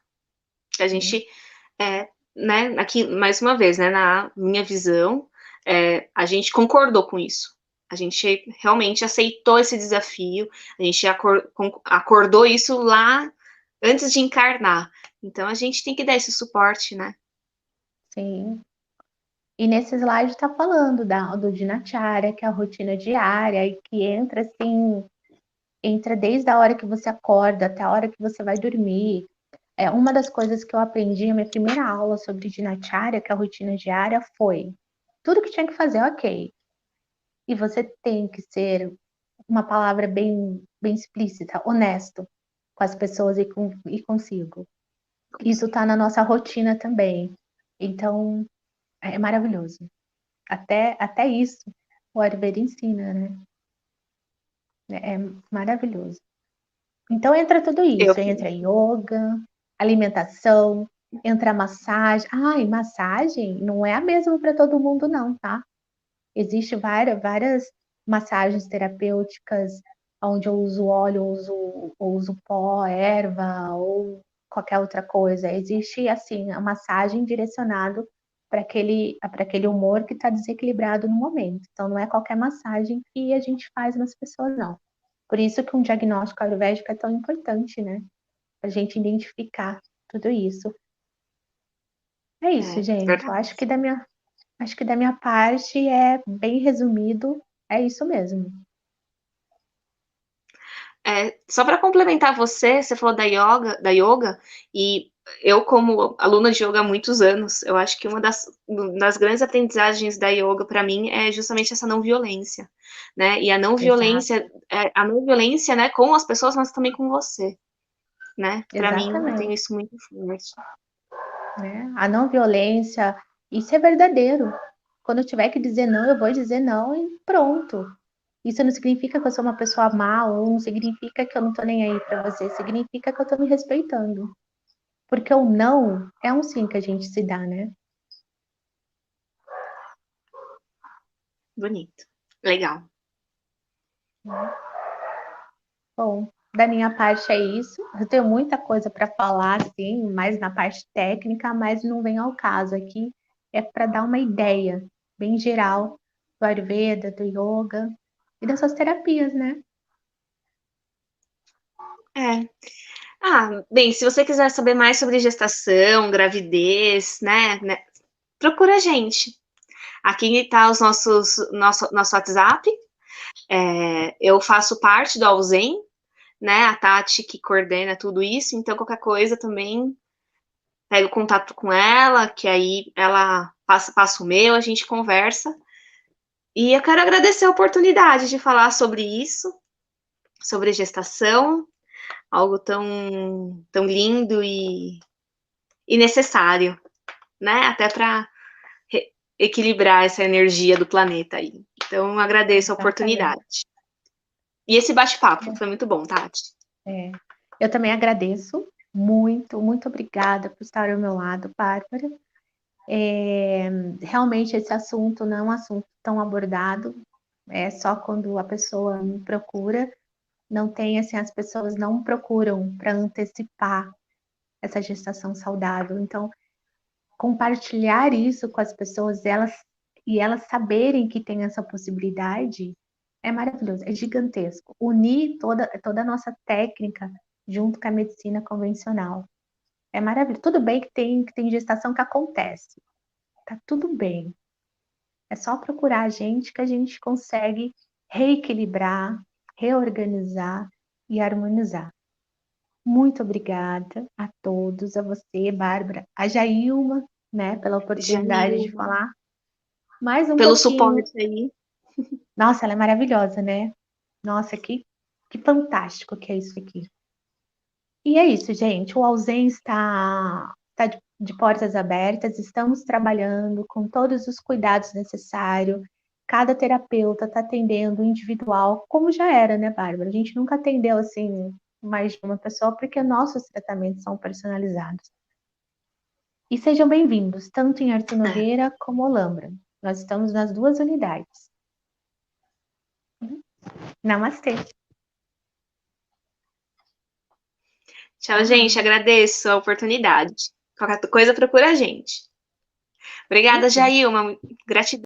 Speaker 1: A gente, né, aqui, mais uma vez, né, na minha visão, a gente concordou com isso. A gente realmente aceitou esse desafio, a gente acordou isso lá antes de encarnar. Então, a gente tem que dar esse suporte, né?
Speaker 2: Sim. E nesse slide está falando do Dinacharya, que é a rotina diária, e que entra assim, entra desde a hora que você acorda até a hora que você vai dormir. Uma das coisas que eu aprendi na minha primeira aula sobre Dinacharya, que é a rotina diária, foi tudo que tinha que fazer, ok. E você tem que ser, uma palavra bem explícita, honesto com as pessoas e consigo. Isso está na nossa rotina também. Então, é maravilhoso. Até isso o Ayurveda ensina, né? É maravilhoso. Então entra tudo
Speaker 1: Eu,
Speaker 2: isso, entra yoga, alimentação, entra massagem. Ai, massagem não é a mesma para todo mundo não, tá? Existem várias massagens terapêuticas onde eu uso óleo, eu uso pó, erva ou qualquer outra coisa. Existe assim a massagem direcionada para aquele humor que está desequilibrado no momento. Então não é qualquer massagem que a gente faz nas pessoas, não. Por isso que um diagnóstico ayurvédico é tão importante, né? A gente identificar tudo isso. É isso, gente. Eu
Speaker 1: verdade.
Speaker 2: acho que da minha parte é bem resumido, é isso mesmo.
Speaker 1: Só para complementar você falou da yoga, e eu, como aluna de yoga há muitos anos, eu acho que uma das grandes aprendizagens da yoga para mim é justamente essa não violência, né? E
Speaker 2: Exato,
Speaker 1: a não violência, né, com as pessoas, mas também com você, né? Para mim, eu tenho
Speaker 2: exatamente,
Speaker 1: isso muito forte.
Speaker 2: né? A não violência, isso é verdadeiro. Quando eu tiver que dizer não, eu vou dizer não e pronto. Isso não significa que eu sou uma pessoa má ou não significa que eu não tô nem aí para você, significa que eu tô me respeitando. Porque o não é um sim que a gente se dá, né?
Speaker 1: Bonito. Legal.
Speaker 2: Bom, da minha parte é isso. Eu tenho muita coisa para falar, sim, mais na parte técnica, mas não vem ao caso aqui. É para dar uma ideia bem geral do Ayurveda, do Yoga e dessas terapias, né?
Speaker 1: É. Bem, se você quiser saber mais sobre gestação, gravidez, né, procura a gente. Aqui está nosso WhatsApp. Eu faço parte do Alzem, né? A Tati que coordena tudo isso, então qualquer coisa também pego contato com ela, que aí ela passa o meu, a gente conversa. E eu quero agradecer a oportunidade de falar sobre isso, sobre gestação, algo tão lindo e necessário, né? Até para equilibrar essa energia do planeta aí. Então, eu agradeço a
Speaker 2: Exatamente.
Speaker 1: oportunidade. E esse bate-papo foi muito bom, Tati.
Speaker 2: É. Eu também agradeço muito, muito obrigada por estar ao meu lado, Bárbara. Realmente esse assunto não é um assunto tão abordado, é só quando a pessoa me procura. Não tem assim, as pessoas não procuram para antecipar essa gestação saudável. Então, compartilhar isso com as pessoas, elas saberem que tem essa possibilidade, é maravilhoso, é gigantesco. Unir toda a nossa técnica junto com a medicina convencional. É maravilhoso. Tudo bem que tem gestação que acontece. Tá tudo bem. É só procurar a gente que a gente consegue reequilibrar, reorganizar e harmonizar. Muito obrigada a todos, a você, Bárbara, a Jailma, né, pela oportunidade de
Speaker 1: Jamil,
Speaker 2: falar mais um
Speaker 1: pelo
Speaker 2: pouquinho.
Speaker 1: suporte aí.
Speaker 2: Nossa, ela é maravilhosa, né? Nossa, que fantástico que é isso aqui. E é isso, gente. O Ausência está de portas abertas, estamos trabalhando com todos os cuidados necessários. Cada terapeuta está atendendo individual, como já era, né, Bárbara? A gente nunca atendeu assim mais de uma pessoa, porque nossos tratamentos são personalizados. E sejam bem-vindos, tanto em Artur
Speaker 1: É.
Speaker 2: Nogueira como Olambra. Nós estamos nas duas unidades. Namastê.
Speaker 1: Tchau, gente. Agradeço a oportunidade. Qualquer coisa, procura a gente. Obrigada,
Speaker 2: Uhum.
Speaker 1: Jailma. Gratidão.